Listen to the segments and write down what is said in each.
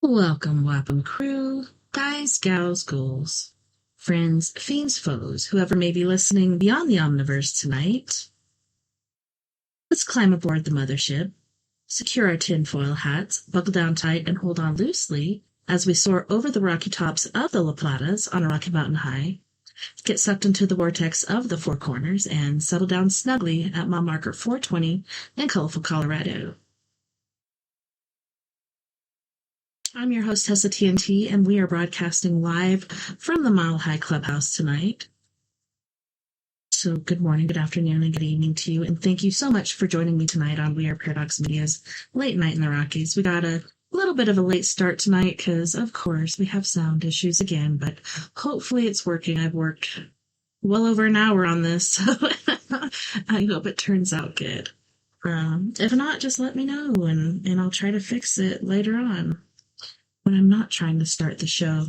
Welcome, crew, guys, gals, ghouls, friends, fiends, foes, whoever may be listening beyond the Omniverse tonight. Let's climb aboard the mothership, secure our tinfoil hats, buckle down tight, and hold on loosely as we soar over the rocky tops of the La Platas on a rocky mountain high, get sucked into the vortex of the Four Corners, and settle down snugly at mile marker 420 in colorful Colorado. I'm your host, TessaTNT, and we are broadcasting live from the Mile High Clubhouse tonight. So good morning, good afternoon, and good evening to you, and thank you so much for joining me tonight on We Are Paradox Media's Late Night in the Rockies. We got a little bit of a late start tonight because, of course, we have sound issues again, but hopefully it's working. I've worked well over an hour on this, so I hope it turns out good. If not, just let me know, and I'll try to fix it later on when I'm not trying to start the show.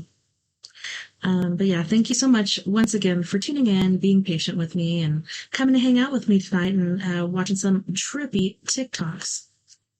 But yeah, thank you so much once again for tuning in, being patient with me, and coming to hang out with me tonight and watching some trippy TikToks.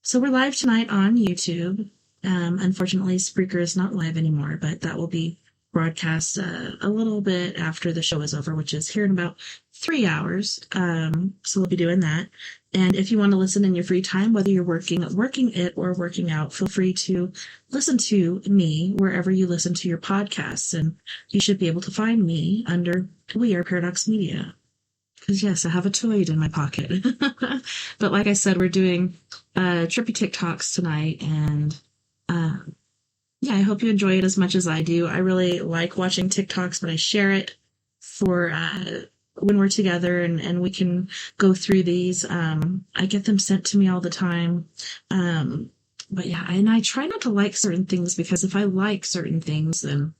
So we're live tonight on YouTube. Unfortunately, Spreaker is not live anymore, but that will be broadcast a little bit after the show is over, which is here in about 3 hours. So we'll be doing that. And if you want to listen in your free time, whether you're working it, or working out, feel free to listen to me wherever you listen to your podcasts. And you should be able to find me under We Are Paradox Media. Because yes, I have a toad in my pocket. But like I said, we're doing trippy TikToks tonight. And yeah, I hope you enjoy it as much as I do. I really like watching TikToks, but I share it for when we're together and we can go through these. I get them sent to me all the time. But yeah, and I try not to like certain things, because if I like certain things, then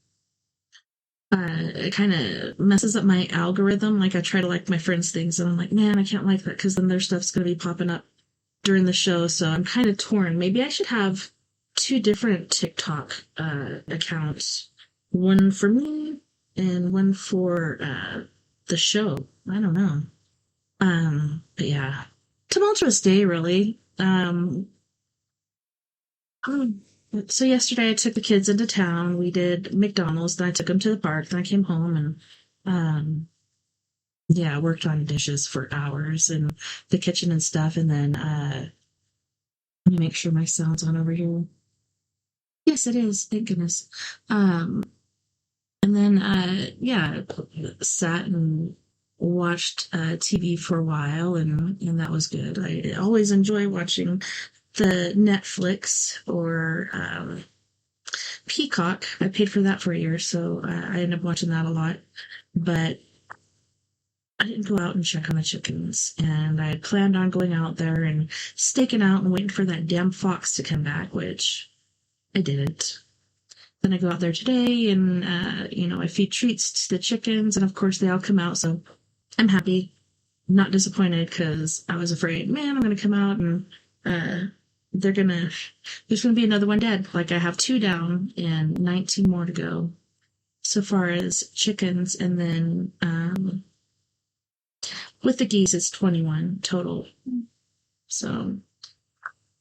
it kind of messes up my algorithm. Like, I try to like my friends' things, and I'm like, man, I can't like that, because then their stuff's going to be popping up during the show. So I'm kind of torn. Maybe I should have 2 different TikTok accounts. One for me and one for the show. I don't know. But yeah, tumultuous day, really. So yesterday I took the kids into town. We did McDonald's, then I took them to the park, then I came home and yeah, worked on dishes for hours in the kitchen and stuff. And then let me make sure my sound's on over here. Yes, it is. Thank goodness. And then yeah, sat and watched TV for a while, and that was good. I always enjoy watching the Netflix or Peacock. I paid for that for a year, so I ended up watching that a lot. But I didn't go out and check on the chickens, and I had planned on going out there and staking out and waiting for that damn fox to come back, which I didn't. Then I go out there today and, I feed treats to the chickens, and of course they all come out, so I'm happy. Not disappointed, because I was afraid, man, I'm going to come out and there's going to be another one dead. Like, I have 2 down and 19 more to go so far as chickens, and then with the geese it's 21 total. So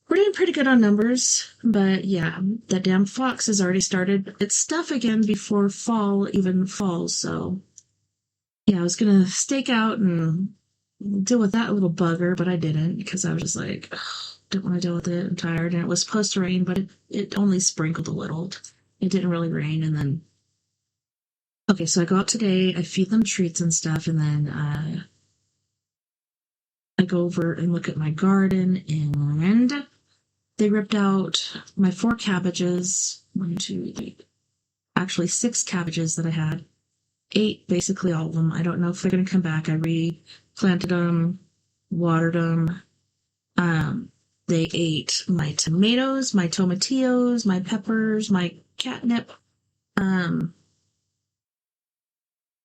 we're doing pretty good on numbers, but yeah, that damn fox has already started its stuff again before fall even falls. So yeah, I was gonna stake out and deal with that little bugger, but I didn't, because I was just like, don't want to deal with it. I'm tired, and it was supposed to rain, but it only sprinkled a little. It didn't really rain. And then okay, so I go out today, I feed them treats and stuff, and then I go over and look at my garden, and they ripped out my 4 cabbages. 1, 2, 3. Actually, 6 cabbages that I had. 8, basically all of them. I don't know if they're going to come back. I replanted them, watered them. They ate my tomatoes, my tomatillos, my peppers, my catnip,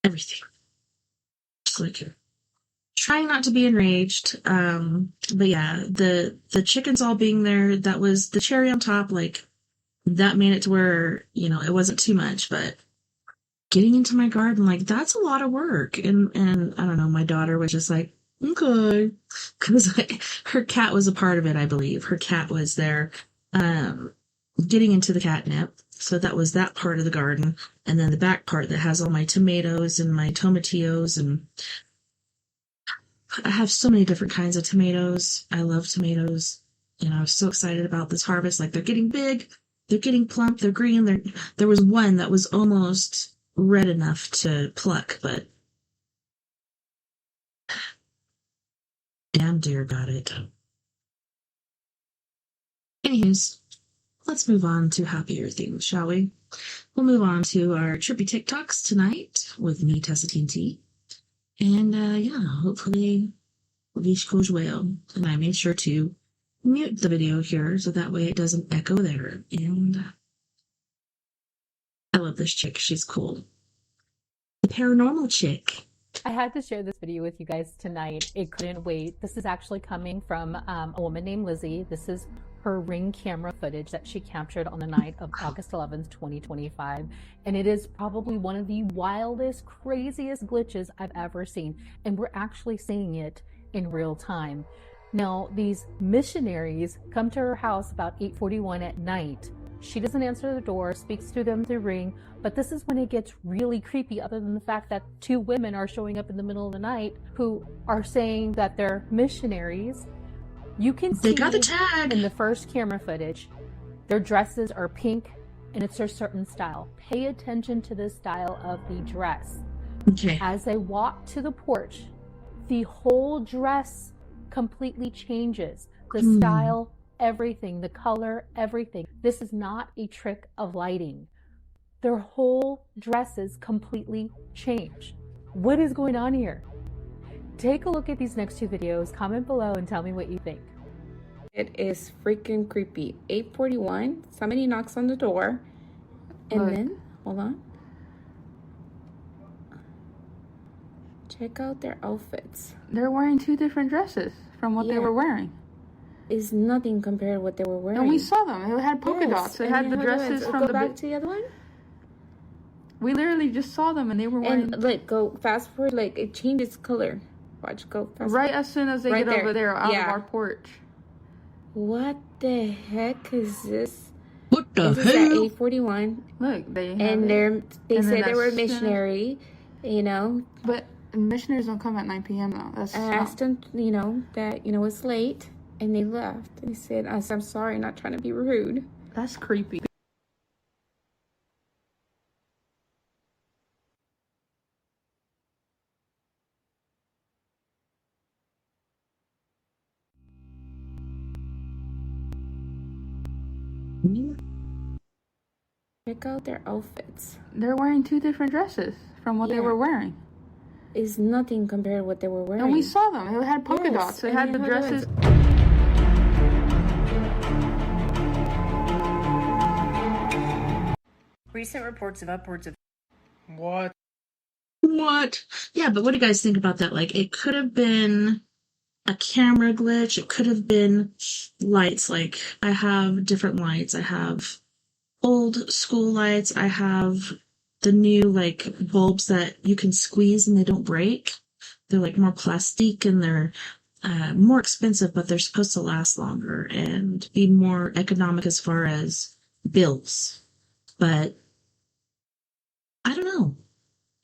everything. Just like, trying not to be enraged. But yeah, the chickens all being there, that was the cherry on top. Like, that made it to where, it wasn't too much, but getting into my garden, like, that's a lot of work. And I don't know, my daughter was just like, okay, because her cat was a part of it, I believe. Her cat was there getting into the catnip. So that was that part of the garden. And then the back part that has all my tomatoes and my tomatillos. And I have so many different kinds of tomatoes. I love tomatoes. And I was so excited about this harvest. Like, they're getting big, they're getting plump, they're green. There was one that was almost red enough to pluck, but damn deer got it. Anyways, let's move on to happier things, shall we? We'll move on to our trippy TikToks tonight with me, TessaTNT. And yeah, hopefully this goes well. And I made sure to mute the video here so that way it doesn't echo there. And I love this chick. She's cool. The paranormal chick. I had to share this video with you guys tonight. It couldn't wait. This is actually coming from a woman named Lizzie. This is her Ring camera footage that she captured on the night of August 11th, 2025. And it is probably one of the wildest, craziest glitches I've ever seen. And we're actually seeing it in real time. Now, these missionaries come to her house about 8:41 at night. She doesn't answer the door, speaks to them through Ring, but this is when it gets really creepy, other than the fact that two women are showing up in the middle of the night who are saying that they're missionaries. You can see they got the tag in the first camera footage, their dresses are pink and it's a certain style. Pay attention to the style of the dress. Okay. As they walk to the porch, the whole dress completely changes. The style, everything, the color, everything. This is not a trick of lighting. Their whole dresses completely change. What is going on here? Take a look at these next two videos, comment below and tell me what you think. It is freaking creepy. 8:41, somebody knocks on the door, and then, hold on. Check out their outfits. They're wearing two different dresses from what they were wearing. Is nothing compared to what they were wearing. And we saw them. It had polka dots. They had the dresses from Go back to the other one. We literally just saw them and they were wearing... And like, go fast forward, like it changes color. Watch, go fast right forward. As soon as they get over there out of our porch. What the heck is this? What the this hell? Is at 8:41. Look, they have and they say they were a missionary, you know. But missionaries don't come at 9 p.m. though. That's I asked them, you know, that, you know, it's late. And they left. They said, I'm sorry, not trying to be rude. That's creepy. Check out their outfits. They're wearing two different dresses from what they were wearing. Is nothing compared to what they were wearing. And we saw them. It had polka dots. They had the dresses. Recent reports of upwards of... What? Yeah, but what do you guys think about that? Like, it could have been a camera glitch. It could have been lights. Like, I have different lights. I have old school lights. I have the new, like, bulbs that you can squeeze and they don't break. They're, like, more plastic and they're more expensive, but they're supposed to last longer and be more economic as far as bills. But I don't know.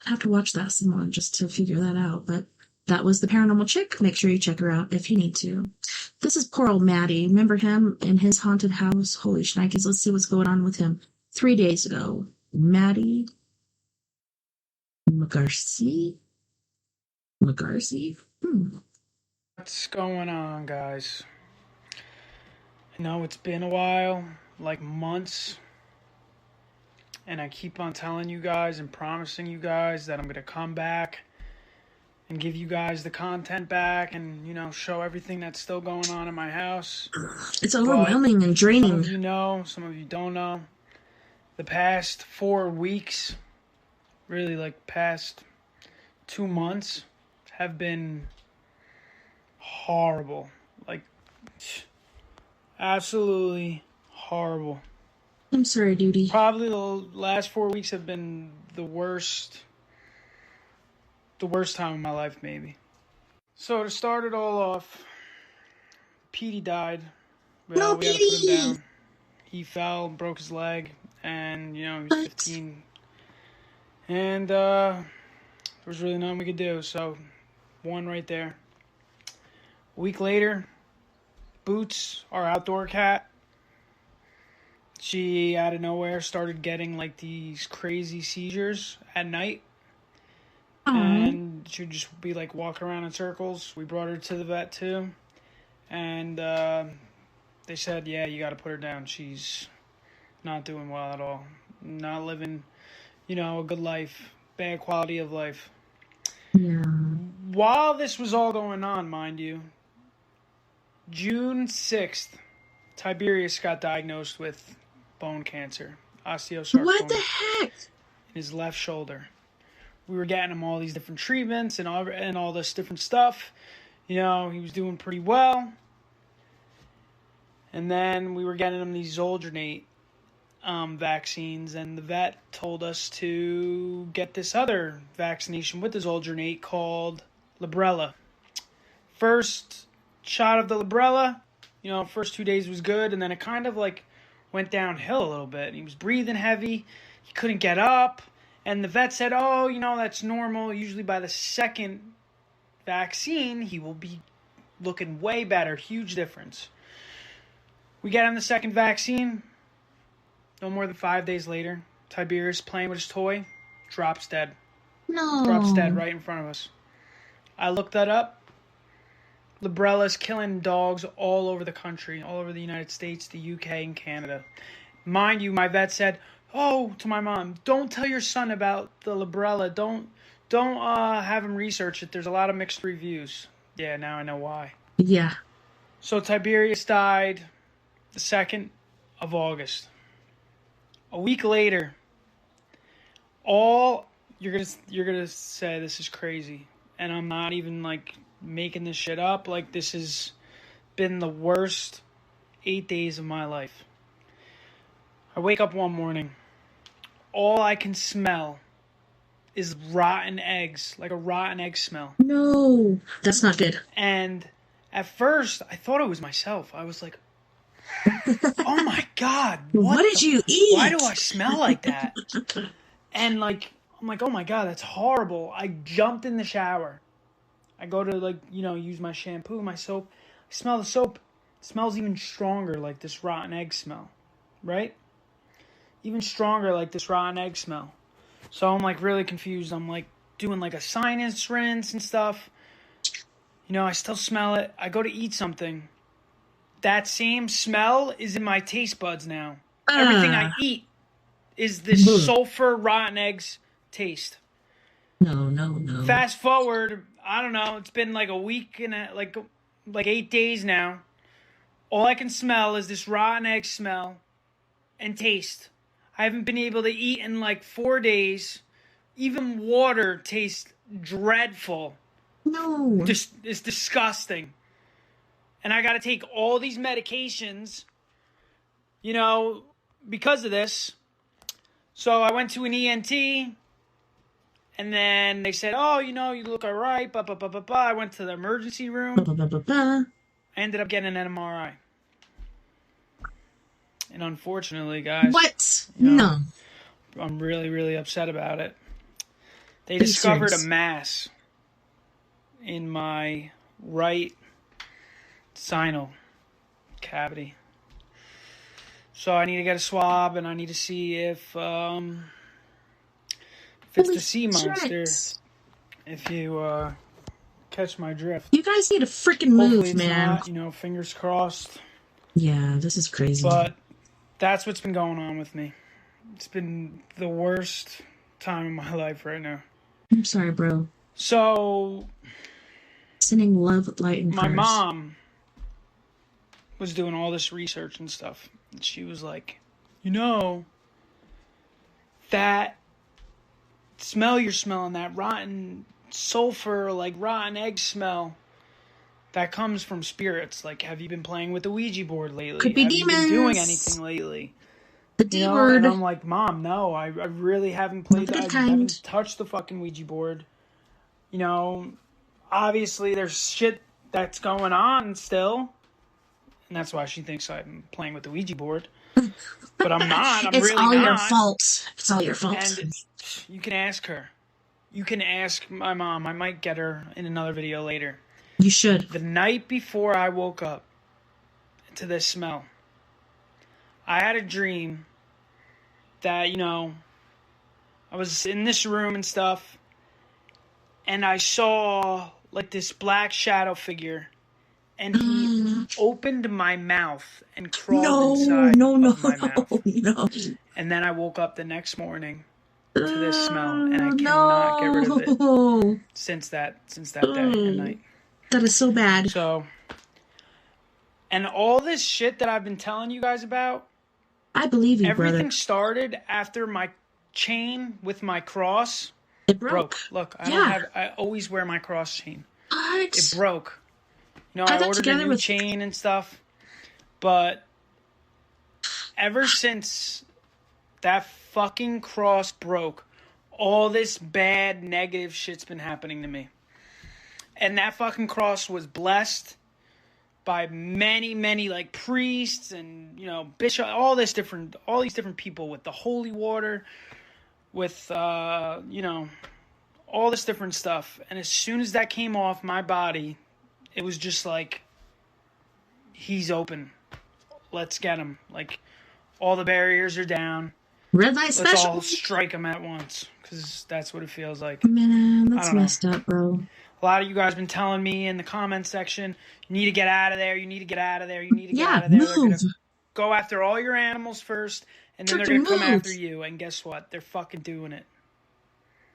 I have to watch that some more just to figure that out. But that was the paranormal chick. Make sure you check her out if you need to. This is poor old Maddie. Remember him in his haunted house? Holy shnikes. Let's see what's going on with him. 3 days ago. Maddie McGarcy? What's going on, guys? I know it's been a while, like months. And I keep on telling you guys and promising you guys that I'm going to come back and give you guys the content back and, you know, show everything that's still going on in my house. It's overwhelming and draining. Some of you know, some of you don't know. The past 4 weeks, really like past 2 months, have been horrible. Like, absolutely horrible. I'm sorry, Duty. Probably the last 4 weeks have been the worst time of my life, maybe. So to start it all off, Petey died. Well, we had to put him down. he fell, broke his leg, and, you know, he was 15. And there was really nothing we could do, so one right there. A week later, Boots, our outdoor cat, she, out of nowhere, started getting, like, these crazy seizures at night. And she would just be, like, walking around in circles. We brought her to the vet, too. And they said, yeah, you got to put her down. She's not doing well at all. Not living, you know, a good life. Bad quality of life. Yeah. While this was all going on, mind you, June 6th, Tiberius got diagnosed with bone cancer, osteosarcoma. What the heck? In his left shoulder. We were getting him all these different treatments and all this different stuff. You know, he was doing pretty well. And then we were getting him these Zoldronate vaccines, and the vet told us to get this other vaccination with the Zoldronate called Librela. First shot of the Librela, you know, first 2 days was good, and then it kind of like went downhill a little bit. He was breathing heavy, he couldn't get up, and the vet said, oh, you know, that's normal. Usually by the second vaccine, he will be looking way better. Huge difference. We get him the second vaccine. No more than 5 days later, Tiberius, playing with his toy, drops dead. No. Drops dead right in front of us. I looked that up. Librela's killing dogs all over the country, all over the United States, the UK, and Canada. Mind you, my vet said, oh, to my mom, don't tell your son about the Librela. Don't have him research it. There's a lot of mixed reviews. Yeah, now I know why. Yeah. So Tiberius died the 2nd of August. A week later, you're gonna say this is crazy, and I'm not even like making this shit up. Like, this has been the worst 8 days of my life. I wake up one morning, all I can smell is rotten eggs, like a rotten egg smell. No, that's not good. And at first, I thought it was myself. I was like, oh my God. What did you eat? Why do I smell like that? And like, I'm like, oh my God, that's horrible. I jumped in the shower. I go to like, you know, use my shampoo, my soap. I smell the soap. It smells even stronger like this rotten egg smell, right? Even stronger like this rotten egg smell. So I'm like really confused. I'm like doing like a sinus rinse and stuff. You know, I still smell it. I go to eat something. That same smell is in my taste buds now. Everything I eat is this sulfur rotten eggs taste. No. Fast forward, I don't know, it's been like a week and like 8 days now. All I can smell is this rotten egg smell and taste. I haven't been able to eat in like 4 days. Even water tastes dreadful. No. It's disgusting. And I got to take all these medications, you know, because of this. So I went to an ENT, and then they said, oh, you know, you look all right, blah, blah, blah, blah, blah. I went to the emergency room. I ended up getting an MRI. And unfortunately, guys. What? You know, No. I'm really, really upset about it. They discovered a mass in my right sinus cavity. So I need to get a swab, and I need to see if it's the sea monster. If you catch my drift. You guys need to freaking Hopefully move, man. Not, you know, fingers crossed. Yeah, this is crazy. But that's what's been going on with me. It's been the worst time of my life right now. I'm sorry, bro. So Sending love, light, and my prayers. mom was doing all this research and stuff. And she was like, you know, that smell you're smelling, that rotten sulfur, like rotten egg smell, that comes from spirits. Like, have you been playing with the Ouija board lately? Could be have demons. you been doing anything lately? The You D know, word. and I'm like, Mom, no, I really haven't played Not the that. good I kind. haven't touched the fucking Ouija board. You know, obviously there's shit that's going on still. And that's why she thinks I'm playing with the Ouija board. But I'm not. I'm It's really all not. your fault. It's all your fault. And you can ask her. You can ask my mom. I might get her in another video later. You should. The night before I woke up to this smell, I had a dream that, I was in this room and stuff, and I saw like this black shadow figure, and he opened my mouth and crawled inside of my mouth. No. And then I woke up the next morning to this smell, and I cannot get rid of it since that day and night. That is so bad. So, and all this shit that I've been telling you guys about, I believe you, everything brother. started after my chain with my cross. It broke. Look, I always wear my cross chain. What? It broke. I ordered a new chain and stuff, but ever since that fucking cross broke, all this bad, negative shit's been happening to me. And that fucking cross was blessed by many, many like priests and bishop, all these different people with the holy water, with all this different stuff. And as soon as that came off my body, it was just like, he's open. Let's get him. Like, all the barriers are down. Red light special. Let's all strike him at once, because that's what it feels like. Man, that's messed up, bro. A lot of you guys have been telling me in the comment section, you need to get out of there, you need to get out of there, you need to get out of there. Move. They're going to go after all your animals first, and then they're going to come after you. And guess what? They're fucking doing it.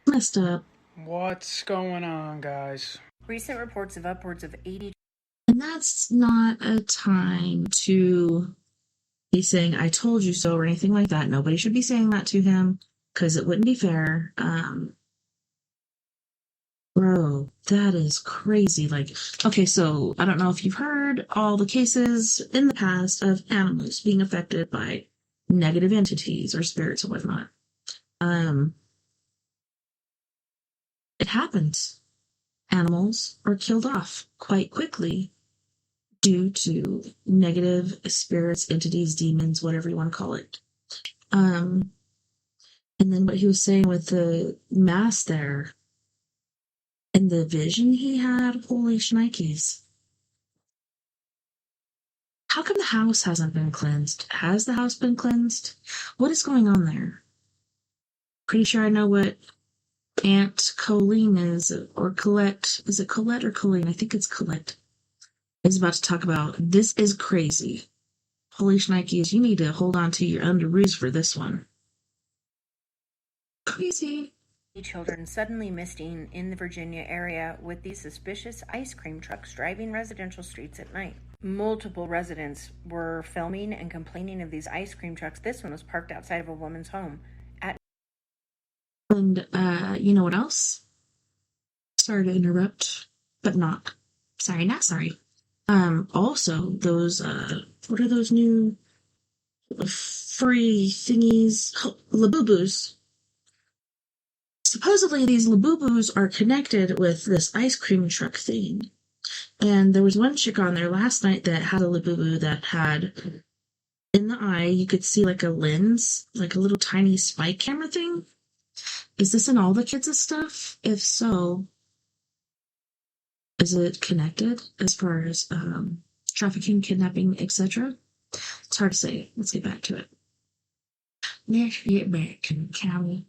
Messed up. What's going on, guys? Recent reports of upwards of 80. And that's not a time to be saying, I told you so, or anything like that. Nobody should be saying that to him, because it wouldn't be fair. Bro, that is crazy. Like, okay, so I don't know if you've heard all the cases in the past of animals being affected by negative entities or spirits or whatnot. It happens. Animals are killed off quite quickly due to negative spirits, entities, demons, whatever you want to call it. And then what he was saying with the mass there, and the vision he had, holy shnikes. How come the house hasn't been cleansed? Has the house been cleansed? What is going on there? Pretty sure I know what Aunt Colleen is, or Colette. Is it Colette or Colleen? I think it's Colette. Is about to talk about. This is crazy. Holy shnikes, you need to hold on to your underoos for this one. Crazy. Children suddenly missing in the Virginia area with these suspicious ice cream trucks driving residential streets at night. Multiple residents were filming and complaining of these ice cream trucks. This one was parked outside of a woman's home. And you know what else? Sorry to interrupt, but not. Sorry, not sorry. Also, those, what are those new furry thingies? Labubus. Supposedly, these Labubus are connected with this ice cream truck thing. And there was one chick on there last night that had a Labubu that had, in the eye, you could see like a lens, like a little tiny spy camera thing. Is this in all the kids' stuff? If so, is it connected as far as trafficking, kidnapping, etc.? It's hard to say. Let's get back to it. Let's get back to the county.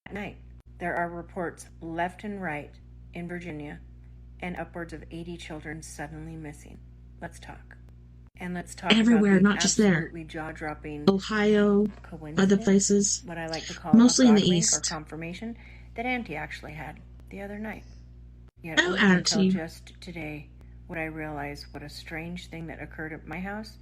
At night, there are reports left and right in Virginia, and upwards of 80 children suddenly missing. Let's talk. And let's talk everywhere, about the not just there. Absolutely jaw-dropping Ohio, other places. What I like to call mostly a in the God wink East. or confirmation that Auntie actually had the other night. Yet Oh, only until Auntie. just today would I realize what a strange thing that occurred at my house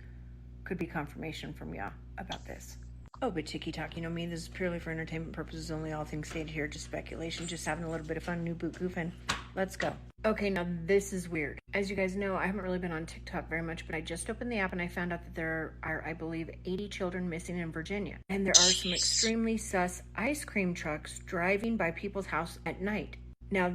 could be confirmation from Yah about this. Oh, but Chicky Talk, you know me, this is purely for entertainment purposes only. All things stated here, just speculation, just having a little bit of fun, new boot goofing. Let's go. Okay, now this is weird. As you guys know, I haven't really been on TikTok very much, but I just opened the app and I found out that there are, I believe, 80 children missing in Virginia. And there are some extremely sus ice cream trucks driving by people's house at night. Now,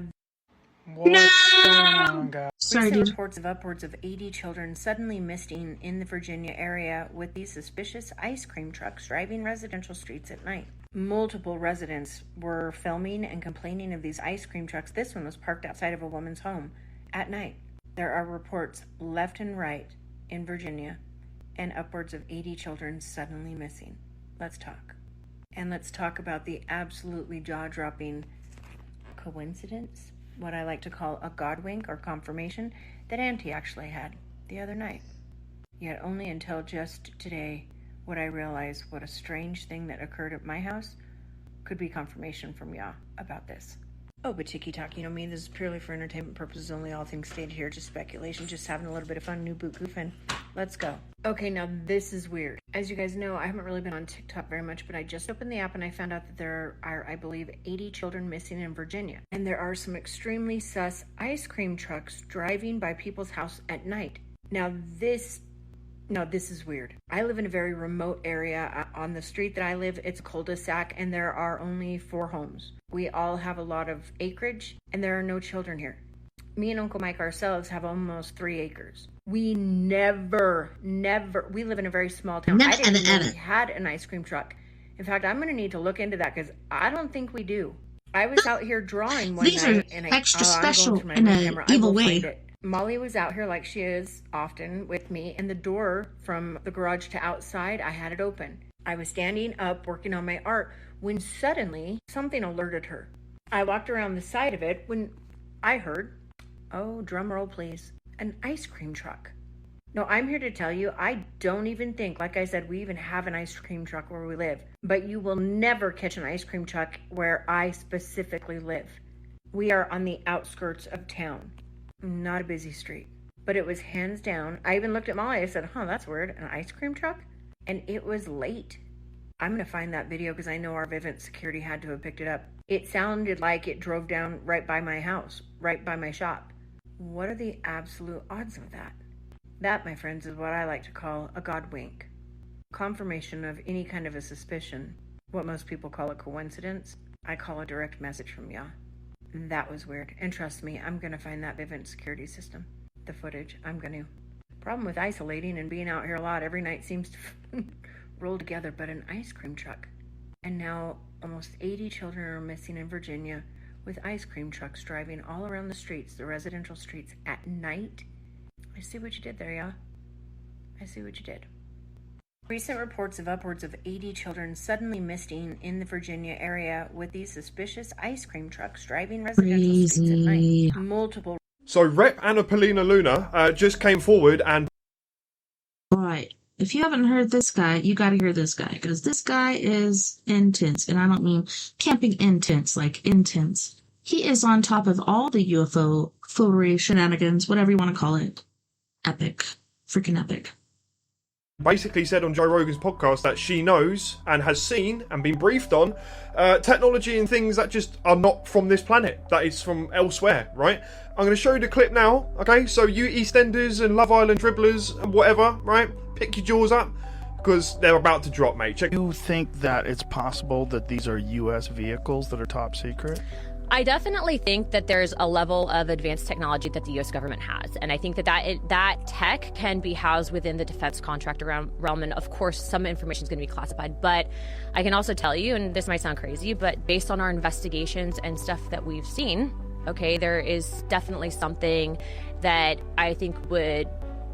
what's going on, guys? Sorry, Recent dude. reports of upwards of 80 children suddenly missing in the Virginia area with these suspicious ice cream trucks driving residential streets at night. Multiple residents were filming and complaining of these ice cream trucks. This one was parked outside of a woman's home at night. There are reports left and right in Virginia and upwards of 80 children suddenly missing. Let's talk. And let's talk about the absolutely jaw-dropping coincidence, what I like to call a God wink or confirmation, that Auntie actually had the other night. Yet only until just today would I realize what a strange thing that occurred at my house could be confirmation from Yah about this. Oh, but TikTok, you know me, this is purely for entertainment purposes only, all things stated here, just speculation, just having a little bit of fun, new boot goofing. Let's go. Okay, now this is weird. As you guys know, I haven't really been on TikTok very much, but I just opened the app and I found out that there are, I believe, 80 children missing in Virginia. And there are some extremely sus ice cream trucks driving by people's house at night. Now this is weird. I live in a very remote area. On the street that I live, it's a cul-de-sac and there are only 4 homes. We all have a lot of acreage and there are no children here. Me and Uncle Mike ourselves have almost 3 acres. We never, we live in a very small town. I didn't know we had an ice cream truck. In fact, I'm going to need to look into that because I don't think we do. I was out here drawing one These night. are And extra I'm going special to my in ring an camera. I evil will way. find it. Molly was out here like she is often with me, and the door from the garage to outside, I had it open. I was standing up working on my art when suddenly something alerted her. I walked around the side of it when I heard, oh, drum roll please, an ice cream truck. No, I'm here to tell you, I don't even think, like I said, we even have an ice cream truck where we live, but you will never catch an ice cream truck where I specifically live. We are on the outskirts of town. Not a busy street, but it was hands down. I even looked at Molly. I said, that's weird. An ice cream truck? And it was late. I'm going to find that video because I know our Vivint security had to have picked it up. It sounded like it drove down right by my house, right by my shop. What are the absolute odds of that? That, my friends, is what I like to call a God wink. Confirmation of any kind of a suspicion. What most people call a coincidence, I call a direct message from Yah. That was weird. And trust me, I'm going to find that Vivint security system. The footage, I'm going to. Problem with isolating and being out here a lot, every night seems to roll together, but an ice cream truck. And now almost 80 children are missing in Virginia with ice cream trucks driving all around the streets, the residential streets at night. I see what you did there, Yah. I see what you did. Recent reports of upwards of 80 children suddenly missing in the Virginia area with these suspicious ice cream trucks driving residential streets at night. Multiple. So Rep. Anna Paulina Luna just came forward and... Alright, if you haven't heard this guy, you gotta hear this guy, because this guy is intense, and I don't mean camping intense, like intense. He is on top of all the UFO foolery, shenanigans, whatever you want to call it. Epic. Freaking epic. basically said on Joe Rogan's podcast that she knows and has seen and been briefed on technology and things that just are not from this planet, that is from elsewhere, right? I'm going to show you the clip now, okay? So you EastEnders and Love Island dribblers and whatever, right? Pick your jaws up, because they're about to drop, mate. Check. Do you think that it's possible that these are U.S. vehicles that are top secret? I definitely think that there's a level of advanced technology that the U.S. government has, and I think that tech can be housed within the defense contractor realm, and of course some information is going to be classified. But I can also tell you, and this might sound crazy, but based on our investigations and stuff that we've seen, okay, there is definitely something that I think would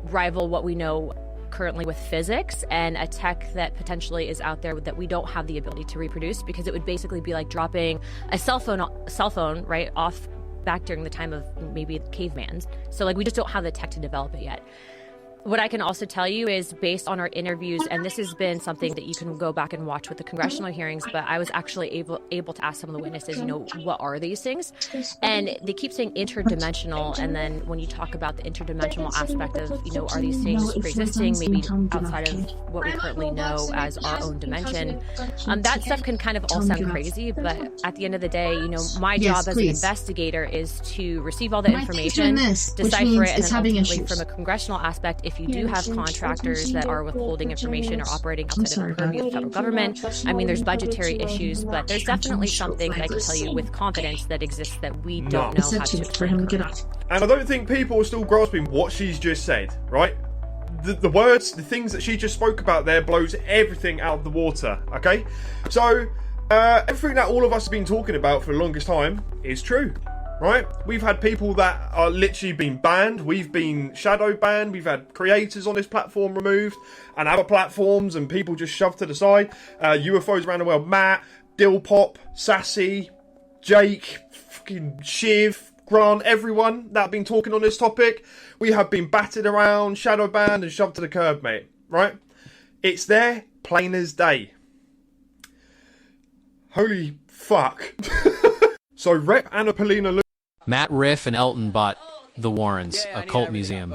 rival what we know currently with physics, and a tech that potentially is out there that we don't have the ability to reproduce, because it would basically be like dropping a cell phone right off back during the time of maybe cavemans. So like we just don't have the tech to develop it yet. What I can also tell you is, based on our interviews, and this has been something that you can go back and watch with the congressional hearings, but I was actually able to ask some of the witnesses, what are these things? And they keep saying interdimensional, and then when you talk about the interdimensional aspect of, are these things pre-existing, maybe outside of what we currently know as our own dimension, that stuff can kind of all sound crazy, but at the end of the day, my job as an investigator is to receive all the information, decipher it, and then ultimately from a congressional aspect, if you do have contractors that are withholding information or operating outside of the purview of the federal government, there's budgetary issues, but there's definitely something that I can tell you with confidence that exists that we don't know how to explain. And I don't think people are still grasping what she's just said, right? The words, the things that she just spoke about there blows everything out of the water, okay? So, everything that all of us have been talking about for the longest time is true, right? We've had people that are literally been banned. We've been shadow banned. We've had creators on this platform removed and other platforms and people just shoved to the side. UFOs around the world. Matt, Dillpop, Sassy, Jake, fucking Shiv, Grant, everyone that have been talking on this topic. We have been battered around, shadow banned and shoved to the curb, mate, right? It's there, plain as day. Holy fuck. So Rep Anna Paulina Lu- Matt Riff and Elton bought the Warrens, a cult museum.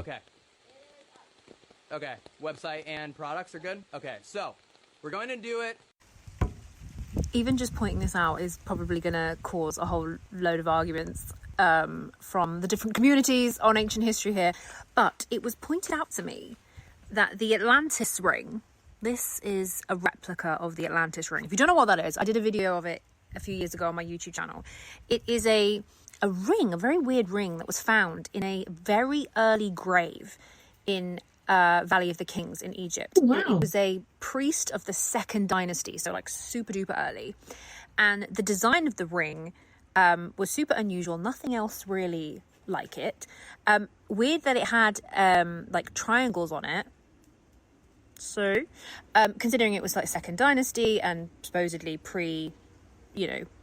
Okay. Website and products are good? Okay, so we're going to do it. Even just pointing this out is probably going to cause a whole load of arguments from the different communities on ancient history here. But it was pointed out to me that the Atlantis ring, this is a replica of the Atlantis ring. If you don't know what that is, I did a video of it a few years ago on my YouTube channel. It is a ring, a very weird ring that was found in a very early grave in Valley of the Kings in Egypt. Wow. It was a priest of the second dynasty, so like super duper early. And the design of the ring was super unusual. Nothing else really like it. Weird that it had like triangles on it. So, considering it was like second dynasty and supposedly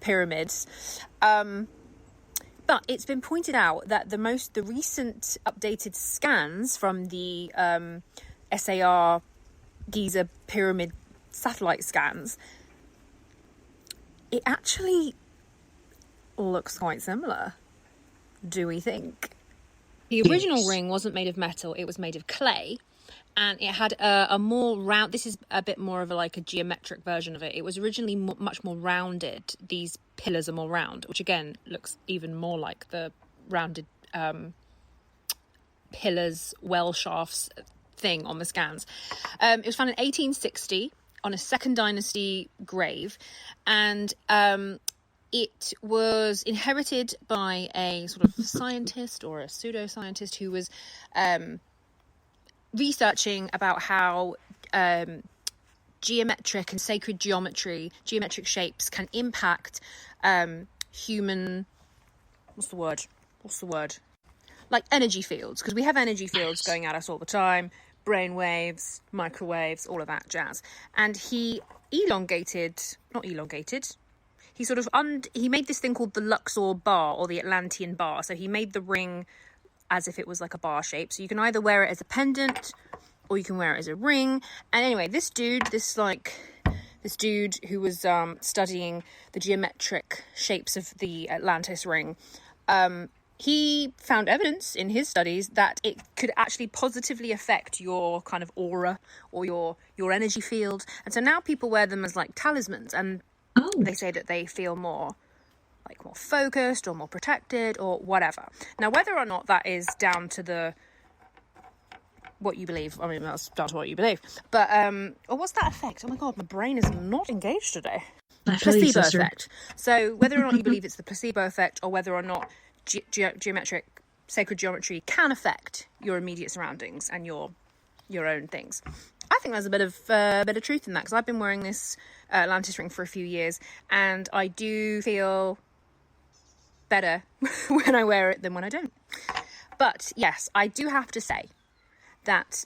pyramids. But it's been pointed out that the recent updated scans from the SAR Giza pyramid satellite scans, it actually looks quite similar. Do we think? The original ring wasn't made of metal, it was made of clay. And it had a more round, this is a bit more of a geometric version of it. It was originally much more rounded. These pillars are more round, which again looks even more like the rounded pillars, well shafts thing on the scans. It was found in 1860 on a second dynasty grave. And it was inherited by a sort of scientist or a pseudoscientist who was researching about how geometric and sacred geometric shapes can impact human, what's the word? Like energy fields, because we have energy fields going at us all the time, brain waves, microwaves, all of that jazz. And he he sort of he made this thing called the Luxor bar or the Atlantean bar. So he made the ring as if it was like a bar shape. So you can either wear it as a pendant or you can wear it as a ring. And anyway, this dude who was studying the geometric shapes of the Atlantis ring, he found evidence in his studies that it could actually positively affect your kind of aura or your energy field. And so now people wear them as like talismans, and they say that they feel more focused or more protected or whatever. Now, whether or not that is down to what you believe, I mean, that's down to what you believe. But, or what's that effect? Oh my God, my brain is not engaged today. Placebo effect. So whether or not you believe it's the placebo effect or whether or not geometric, sacred geometry can affect your immediate surroundings and your own things. I think there's a bit of truth in that, because I've been wearing this Atlantis ring for a few years and I do feel better when I wear it than when I don't. But yes, I do have to say that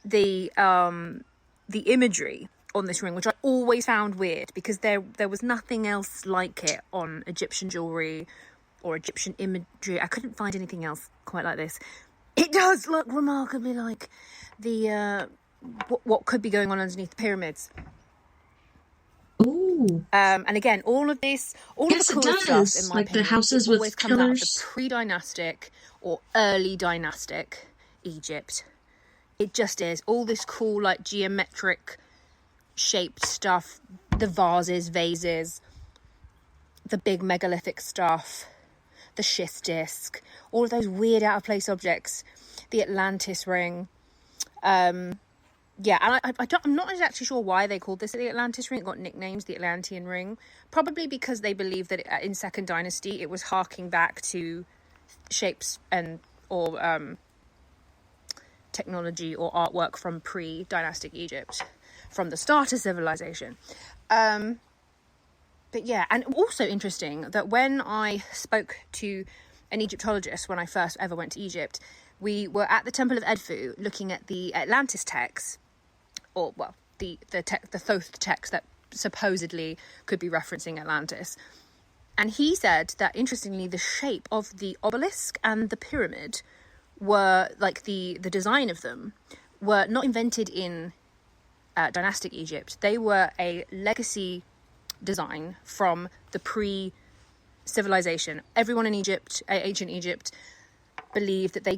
the imagery on this ring, which I always found weird because there was nothing else like it on Egyptian jewelry or Egyptian imagery. I couldn't find anything else quite like this. It does look remarkably like the what could be going on underneath the pyramids. Ooh. And again, all of the cool stuff, in my opinion, the houses with always comes out of the pillars. pre-dynastic or early dynastic Egypt. It just is all this cool, like, geometric shaped stuff, the vases, the big megalithic stuff, the schist disc, all of those weird out of place objects, the Atlantis ring. Yeah, and I'm not exactly sure why they called this the Atlantis ring. It got nicknames, the Atlantean ring. Probably because they believe that in Second Dynasty it was harking back to shapes and or technology or artwork from pre-dynastic Egypt, from the start of civilization. But yeah, and also interesting that when I spoke to an Egyptologist when I first ever went to Egypt, we were at the Temple of Edfu looking at the Atlantis text, or well, the Thoth text that supposedly could be referencing Atlantis. And he said that, interestingly, the shape of the obelisk and the pyramid were, like, the design of them were not invented in dynastic Egypt. They were a legacy design from the pre-civilization. Everyone in Egypt, ancient Egypt, believed that they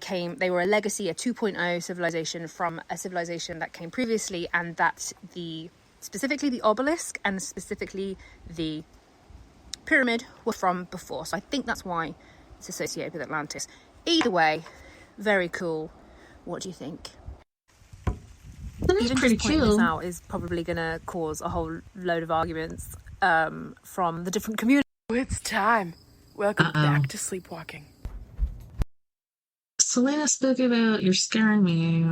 were a legacy, a 2.0 civilization from a civilization that came previously, and that specifically the obelisk and specifically the pyramid were from before. So I think that's why it's associated with Atlantis. Either way, very cool. What do you think? That is Even pretty just pointing this cool. out is probably going to cause a whole load of arguments from the different communities. It's time. Welcome back to sleepwalking. Selena spoke about you're scaring me.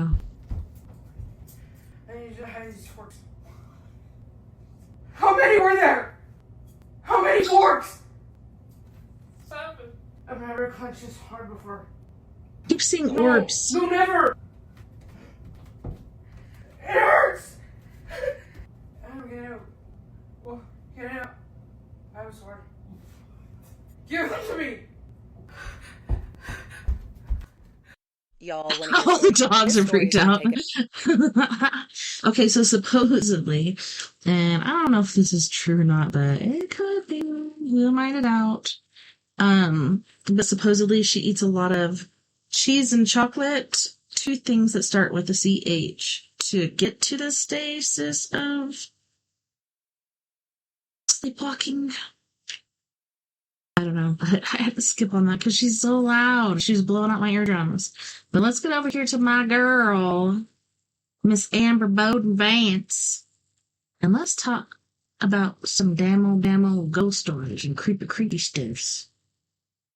How many were there? How many forks? 7. I've never clenched this hard before. Keep seeing orbs. No, never! It hurts! I'm getting out. Well, get out. I have a sword. Give it to me! Y'all, All the dogs are freaked out. Okay, so supposedly, and I don't know if this is true or not, but it could be. We'll find it out. But supposedly she eats a lot of cheese and chocolate, two things that start with a CH, to get to the stasis of sleepwalking. I don't know. I had to skip on that because she's so loud. She's blowing out my eardrums. But let's get over here to my girl, Miss Amber Bowden Vance. And let's talk about some damn old ghost stories and creepy stuffs.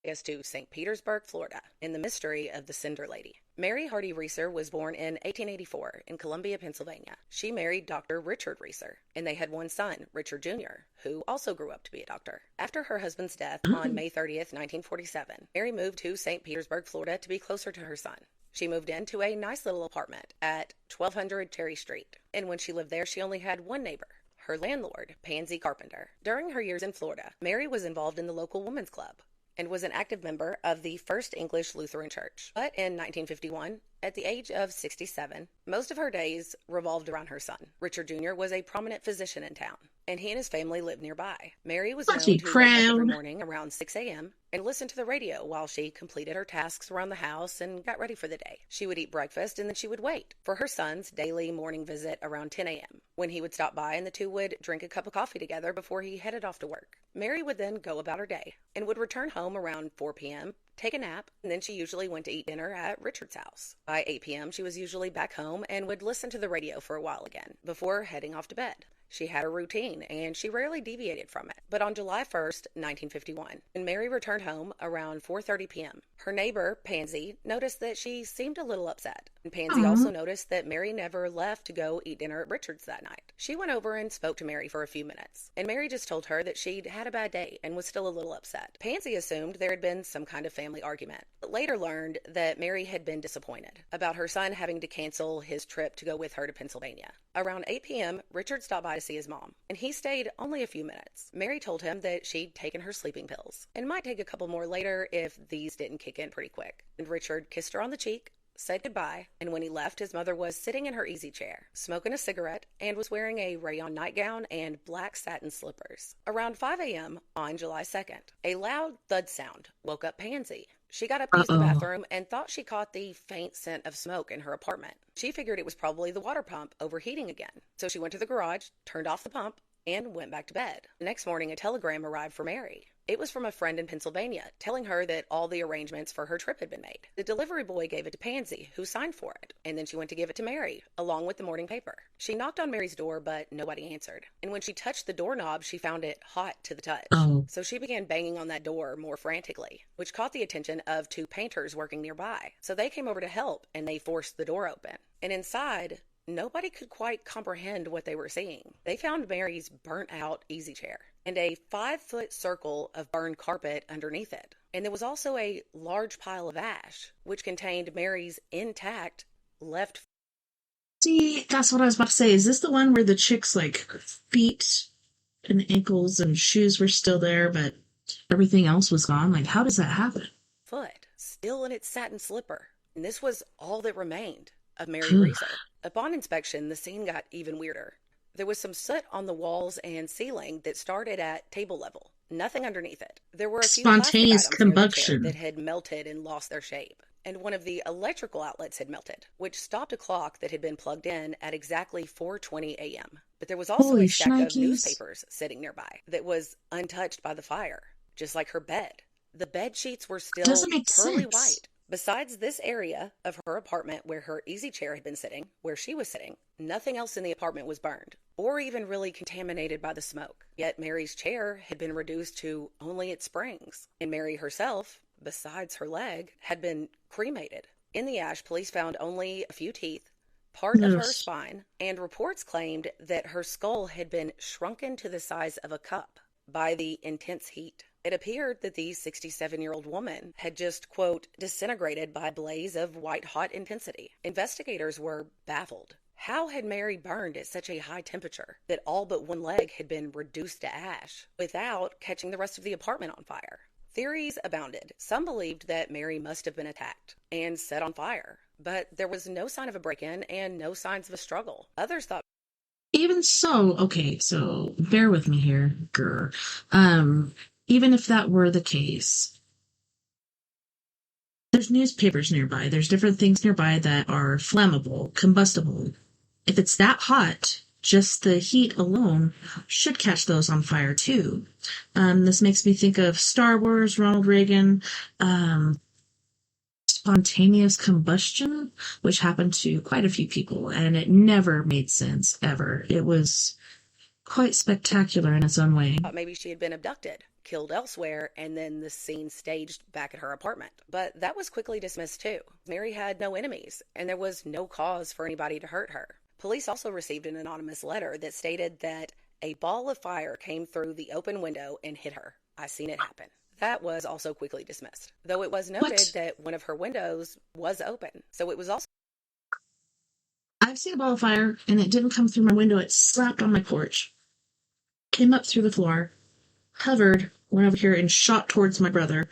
Is to St. Petersburg, Florida, in the mystery of the Cinder Lady. Mary Hardy Reeser was born in 1884 in Columbia, Pennsylvania. She married Dr. Richard Reeser, and they had one son, Richard Jr., who also grew up to be a doctor. After her husband's death on May 30th, 1947, Mary moved to St. Petersburg, Florida to be closer to her son. She moved into a nice little apartment at 1200 Cherry Street, and when she lived there, she only had one neighbor, her landlord, Pansy Carpenter. During her years in Florida, Mary was involved in the local women's club and was an active member of the First English Lutheran Church. But in 1951, at the age of 67, most of her days revolved around her son. Richard Jr. was a prominent physician in town, and he and his family lived nearby. Mary was known to wake up every morning around 6 a.m. and listen to the radio while she completed her tasks around the house and got ready for the day. She would eat breakfast, and then she would wait for her son's daily morning visit around 10 a.m., when he would stop by and the two would drink a cup of coffee together before he headed off to work. Mary would then go about her day and would return home around 4 p.m., take a nap, and then she usually went to eat dinner at Richard's house. By 8 p.m., she was usually back home and would listen to the radio for a while again before heading off to bed. She had a routine, and she rarely deviated from it. But on July 1st, 1951, when Mary returned home around 4:30 p.m., her neighbor, Pansy, noticed that she seemed a little upset. And Pansy also noticed that Mary never left to go eat dinner at Richard's that night. She went over and spoke to Mary for a few minutes, and Mary just told her that she'd had a bad day and was still a little upset. Pansy assumed there had been some kind of family argument, but later learned that Mary had been disappointed about her son having to cancel his trip to go with her to Pennsylvania. Around 8 p.m., Richard stopped by to see his mom, and he stayed only a few minutes. Mary told him that she'd taken her sleeping pills and might take a couple more later if these didn't kick in pretty quick. And Richard kissed her on the cheek, said goodbye, and when he left, his mother was sitting in her easy chair, smoking a cigarette, and was wearing a rayon nightgown and black satin slippers. Around 5 a.m. on July 2nd, a loud thud sound woke up Pansy. She got up to use the bathroom and thought she caught the faint scent of smoke in her apartment. She figured it was probably the water pump overheating again. So she went to the garage, turned off the pump, and went back to bed. The next morning, a telegram arrived for Mary. It was from a friend in Pennsylvania, telling her that all the arrangements for her trip had been made. The delivery boy gave it to Pansy, who signed for it, and then she went to give it to Mary, along with the morning paper. She knocked on Mary's door, but nobody answered. And when she touched the doorknob, she found it hot to the touch. Oh. So she began banging on that door more frantically, which caught the attention of two painters working nearby. So they came over to help, and they forced the door open. And inside, nobody could quite comprehend what they were seeing. They found Mary's burnt-out easy chair and a 5-foot circle of burned carpet underneath it. And there was also a large pile of ash, which contained Mary's intact left. See, that's what I was about to say. Is this the one where the chick's, like, feet and ankles and shoes were still there, but everything else was gone? Like, how does that happen? Foot, still in its satin slipper. And this was all that remained of Mary Reeser. Upon inspection, the scene got even weirder. There was some soot on the walls and ceiling that started at table level. Nothing underneath it. There were a few spontaneous plastic items near the chair combustion that had melted and lost their shape. And one of the electrical outlets had melted, which stopped a clock that had been plugged in at exactly 4:20 a.m. But there was also Holy a stack of shnikes. newspapers sitting nearby that was untouched by the fire, just like her bed. The bed sheets were still Doesn't make pearly sense. white. Besides this area of her apartment where her easy chair had been sitting, where she was sitting, nothing else in the apartment was burned or even really contaminated by the smoke. Yet Mary's chair had been reduced to only its springs, and Mary herself, besides her leg, had been cremated. In the ash, police found only a few teeth, part of her Yes. spine, and reports claimed that her skull had been shrunken to the size of a cup by the intense heat. It appeared that the 67-year-old woman had just, quote, disintegrated by a blaze of white-hot intensity. Investigators were baffled. How had Mary burned at such a high temperature that all but one leg had been reduced to ash without catching the rest of the apartment on fire? Theories abounded. Some believed that Mary must have been attacked and set on fire, but there was no sign of a break-in and no signs of a struggle. Others thought Even so, okay, so bear with me here, grr. Even if that were the case, there's newspapers nearby. There's different things nearby that are flammable, combustible. If it's that hot, just the heat alone should catch those on fire too. This makes me think of Star Wars, Ronald Reagan, spontaneous combustion, which happened to quite a few people, and it never made sense, ever. It was quite spectacular in its own way. maybe she had been abducted, killed elsewhere, and then the scene staged back at her apartment. But that was quickly dismissed too. Mary had no enemies, and there was no cause for anybody to hurt her. Police also received an anonymous letter that stated that a ball of fire came through the open window and hit her. I seen it happen. That was also quickly dismissed, though it was noted that one of her windows was open. So it was also... I've seen a ball of fire, and it didn't come through my window. It slapped on my porch, came up through the floor, hovered, went over here, and shot towards my brother.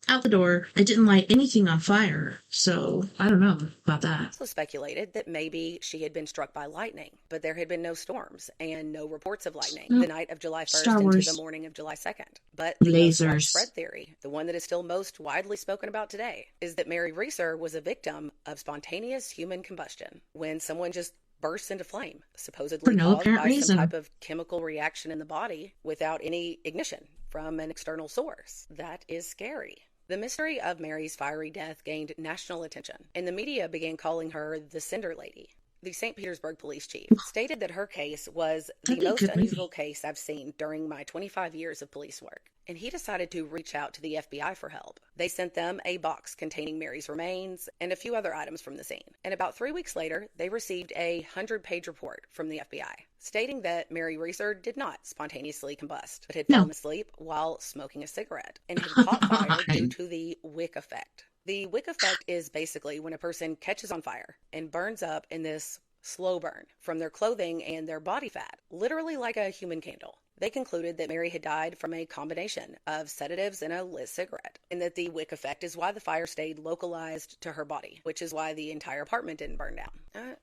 Out the door. It didn't light anything on fire, so I don't know about that. also speculated that maybe she had been struck by lightning, but there had been no storms and no reports of lightning the night of July 1st Star into Wars. the morning of July 2nd. But the most Lasers. widespread theory, the one that is still most widely spoken about today, is that Mary Reeser was a victim of spontaneous human combustion when someone just bursts into flame, supposedly For no caused apparent by reason. some type of chemical reaction in the body without any ignition from an external source. That is scary. The mystery of Mary's fiery death gained national attention, and the media began calling her the Cinder Lady. The St. Petersburg police chief stated that her case was the That'd be a most good unusual movie. case I've seen during my 25 years of police work, and he decided to reach out to the FBI for help. They sent them a box containing Mary's remains and a few other items from the scene. And about 3 weeks later, they received a 100-page report from the FBI, stating that Mary Reeser did not spontaneously combust, but had fallen asleep while smoking a cigarette and had caught fire due to the wick effect. The wick effect is basically when a person catches on fire and burns up in this slow burn from their clothing and their body fat, literally like a human candle. They concluded that Mary had died from a combination of sedatives and a lit cigarette, and that the wick effect is why the fire stayed localized to her body, which is why the entire apartment didn't burn down.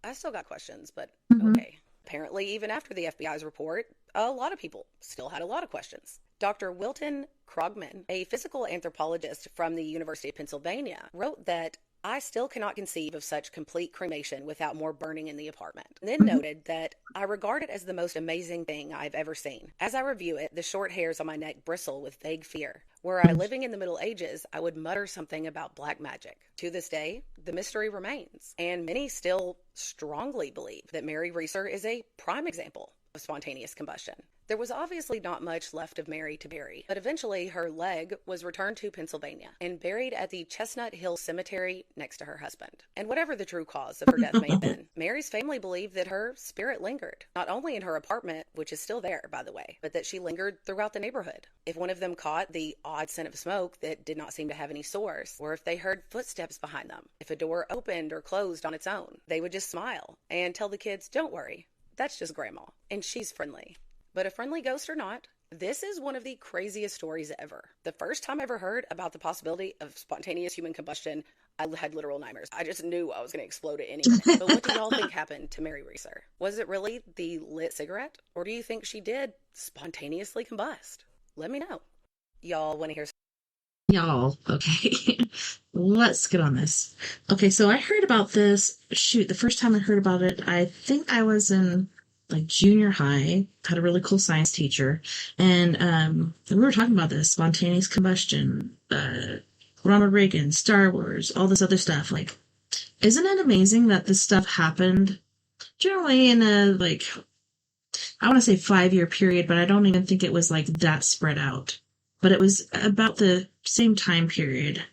I still got questions, but okay. Apparently, even after the FBI's report, a lot of people still had a lot of questions. Dr. Wilton Krogman, a physical anthropologist from the University of Pennsylvania, wrote that I still cannot conceive of such complete cremation without more burning in the apartment. And then noted that I regard it as the most amazing thing I've ever seen. As I review it, the short hairs on my neck bristle with vague fear. Were I living in the Middle Ages, I would mutter something about black magic. To this day, the mystery remains, and many still strongly believe that Mary Reeser is a prime example of spontaneous combustion. There was obviously not much left of Mary to bury, but eventually her leg was returned to Pennsylvania and buried at the Chestnut Hill Cemetery next to her husband. And whatever the true cause of her death may have been, Mary's family believed that her spirit lingered, not only in her apartment, which is still there, by the way, but that she lingered throughout the neighborhood. If one of them caught the odd scent of smoke that did not seem to have any source, or if they heard footsteps behind them, if a door opened or closed on its own, they would just smile and tell the kids, "Don't worry, that's just Grandma, and she's friendly." But a friendly ghost or not, this is one of the craziest stories ever. The first time I ever heard about the possibility of spontaneous human combustion, I had literal nightmares. I just knew I was going to explode at any minute. But what do y'all think happened to Mary Reeser? Was it really the lit cigarette? Or do you think she did spontaneously combust? Let me know. Y'all want to hear? Y'all, okay. Let's get on this. Okay, so I heard about this. Shoot, the first time I heard about it, I think I was in like junior high, had a really cool science teacher, and we were talking about this spontaneous combustion, Ronald Reagan, Star Wars, all this other stuff. Like, isn't it amazing that this stuff happened generally in a, like, I want to say 5-year period, but I don't even think it was like that spread out. But it was about the same time period.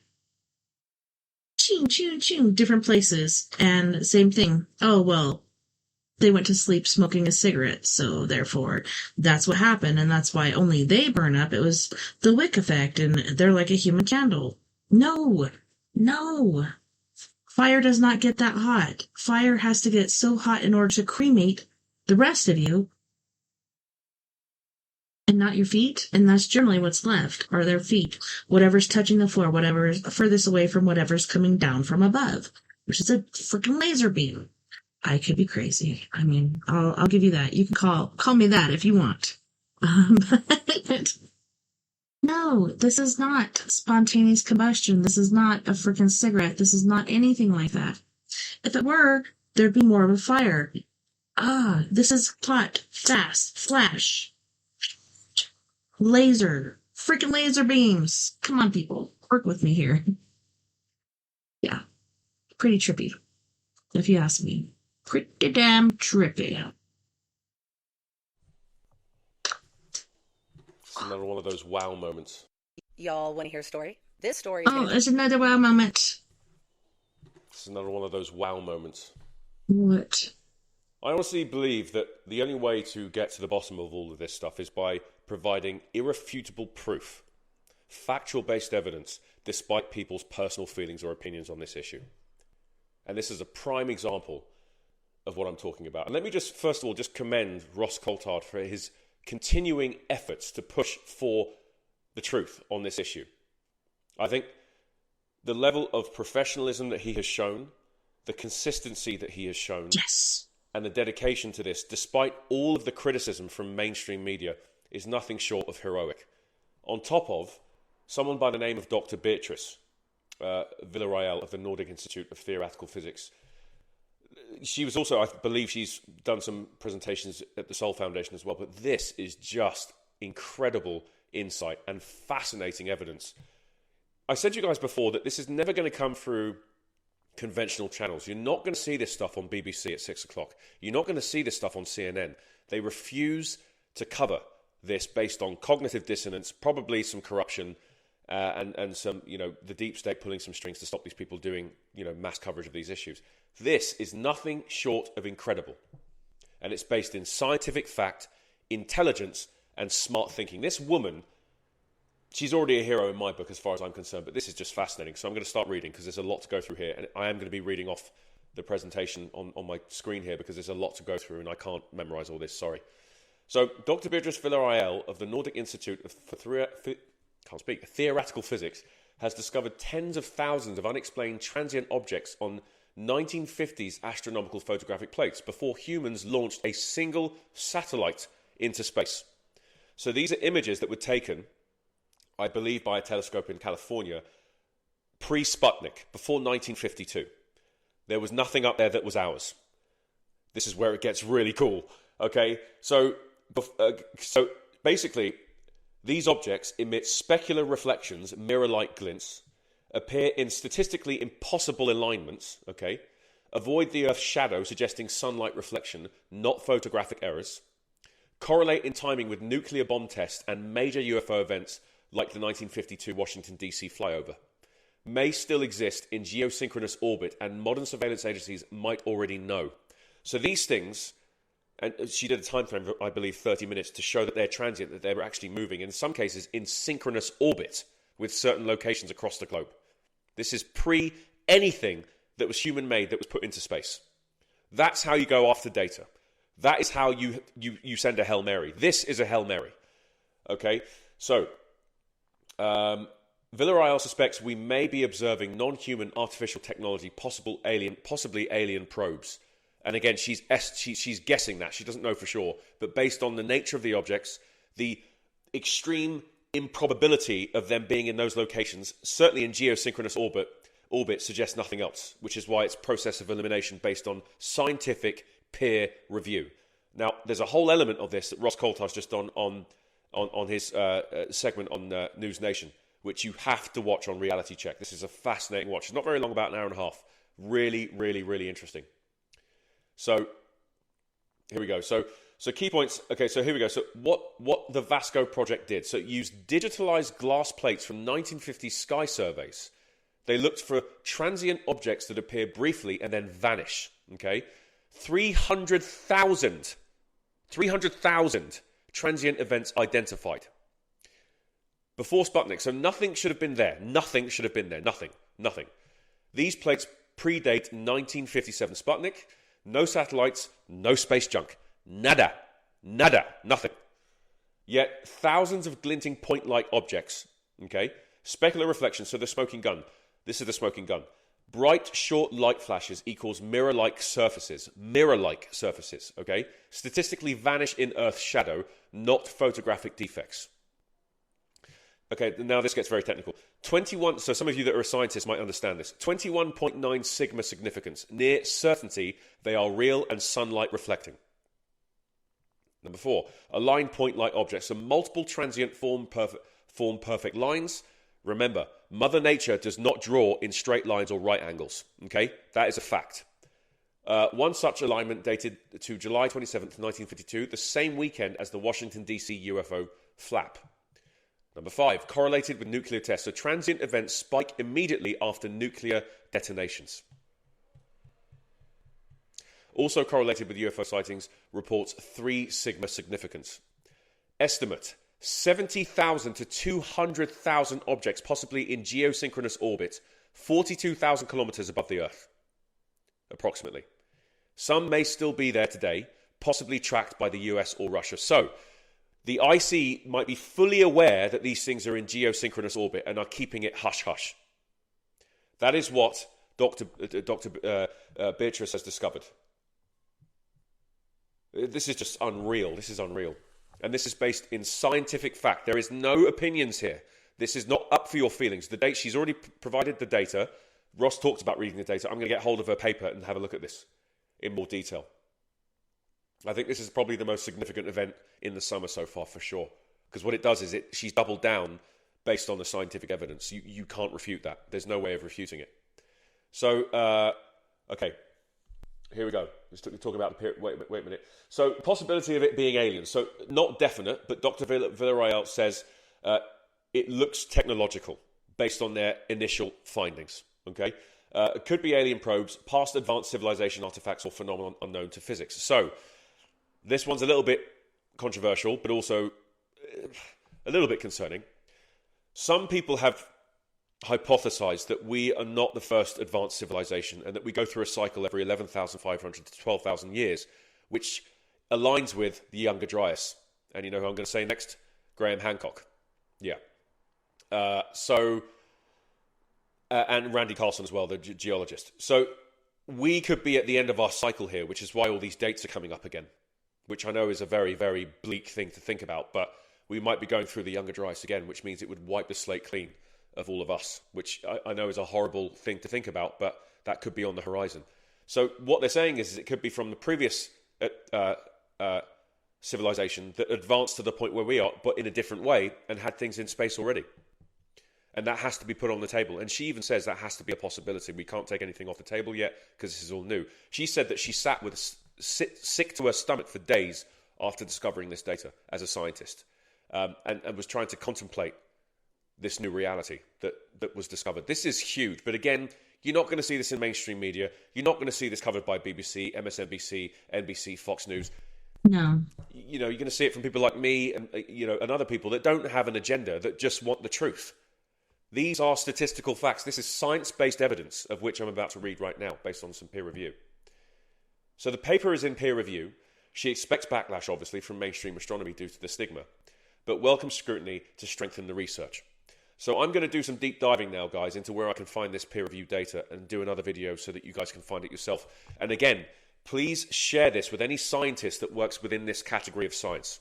Ching, ching, ching, different places, and same thing. Oh, well, they went to sleep smoking a cigarette, so therefore that's what happened, and that's why only they burn up. It was the wick effect, and they're like a human candle. No. Fire does not get that hot. Fire has to get so hot in order to cremate the rest of you, and not your feet, and that's generally what's left, are their feet. Whatever's touching the floor, whatever's furthest away from whatever's coming down from above, which is a freaking laser beam. I could be crazy. I mean, I'll give you that. You can call me that if you want. But no, this is not spontaneous combustion. This is not a freaking cigarette. This is not anything like that. If it were, there'd be more of a fire. This is hot, fast, flash, laser, freaking laser beams. Come on, people. Work with me here. Yeah. Pretty trippy, if you ask me. Pretty damn trippy. It's another one of those wow moments. Y'all want to hear a story? This story is there's another wow moment. It's another one of those wow moments. What? I honestly believe that the only way to get to the bottom of all of this stuff is by providing irrefutable proof, factual-based evidence, despite people's personal feelings or opinions on this issue. And this is a prime example of what I'm talking about. And let me just, first of all, just commend Ross Coulthard for his continuing efforts to push for the truth on this issue. I think the level of professionalism that he has shown, the consistency that he has shown, yes, and the dedication to this, despite all of the criticism from mainstream media, is nothing short of heroic. On top of someone by the name of Dr. Beatrice Villarreal of the Nordic Institute of Theoretical Physics. She was also, I believe she's done some presentations at the Sol Foundation as well, but this is just incredible insight and fascinating evidence. I said to you guys before that this is never going to come through conventional channels. You're not going to see this stuff on BBC at 6 o'clock. You're not going to see this stuff on CNN. They refuse to cover this based on cognitive dissonance, probably some corruption, and some, the deep state pulling some strings to stop these people doing, mass coverage of these issues. This is nothing short of incredible. And it's based in scientific fact, intelligence, and smart thinking. This woman, she's already a hero in my book as far as I'm concerned, but this is just fascinating. So I'm going to start reading because there's a lot to go through here. And I am going to be reading off the presentation on my screen here because there's a lot to go through and I can't memorize all this, sorry. So Dr. Beatrice Villarreal of the Nordic Institute for Theoretical Physics has discovered tens of thousands of unexplained transient objects on 1950s astronomical photographic plates before humans launched a single satellite into space. So these are images that were taken, I believe, by a telescope in California pre-Sputnik, before 1952. There was nothing up there that was ours. This is where it gets really cool. Okay, so basically, these objects emit specular reflections, mirror-like glints, appear in statistically impossible alignments, okay, avoid the Earth's shadow, suggesting sunlight reflection, not photographic errors, correlate in timing with nuclear bomb tests and major UFO events like the 1952 Washington, D.C. flyover, may still exist in geosynchronous orbit, and modern surveillance agencies might already know. So these things, and she did a time frame of, I believe, 30 minutes to show that they're transient, that they're actually moving, in some cases in synchronous orbit with certain locations across the globe. This is pre-anything that was human-made that was put into space. That's how you go after data. That is how you send a Hail Mary. This is a Hail Mary. Okay? So, Villarreal suspects we may be observing non-human artificial technology, possibly alien probes. And again, she's guessing that. She doesn't know for sure. But based on the nature of the objects, the extreme improbability of them being in those locations, certainly in geosynchronous orbit suggests nothing else, which is why it's process of elimination based on scientific peer review. Now, there's a whole element of this that Ross Coulter's just on his segment on News Nation, which you have to watch on Reality Check. This is a fascinating watch. It's not very long, about an hour and a half. Really, really, really interesting. So, here we go. So key points. Okay, so here we go. So what the Vasco project did. So it used digitalized glass plates from 1950 sky surveys. They looked for transient objects that appear briefly and then vanish. Okay, 300,000 transient events identified before Sputnik. So nothing should have been there. Nothing should have been there. Nothing. These plates predate 1957 Sputnik. No satellites, no space junk. Nada. Nothing. Yet thousands of glinting point-like objects. Okay, specular reflections. So the smoking gun. This is the smoking gun. Bright, short light flashes equals mirror-like surfaces. Mirror-like surfaces, okay? Statistically vanish in Earth's shadow, not photographic defects. Okay, now this gets very technical. 21, so some of you that are scientists might understand this. 21.9 sigma significance. Near certainty, they are real and sunlight reflecting. Number 4, aligned point-like objects. So multiple transient form perfect lines. Remember, Mother Nature does not draw in straight lines or right angles. Okay, that is a fact. One such alignment dated to July 27th, 1952, the same weekend as the Washington, D.C. UFO flap. Number 5, correlated with nuclear tests. So transient events spike immediately after nuclear detonations. Also correlated with UFO sightings, reports 3 sigma significance. Estimate, 70,000 to 200,000 objects, possibly in geosynchronous orbit, 42,000 kilometers above the Earth, approximately. Some may still be there today, possibly tracked by the US or Russia. So, the IC might be fully aware that these things are in geosynchronous orbit and are keeping it hush-hush. That is what Dr. Beatrice has discovered. This is just unreal. This is unreal. And this is based in scientific fact. There is no opinions here. This is not up for your feelings. The date, she's already provided the data. Ross talked about reading the data. I'm going to get hold of her paper and have a look at this in more detail. I think this is probably the most significant event in the summer so far, for sure. Because what it does is she's doubled down based on the scientific evidence. You can't refute that. There's no way of refuting it. So, okay. Here we go. Let's talk about the period. Wait a minute. So, possibility of it being aliens. So, not definite, but Dr. Villarreal says it looks technological based on their initial findings. Okay? It could be alien probes, past advanced civilization artifacts, or phenomenon unknown to physics. So, this one's a little bit controversial, but also a little bit concerning. Some people have hypothesized that we are not the first advanced civilization and that we go through a cycle every 11,500 to 12,000 years, which aligns with the Younger Dryas. And you know who I'm going to say next? Graham Hancock. Yeah. And Randy Carlson as well, the geologist. So we could be at the end of our cycle here, which is why all these dates are coming up again, which I know is a very, very bleak thing to think about, but we might be going through the Younger Dryas again, which means it would wipe the slate clean of all of us, which I know is a horrible thing to think about, but that could be on the horizon. So what they're saying is it could be from the previous civilization that advanced to the point where we are, but in a different way, and had things in space already. And that has to be put on the table. And she even says that has to be a possibility. We can't take anything off the table yet because this is all new. She said that she sat with sick to her stomach for days after discovering this data as a scientist, and was trying to contemplate this new reality that was discovered. This is huge. But again, you're not going to see this in mainstream media. You're not going to see this covered by BBC, MSNBC, NBC, Fox News. No. You know, you're going to see it from people like me and, and other people that don't have an agenda, that just want the truth. These are statistical facts. This is science-based evidence, of which I'm about to read right now, based on some peer review. So the paper is in peer review. She expects backlash, obviously, from mainstream astronomy due to the stigma, but welcomes scrutiny to strengthen the research. So I'm going to do some deep diving now, guys, into where I can find this peer review data and do another video so that you guys can find it yourself. And again, please share this with any scientist that works within this category of science.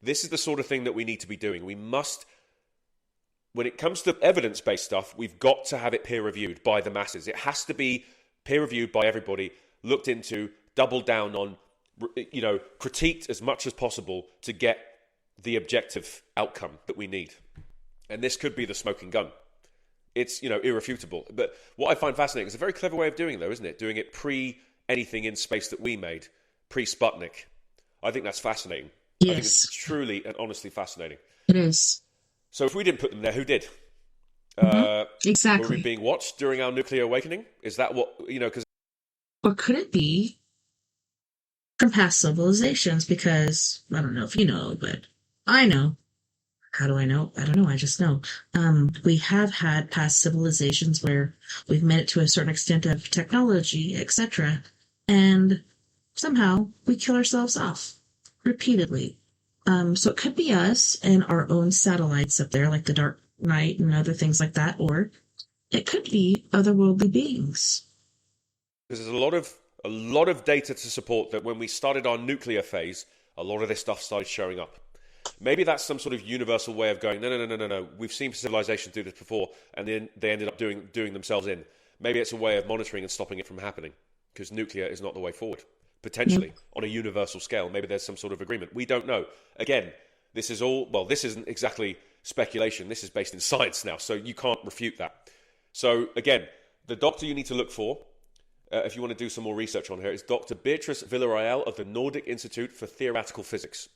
This is the sort of thing that we need to be doing. We must... When it comes to evidence-based stuff, we've got to have it peer-reviewed by the masses. It has to be peer-reviewed by everybody, looked into, doubled down on, critiqued as much as possible to get the objective outcome that we need. And this could be the smoking gun. It's, irrefutable. But what I find fascinating, it's a very clever way of doing it, though, isn't it? Doing it pre-anything in space that we made, pre-Sputnik. I think that's fascinating. Yes. I think it's truly and honestly fascinating. It is. So if we didn't put them there, who did? Exactly. Were we being watched during our nuclear awakening? Is that what, because... Or could it be from past civilizations? Because, I don't know if you know, but I know. How do I know? I don't know. I just know. We have had past civilizations where we've made it to a certain extent of technology, etc. And somehow we kill ourselves off repeatedly. So it could be us and our own satellites up there, like the Dark Knight and other things like that, or it could be otherworldly beings. Because there's a lot of data to support that when we started our nuclear phase, a lot of this stuff started showing up. Maybe that's some sort of universal way of going, no. We've seen civilizations do this before, and then they ended up doing themselves in. Maybe it's a way of monitoring and stopping it from happening, because nuclear is not the way forward. Potentially, on a universal scale. Maybe there's some sort of agreement. We don't know. Again, this isn't exactly speculation. This is based in science now, so you can't refute that. So, again, the doctor you need to look for, if you want to do some more research on her, is Dr. Beatrice Villarreal of the Nordic Institute for Theoretical Physics.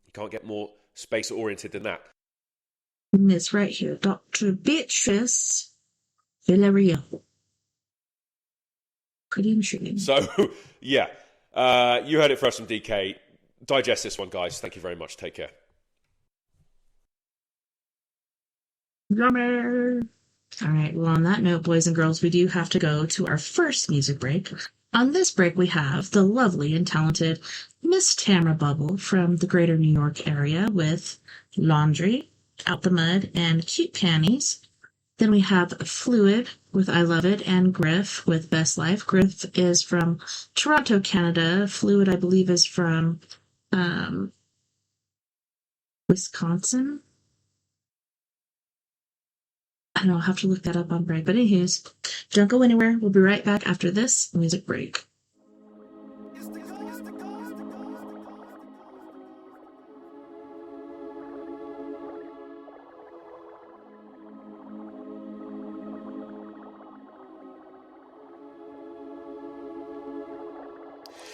You can't get more space-oriented than that. And it's right here, Dr. Beatrice Villarreal. Pretty intriguing. So, yeah. You heard it first from DK. Digest this one, guys. Thank you very much. Take care. Drummer. All right. Well, on that note, boys and girls, we do have to go to our first music break. On this break, we have the lovely and talented Miss Tamara Bubble from the greater New York area with Laundry, Out the Mud, and Cute Panties. Then we have Fluid with I Love It and Griff with Best Life. Griff is from Toronto, Canada. Fluid, I believe, is from Wisconsin. I don't know, I'll have to look that up on break. But anyways, don't go anywhere. We'll be right back after this music break.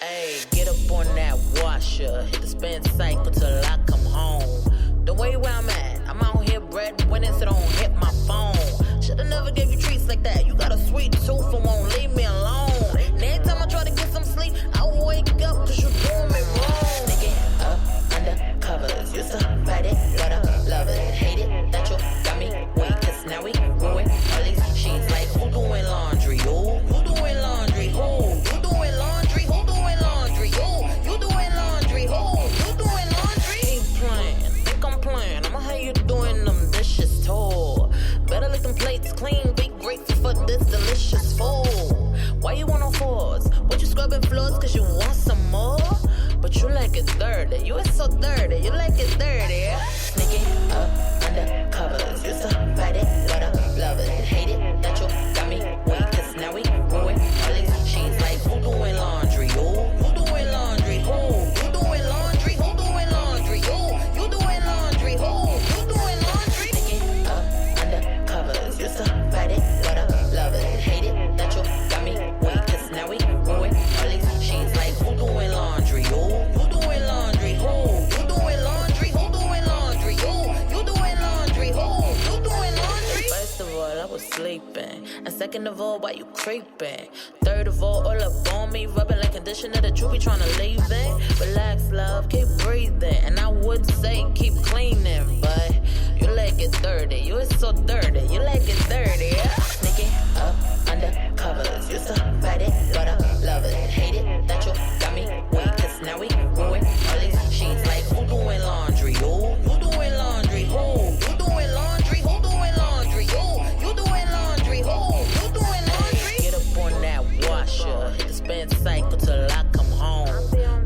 Hey, get up on that washer, hit the spin cycle till I come home. The way where I'm at, I'm out here breadwinning, so don't hit my phone. Shoulda never gave you treats like that. You got a sweet tooth and won't leave me alone. And every time I try to get some sleep, I wake up cause you doing me wrong. Sneaking up under covers, used to fight it, but I love it. Hate it that you got me weak, cause now we ruin all these sheets. Like, who doing laundry? Who doing laundry? Who? You doing laundry? Who doing laundry? You doing laundry? Who? You doing laundry? Ain't playing, think I'm playing. I'ma have you doing them dishes too. Better lick them plates clean, be grateful for this delicious food. Why you want no fours? What you scrubbing floors cause you want some more? But you like it dirty, you is so dirty, you like it dirty. Sneaking up under covers, used to fight it. Second of all, why you creeping? Third of all up on me, rubbing like conditioner that you be trying to leave it. Relax, love, keep breathing. And I would say keep cleaning, but you like it dirty. You is so dirty. You like it dirty, yeah? Sneaking up under covers. Used to fight it, but I love it. Hate it that you got me weak. Cause now we ruin all these sheets. Like, who doing laundry? Who doing laundry? Who? You doing laundry? Who doing laundry? You doing laundry? Who doing laundry? Get up on that washer. Hit the spin cycle till I come home.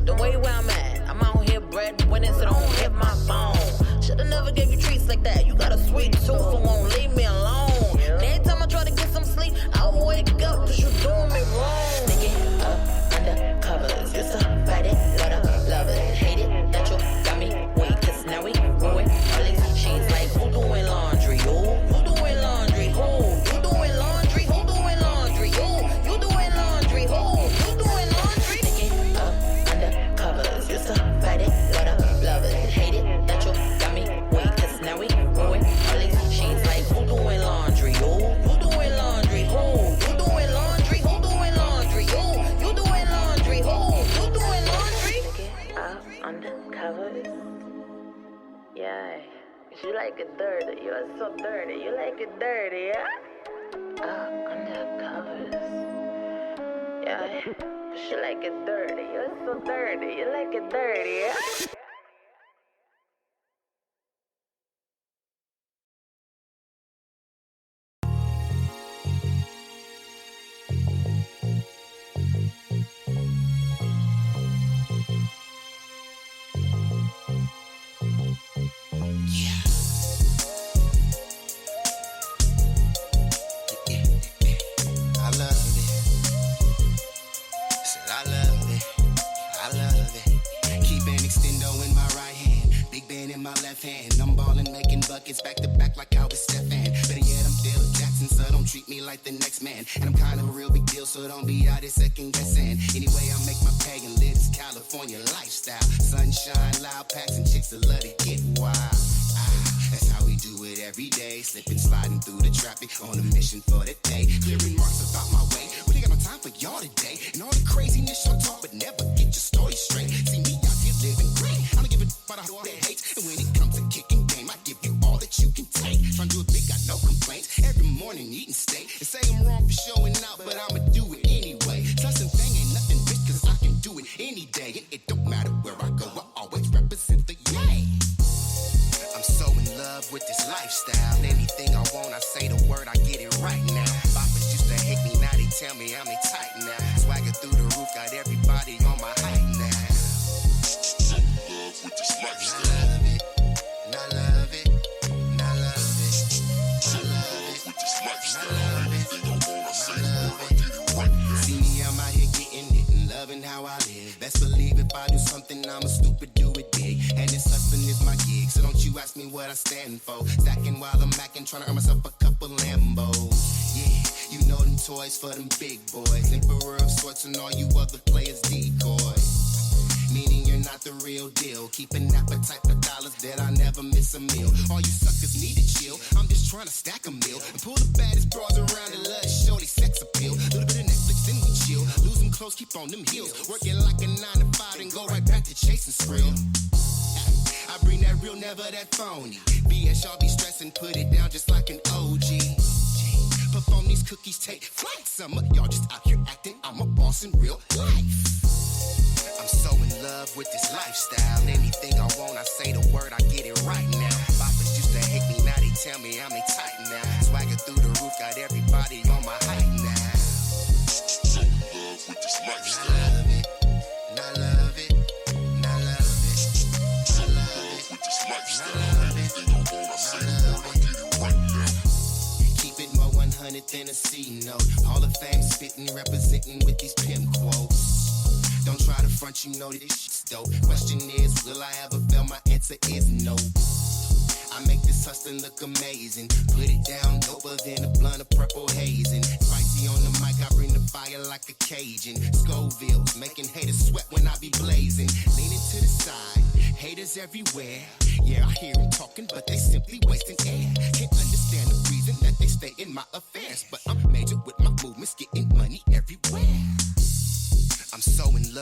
The way where I'm at, I'm out here bread winning, so don't hit my phone. Shoulda never gave you treats like that. You got a sweet tooth and won't leave me alone. And every time I try to get some sleep, I wake up cause you doing me wrong. Sneaking up under covers. Used to fight it, but I love it. Hate it that you got me weak. Cause now we ruin all these sheets. Like, who doing laundry? Who doing laundry? You doing laundry? Who doing laundry? You doing laundry? Who doing laundry? Sneaking up under covers. Used to fight it, but I love it. Hate it that you got me weak. Cause now we ruin all these sheets. Like, who doing laundry? Who doing laundry? You doing laundry? Who doing laundry? You doing laundry? You doing laundry? Sneaking up under covers. Yeah. You like it dirty. You are so dirty. You like it dirty, yeah? Under covers. Yeah. You like it dirty. You are so dirty. You like it dirty, yeah? Buckets back to back like I was Stefan. Better yet, I'm Dale Jackson, so don't treat me like the next man. And I'm kind of a real big deal, so don't be out here second guessing. Anyway, I make my pay and live this California lifestyle. Sunshine, loud packs, and chicks that love to get wild. That's how we do it every day. Slipping, sliding through the traffic on a mission for the day. Clearing marks about my way. Really got no time for y'all today. And all the craziness y'all talk, but never get your story straight. See me out here living great. I don't give a about all that hates. And when it comes to kicking game, I give you all that you can take. Trying to do it big, got no complaints. Every morning eating steak. They say I'm wrong for showing out, but I'ma do it anyway. Trust and thing ain't nothing bitch, cause I can do it any day. And it don't matter where I go, I always represent the yay. I'm so in love with this lifestyle. Anything I want, I say the word, I get it right now. Boppers used to hate me, now they tell me I'm they tight now. Swagger through the roof, got everybody on my height now. So in love with this lifestyle. And I love it, and I love it, and I love it. So in love with this lifestyle. Anything I want, I say the word, I get it right now. See me, I'm out here getting it and loving how I live. Best believe if I do something, I'm a stupid do it big. And this hustling is my gig, so don't you ask me what I stand for. Stacking while I'm macking, trying to earn myself a couple Lambos. Yeah, you know them toys for them big boys. Emperor of sorts and all you other players decoys. Meaning you're not the real deal. Keep an appetite for dollars that I never miss a meal. All you suckers need to chill. I'm just trying to stack a meal and pull the baddest bras around and let show they sex appeal. Little bit of Netflix, then we chill. Lose them clothes, keep on them heels. Working like a 9 to 5 and go right back to chasing skrill. I bring that real, never that phony. BS, y'all be stressing, put it down just like an OG. Perform these cookies, take flight. Summer, y'all just out here acting. I'm a boss in real life. I'm so in love with this lifestyle. Anything I want, I say the word, I get it right now. Boppers used to hate me, now they tell me I'm they tight now. Swagger through the roof, got everybody on my height now. So in love with this lifestyle. And I love it, and I love it, and I love it. So in love with this lifestyle. Anything I want, I say the word, I get it right now. Keep it more 100 than a C note. Hall of Fame spitting, representing with these pimp quotes. Don't try to front, you know this shit's dope. Question is, will I ever fail? My answer is no. I make this hustling look amazing. Put it down, doper than a blunt of purple hazing. Spicy on the mic, I bring the fire like a Cajun. Scovilles, making haters sweat when I be blazing. Leaning to the side, haters everywhere. Yeah, I hear them talking, but they simply wasting air. Can't understand the reason that they stay in my affairs. But I'm major with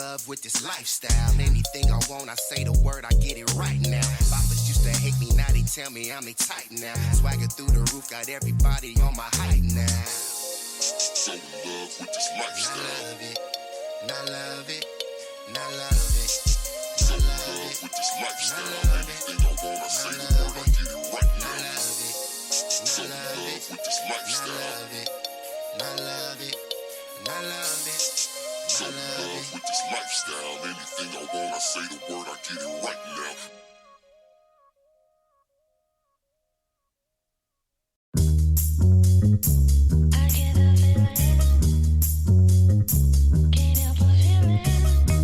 love with this lifestyle. Anything I want, I say the word, I get it right now. Boppers used to hate me, now they tell me I'm a type now. Swagger through the roof, got everybody on my height now. So in love with this lifestyle. I love it, and I love it, and I love it. So in love with this lifestyle. Anything I want, I say the word, I get it right now. I love it, so in love with this lifestyle. And I love it, and I love it. So in love with this lifestyle. Anything I want, I say the word, I get it right now.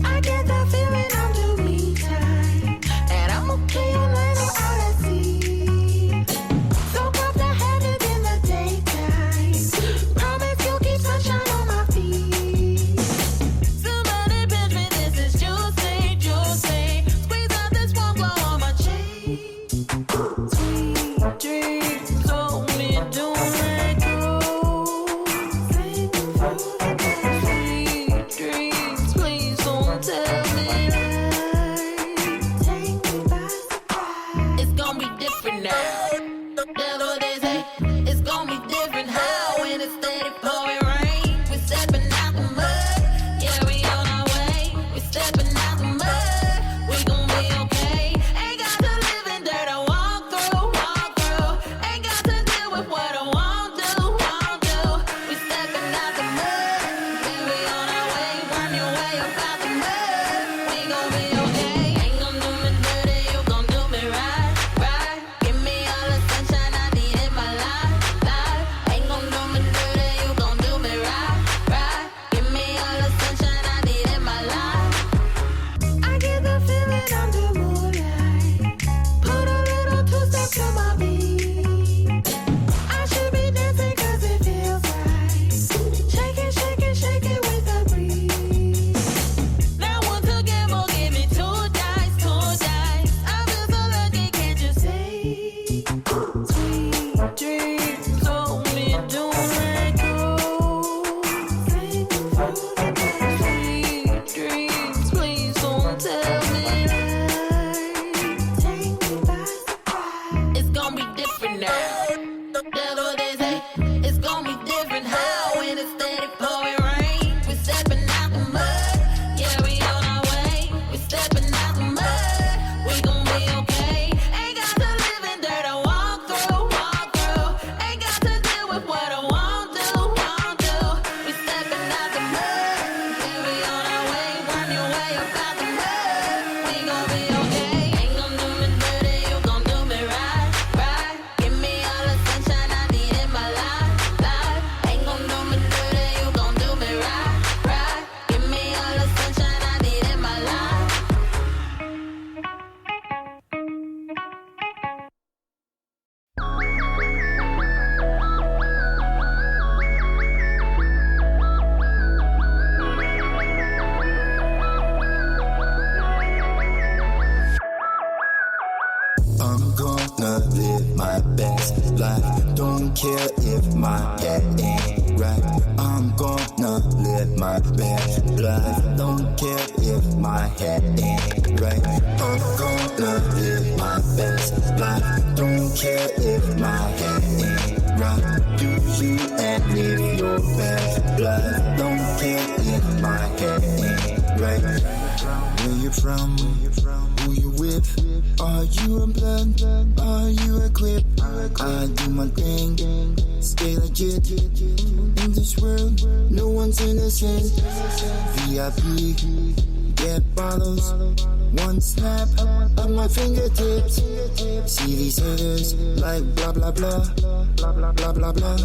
I get that feeling I'm doing me time, and I'm okay on land or out at sea. Soak up the heavens in the daytime. Promise you'll keep sunshine on my feet. Somebody pinch me, this is juicy, juicy. Squeeze out this warm glow on my cheek. Sweet dreams, hold me, don't let go. Sing through the day. Sweet dreams, please don't tell me lies. Take me by surprise. It's gonna be different now. That's what they say. It's gonna be different how when it's steady pouring rain. We're stepping out the mud. Yeah, we on our way. We're stepping out the mud. We gon' be okay. Ain't got to live in dirt. I walk through, walk through. Ain't got to deal with what I won't do, won't do. We're stepping out the mud. Yeah, we on our way. Worm your way up out the mud. We gon' be okay. Ain't gon' do me dirty. You gon' do me right, right. Give me all the sunshine I need in my life, life. Ain't gon' do me dirty. You gon' do me right, right. Give me all the sunshine I need in my life. I get the feeling I'm the moonlight. Put a little two-step to my beat. I should be dancing 'cause it feels right. Shake it, shake it, shake it with the breeze. Now once again, will give me two dice, two dice. I feel so lucky, can't you see? Sweet dreams, hold me, don't let go. Sing through the day. Sweet dreams, please don't tell me lies. Take me by surprise. It's gonna be different now. That's what they say. It's gonna be different how when it's steady pouring rain. We're stepping out the mud. Yeah, we on our way. We're stepping out the mud. We gon' be okay. Ain't got to live in dirt. I walk through, walk through. Ain't got to deal with what I won't do, won't do. We're stepping out the mud. Yeah, we on our way. Worm your way up out the mud. We gon' be okay. Ain't gon' do me dirty. You gon' do me right, right. Give me all the sunshine I need in my life, life. Ain't gon' do me dirty. You gon' do me right, right. Give me all the sunshine I need in my life. I'm gonna live my best life. Don't care if my head ain't right. I'm gonna live my best life. Don't care if my head ain't right. I'm gonna live my best life. Don't care if my head ain't right. Do you and live your best life. Don't care if my head ain't right. Where you from? Who you with? Are you a blood? Are you equipped? I do my thing, stay legit. In this world, no one's innocent. VIP, get bottles. One snap of my fingertips. See these haters like blah blah blah, blah blah blah blah,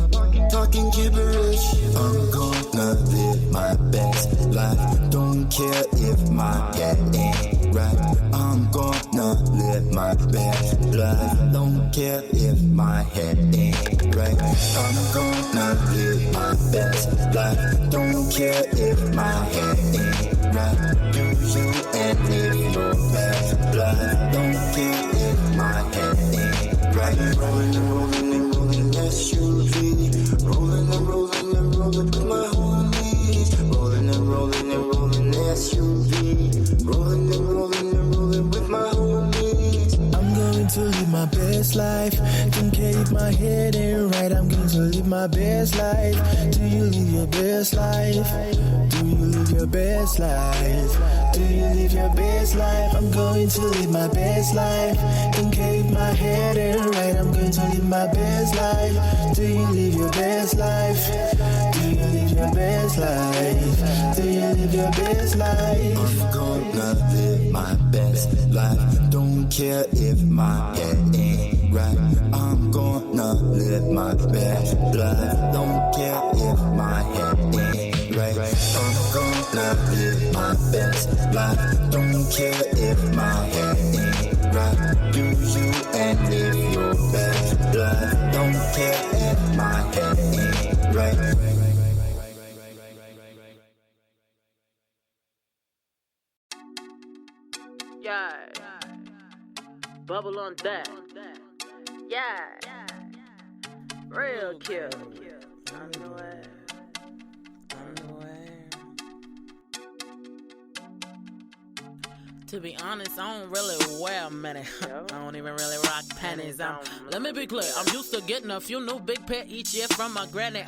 talking gibberish. I'm gonna live my best life. Don't care if my head ain't right. I'm gonna live my best life. Don't care if my head ain't right. I'm gonna live my best life. Don't care if my head ain't right. Do you and live your best life. Don't care if my head ain't right. Rolling and rolling and rolling SUV. Rolling and rolling and rolling with my homies. Rolling and rolling and rolling SUV. going to live my best life? Do you live your best life? Do you live your best life? Do you live your best life? I'm going to live my best life. Don't care if my head ain't right. I'm going to live my best life. Do you live your best life? Do you live your best life? Do you live your best life? I'm gonna live my best life. Don't care if my head ain't right. I'm gonna live my best life. Don't care if my head ain't right. I'm gonna live my best life. Don't care if my head ain't right. Do you and live your best life. Don't care if my head ain't right. Yeah. Bubble on that. Yeah. Real cute. On the way. On the way. To be honest, I don't really wear many. I don't even really rock panties. Let me be clear, I'm used to getting a few new big pair each year from my granny.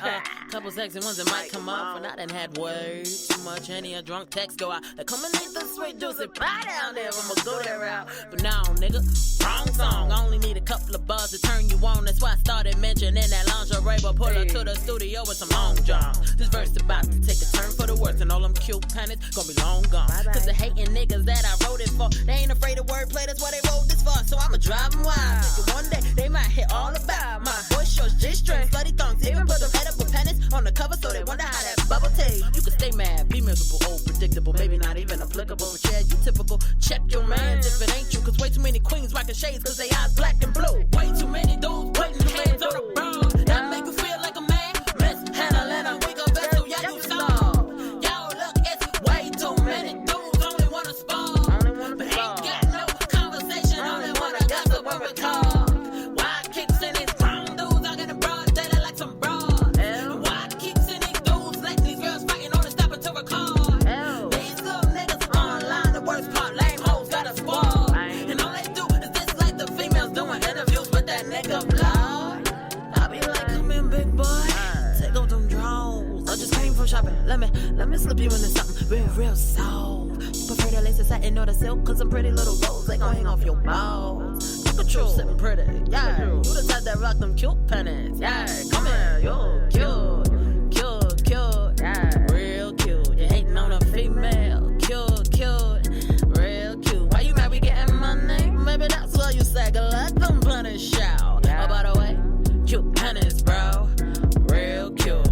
Couple sexy ones that might come off, and I done had way too much. Any a drunk text go out. They come and eat the sweet juicy pie down there. I'ma go that route. But now, nigga, wrong song. I only need a couple of bars to turn you on. That's why I started mentioning that lingerie. But pull her to the studio with some long john. This verse about to take a turn for the worse, and all them cute panties gonna be long gone. Cause the hating niggas that I wrote it for, they ain't afraid of wordplay. That's why they wrote this for. So I'ma drive them wild. Thinking one day they might hit all about my voice shorts, G-strings, slutty thongs. Even put them edible panties on the cover so they wonder how that bubble tastes. You can stay mad, be miserable, old, predictable, maybe not even applicable. But yeah, you typical. Check your mans if it ain't you. Cause way too many queens rocking shades cause they eyes black and blue. Way too many dudes putting hands on the brown. That make you feel like a man. Mishandling a weaker vessel, yeah, you saw. Yo, look, it's way too many dudes only wanna spawn. But ain't got no conversation, only wanna gossip when we talk. Why I keep seeing these grown dudes out in the broad daylight like some broad? Why I keep seeing these dudes letting these girls fighting on the stopper to record? These little niggas online, the worst part, lame hoes got a squad. And all they do is this like the females doing interviews with that nigga vlog. I be like, come in, big boy, take off them drawers. I just came from shopping, let me slip you into something real soft. You prefer the laces satin or the silk, cause some pretty little rolls, they gon' hang off your balls. You control sitting pretty, yeah. You the type that rock them cute pennies, yeah. Come here, you're cute, yeah. Real cute, you hating on a female, cute, real cute. Why you mad we getting money? Maybe that's why you sag like them pennies shout. Oh, by the way, cute pennies, bro, real cute.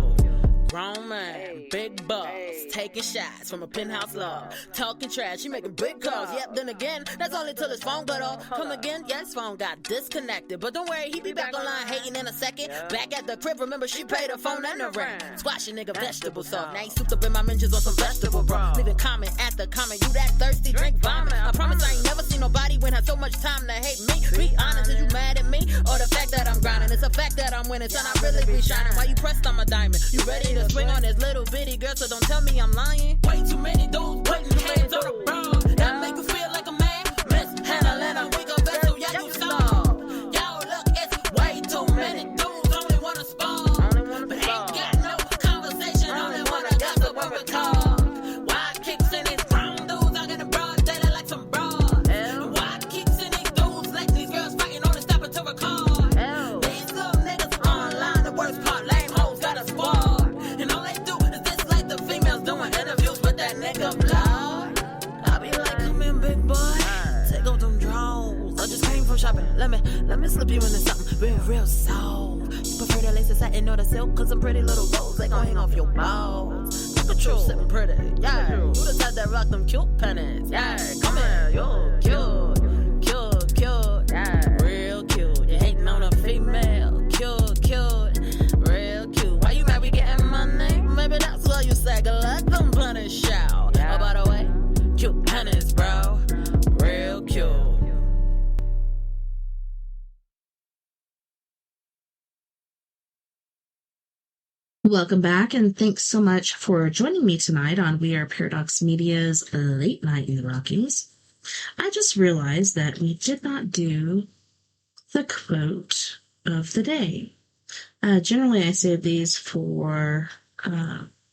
Grown man, big boss, taking shots from a penthouse loft. Talking trash, he making big calls. Yep, then again, that's only till his phone got off. Come again, yeah, his phone got disconnected. But don't worry, he be back online hating in a second. Back at the crib, remember she paid her phone and the rent. Squashing nigga vegetable soft. Now he souped up in my mentions on some vegetable bro. Leaving comment at the comment, you that thirsty, drink vomit. I promise I ain't never seen nobody when had so much time to hate me. Be honest, is you mad at me? Or the fact that I'm grinding? It's a fact that I'm winning, son, I really be shining. Why you pressed on my diamond? You ready to swing on this little bitty girl, so don't tell me I'm lying. Way too many dudes putting hands on the broad. That make you feel like a man. Mishandling a weaker vessel, yeah, you saw. Yo, look, it's way too many dudes only wanna spawn. But ain't got no conversation, only wanna gossip when we talk. Why I keep seeing these grown dudes out in the broad daylight like some broad? Why I keep seeing these dudes letting these girls fighting on the stopper to record? These little niggas online, the worst part, lame hoes got a squad. And all they do is this like the females doing interviews with that nigga vlog. I be like, come in, big boy, take off them drawers. I just came from shopping, let me slip you into something real soft. You prefer the laces satin or the silk, cause some pretty little rolls, they gon' hang off your balls. You control sitting pretty, yeah. You the type that rock them cute pennies, yeah. Come here, you're cute, yeah. Real cute, you hating on a female, cute, real cute. Why you mad we getting money? Maybe that's why you sag like them pennies shout. Oh, by the way, cute pennies, bro, real cute. Welcome back, and thanks so much for joining me tonight on We Are Paradox Media's Late Night in the Rockies. I just realized that we did not do the quote of the day. Generally, I save these for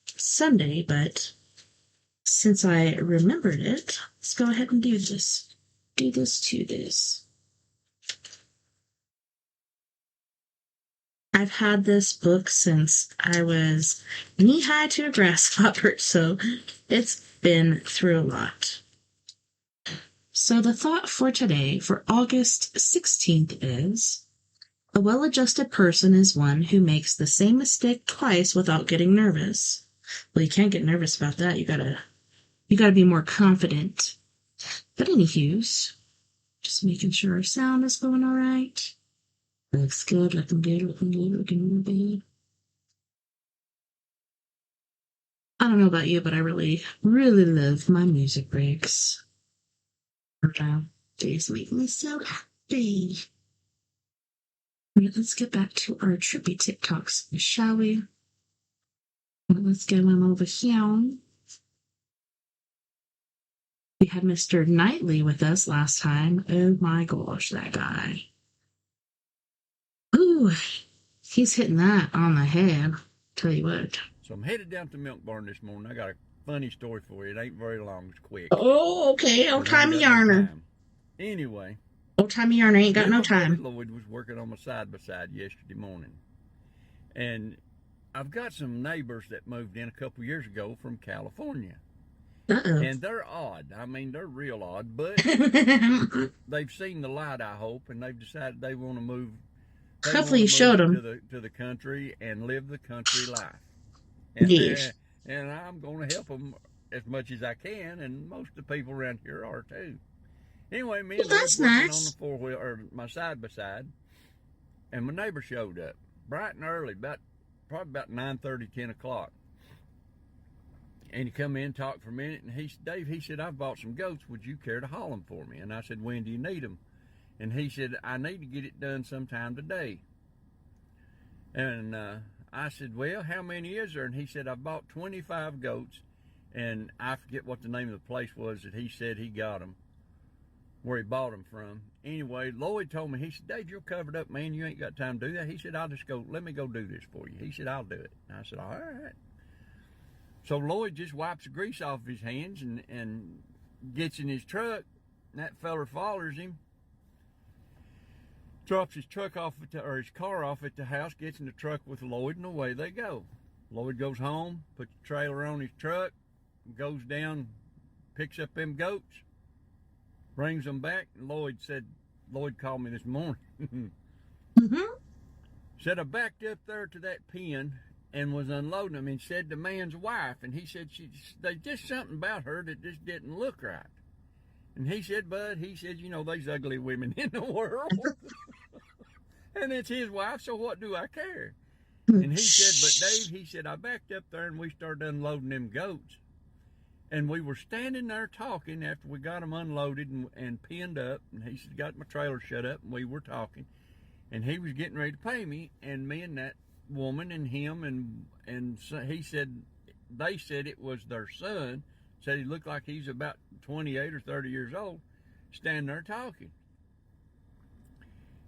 Sunday, but since I remembered it, let's go ahead and do this. Do this to this. I've had this book since I was knee-high to a grasshopper, so it's been through a lot. So the thought for today, for August 16th, is a well-adjusted person is one who makes the same mistake twice without getting nervous. Well, you can't get nervous about that. You gotta be more confident. But anywho's, just making sure our sound is going all right. Looks good, looking good, looking good, looking good. I don't know about you, but I really, really love my music breaks. These make me so happy. Alright, let's get back to our trippy TikToks, shall we? Let's get them over here. We had Mr. Knightley with us last time. Oh my gosh, that guy. Ooh, he's hitting that on the head. Tell you what. So I'm headed down to the milk barn this morning. I got a funny story for you. It ain't very long. It's quick. Oh, okay. Old-timey yarner. Anyway. Old-timey yarner ain't got no time. Lloyd was working on my side-by-side yesterday morning. And I've got some neighbors that moved in a couple years ago from California. Uh-oh. And they're odd. I mean, they're real odd. But they've seen the light, I hope, and they've decided they want to move. Hopefully you showed them. To the country and live the country life. And, yes. And I'm going to help them as much as I can, and most of the people around here are too. Anyway, me and that's working nice. on the four-wheel, or my side-by-side, and my neighbor showed up bright and early, probably about 9:30, 10 o'clock. And he come in, talked for a minute, and Dave, he said, I've bought some goats. Would you care to haul them for me? And I said, when do you need them? And he said, I need to get it done sometime today. And I said, well, how many is there? And he said, I've bought 25 goats. And I forget what the name of the place was that he said he got them, where he bought them from. Anyway, Lloyd told me, he said, Dave, you're covered up, man. You ain't got time to do that. He said, let me go do this for you. He said, I'll do it. And I said, all right. So Lloyd just wipes the grease off his hands and gets in his truck. And that feller follows him. Drops his truck off or his car off at the house, gets in the truck with Lloyd, and away they go. Lloyd goes home, puts the trailer on his truck, goes down, picks up them goats, brings them back, and Lloyd called me this morning. Said I backed up there to that pen and was unloading them, and said the man's wife, and he said there's just something about her that just didn't look right. And he said, Bud, you know, there's ugly women in the world. And it's his wife, so what do I care? And he said, but Dave, he said, I backed up there and we started unloading them goats. And we were standing there talking after we got them unloaded and pinned up. And he said, got my trailer shut up, and we were talking. And he was getting ready to pay me, and me and that woman and him, and so he said, they said it was their son. Said he looked like he's about 28 or 30 years old, standing there talking.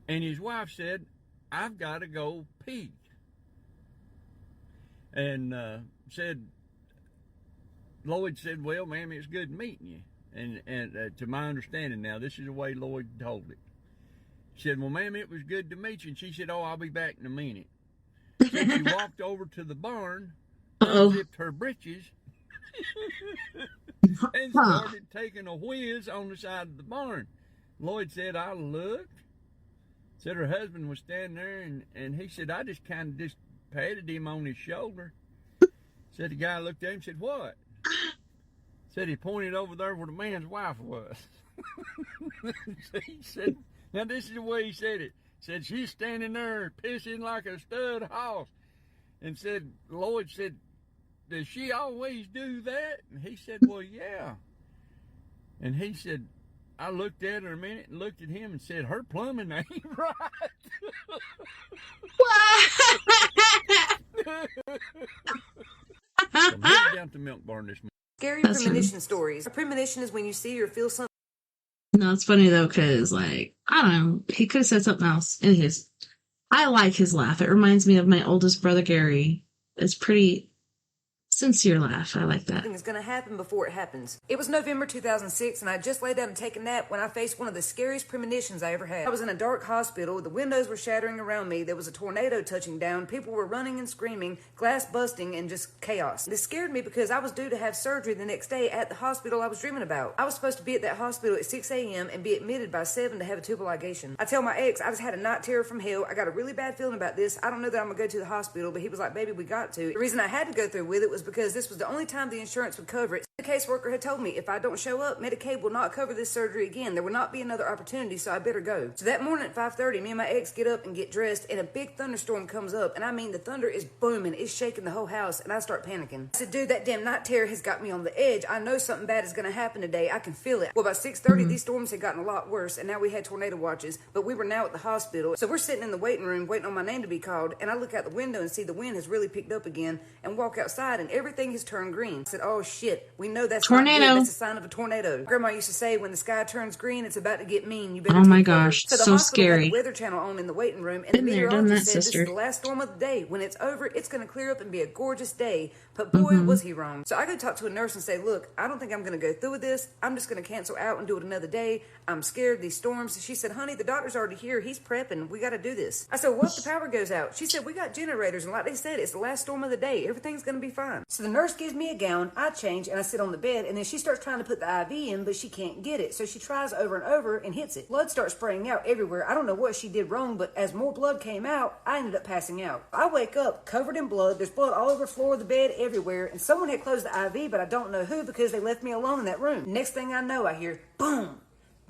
And his wife said, I've got to go pee. And Lloyd said, well, ma'am, it's good meeting you. And to my understanding now, this is the way Lloyd told it. She said, well, ma'am, it was good to meet you. And she said, oh, I'll be back in a minute. So she walked over to the barn, unzipped her britches, and started taking a whiz on the side of the barn. Lloyd said, I looked. Said her husband was standing there, and he said, I just kind of just patted him on his shoulder. Said the guy looked at him and said, what? Said he pointed over there where the man's wife was. He said, now this is the way he said it. Said, she's standing there pissing like a stud horse. And said, Lloyd said, does she always do that? And he said, well, yeah. And he said, I looked at her a minute and looked at him and said, her plumbing ain't right. I'm headed down to Milk Barn this morning. Scary That's premonition funny. stories. A premonition is when you see or feel something. No, it's funny though, because like, I don't know, he could have said something else. Anyways, I like his laugh. It reminds me of my oldest brother, Gary. It's pretty sincere laugh. I like that. Something is going to happen before it happens. It was November 2006, and I just laid down to take a nap when I faced one of the scariest premonitions I ever had. I was in a dark hospital. The windows were shattering around me. There was a tornado touching down. People were running and screaming, glass busting, and just chaos. This scared me because I was due to have surgery the next day at the hospital I was dreaming about. I was supposed to be at that hospital at 6 a.m. and be admitted by 7 to have a tubal ligation. I tell my ex, I just had a night terror from hell. I got a really bad feeling about this. I don't know that I'm going to go to the hospital, but he was like, baby, we got to. The reason I had to go through with it was because this was the only time the insurance would cover it. The caseworker had told me if I don't show up, Medicaid will not cover this surgery again. There will not be another opportunity, so I better go. So that morning at 5:30, me and my ex get up and get dressed, and a big thunderstorm comes up, and I mean the thunder is booming, it's shaking the whole house, and I start panicking. I said, dude, that damn night terror has got me on the edge. I know something bad is going to happen today. I can feel it. Well, by 6:30, these storms had gotten a lot worse, and now we had tornado watches, but we were now at the hospital. So we're sitting in the waiting room waiting on my name to be called, and I look out the window and see the wind has really picked up again, and walk outside, and everything has turned green. I said, oh shit, we know that's tornado. Not good. That's a sign of a tornado. Grandma used to say, when the sky turns green, it's about to get mean. You better oh my take gosh, cover. So the so hospital scary. had the weather channel on in the waiting room, and Been the there, done meteorologist that, said sister. this is the last storm of the day. When it's over, it's going to clear up and be a gorgeous day. But boy, was he wrong. So I go talk to a nurse and say, look, I don't think I'm going to go through with this. I'm just going to cancel out and do it another day. I'm scared, these storms. She said, honey, the doctor's already here. He's prepping. We got to do this. I said, what if the power goes out? She said, we got generators. And like they said, it's the last storm of the day. Everything's going to be fine. So the nurse gives me a gown. I change and I sit on the bed. And then she starts trying to put the IV in, but she can't get it. So she tries over and over and hits it. Blood starts spraying out everywhere. I don't know what she did wrong, but as more blood came out, I ended up passing out. I wake up covered in blood. There's blood all over the floor of the bed, everywhere. And someone had closed the IV, but I don't know who because they left me alone in that room. Next thing I know, I hear boom.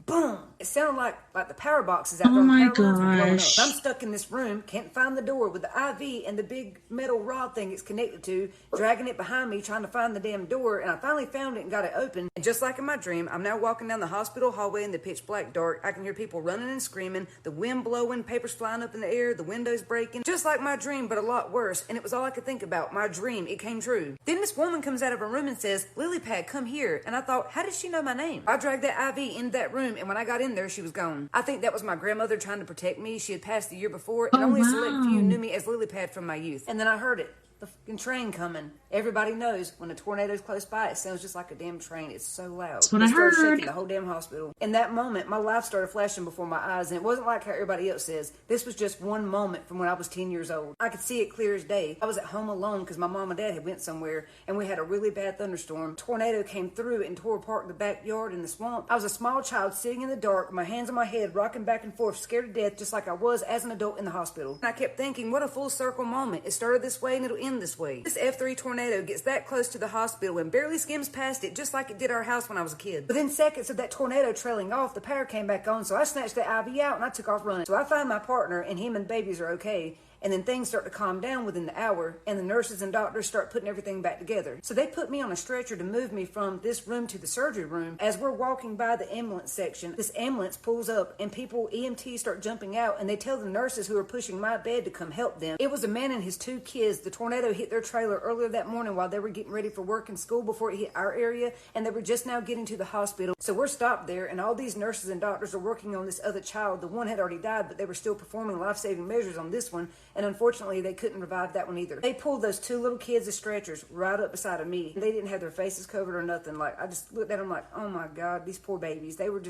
Boom! It sounded like the power boxes out there. Oh my the power lines were blowing up. gosh. I'm stuck in this room, can't find the door with the IV and the big metal rod thing it's connected to, dragging it behind me, trying to find the damn door, and I finally found it and got it open. And just like in my dream, I'm now walking down the hospital hallway in the pitch black dark. I can hear people running and screaming, the wind blowing, papers flying up in the air, the windows breaking. Just like my dream, but a lot worse. And it was all I could think about. My dream, it came true. Then this woman comes out of her room and says, Lily Pad, come here. And I thought, how did she know my name? I dragged that IV into that room, and when I got in there, she was gone. I think that was my grandmother trying to protect me. She had passed the year before, and only a select few knew me as Lily Pad from my youth. And then I heard it. The fucking train coming. Everybody knows when a tornado's close by, it sounds just like a damn train. It's so loud. That's what I started heard. shaking the whole damn hospital. In that moment, my life started flashing before my eyes, and it wasn't like how everybody else says. This was just one moment from when I was 10 years old. I could see it clear as day. I was at home alone because my mom and dad had went somewhere, and we had a really bad thunderstorm. Tornado came through and tore apart the backyard in the swamp. I was a small child sitting in the dark, my hands on my head, rocking back and forth, scared to death, just like I was as an adult in the hospital. And I kept thinking, what a full circle moment. It started this way and it'll end this way. This F3 tornado gets that close to the hospital and barely skims past it, just like it did our house when I was a kid. Within seconds of that tornado trailing off, the power came back on, so I snatched that IV out and I took off running. So I find my partner, and him and babies are okay. And then things start to calm down within the hour, and the nurses and doctors start putting everything back together. So they put me on a stretcher to move me from this room to the surgery room. As we're walking by the ambulance section, this ambulance pulls up, and people, EMTs, start jumping out, and they tell the nurses who are pushing my bed to come help them. It was a man and his 2 kids. The tornado hit their trailer earlier that morning while they were getting ready for work and school before it hit our area, and they were just now getting to the hospital. So we're stopped there, and all these nurses and doctors are working on this other child. The one had already died, but they were still performing life-saving measures on this one, and unfortunately they couldn't revive that one either. They pulled those 2 little kids as stretchers right up beside of me. They didn't have their faces covered or nothing. Like, I just looked at them like, oh my God, these poor babies. They were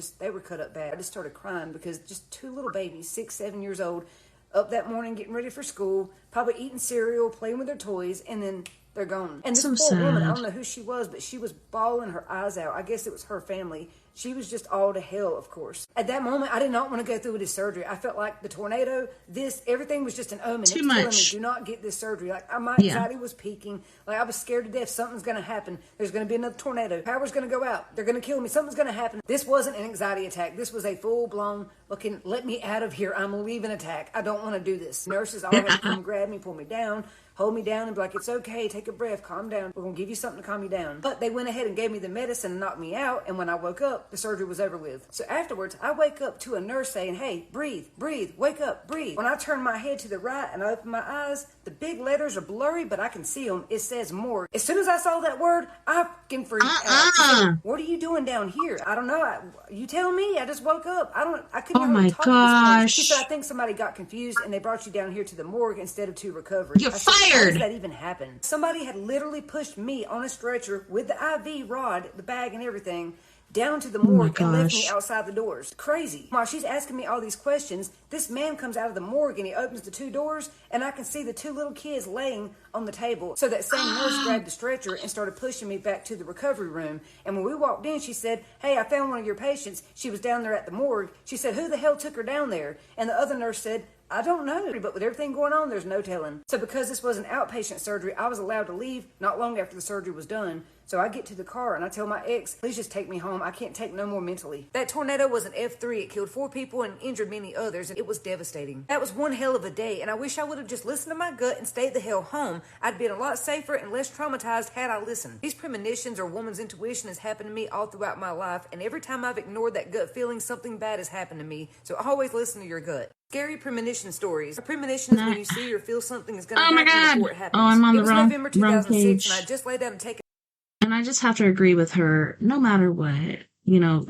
cut up bad. I just started crying because just 2 little babies, 6, 7 years old, up that morning getting ready for school, probably eating cereal, playing with their toys, and then they're gone. And this So poor woman, I sad. don't know who she was, but she was bawling her eyes out. I guess it was her family. She was just all to hell, of course. At that moment, I did not want to go through with this surgery. I felt like the tornado, everything was just an omen. Too It was telling me, much. do not get this surgery. Like, my Yeah. anxiety was peaking. Like, I was scared to death. Something's going to happen. There's going to be another tornado. Power's going to go out. They're going to kill me. Something's going to happen. This wasn't an anxiety attack. This was a full-blown, let me out of here. I'm leaving attack. I don't want to do this. Nurses all had to come grab me, pull me down, hold me down and be like, it's okay, take a breath, calm down. We're going to give you something to calm you down. But they went ahead and gave me the medicine and knocked me out. And when I woke up, the surgery was over with. So afterwards, I wake up to a nurse saying, hey, breathe, wake up, breathe. When I turn my head to the right and I open my eyes, the big letters are blurry, but I can see them. It says morgue. As soon as I saw that word, I fucking freaked out. She said, what are you doing down here? I don't know. You tell me. I just woke up. I couldn't hardly talk at this point. She said, I think somebody got confused and they brought you down here to the morgue instead of to recovery. You're said, fired. How does that even happen? Somebody had literally pushed me on a stretcher with the IV rod, the bag and everything, down to the morgue and left me outside the doors. Crazy. While she's asking me all these questions, this man comes out of the morgue and he opens the 2 doors and I can see the 2 little kids laying on the table. So that same nurse grabbed the stretcher and started pushing me back to the recovery room. And when we walked in, she said, hey, I found one of your patients. She was down there at the morgue. She said, who the hell took her down there? And the other nurse said, I don't know, but with everything going on, there's no telling. So because this was an outpatient surgery, I was allowed to leave not long after the surgery was done. So I get to the car and I tell my ex, please just take me home. I can't take no more mentally. That tornado was an F3. It killed 4 people and injured many others. And it was devastating. That was one hell of a day. And I wish I would have just listened to my gut and stayed the hell home. I'd been a lot safer and less traumatized had I listened. These premonitions or woman's intuition has happened to me all throughout my life. And every time I've ignored that gut feeling, something bad has happened to me. So always listen to your gut. Scary premonition stories. A premonition is when you see or feel something is going to happen before it happens. Oh, I'm on the November wrong 2006 page. and I just laid down and taken. And I just have to agree with her, no matter what,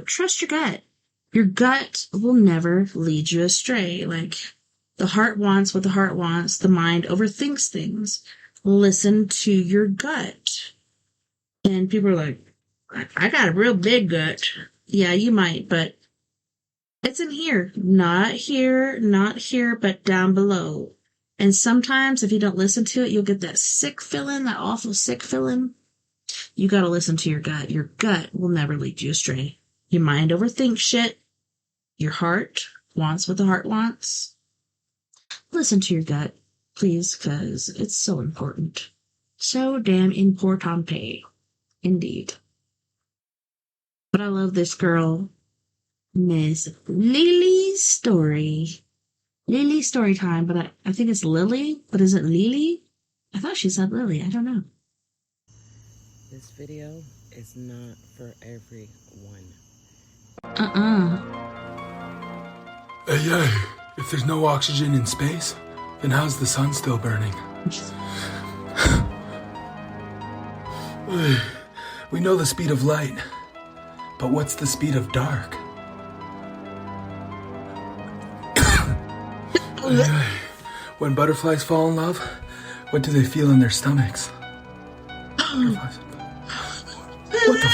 trust your gut. Your gut will never lead you astray. Like, the heart wants what the heart wants. The mind overthinks things. Listen to your gut. And people are like, I got a real big gut. Yeah, you might, but it's in here. Not here, but down below. And sometimes if you don't listen to it, you'll get that sick feeling, that awful sick feeling. You gotta listen to your gut. Your gut will never lead you astray. Your mind overthinks shit. Your heart wants what the heart wants. Listen to your gut, please, because it's so important. So damn importante. Indeed. But I love this girl, Miss Lily's story. Lily's story time, but I think it's Lily, but is it Lily? I thought she said Lily. I don't know. This video is not for everyone. Hey, if there's no oxygen in space, then how's the sun still burning? We know the speed of light, but what's the speed of dark? When butterflies fall in love, what do they feel in their stomachs? Butterflies. What the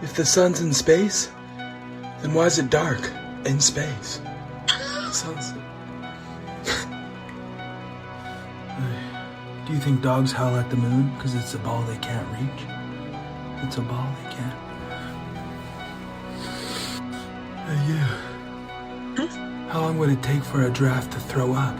If the sun's in space, then why is it dark in space? Do you think dogs howl at the moon because it's a ball they can't reach? It's a ball they can't. How long would it take for a giraffe to throw up?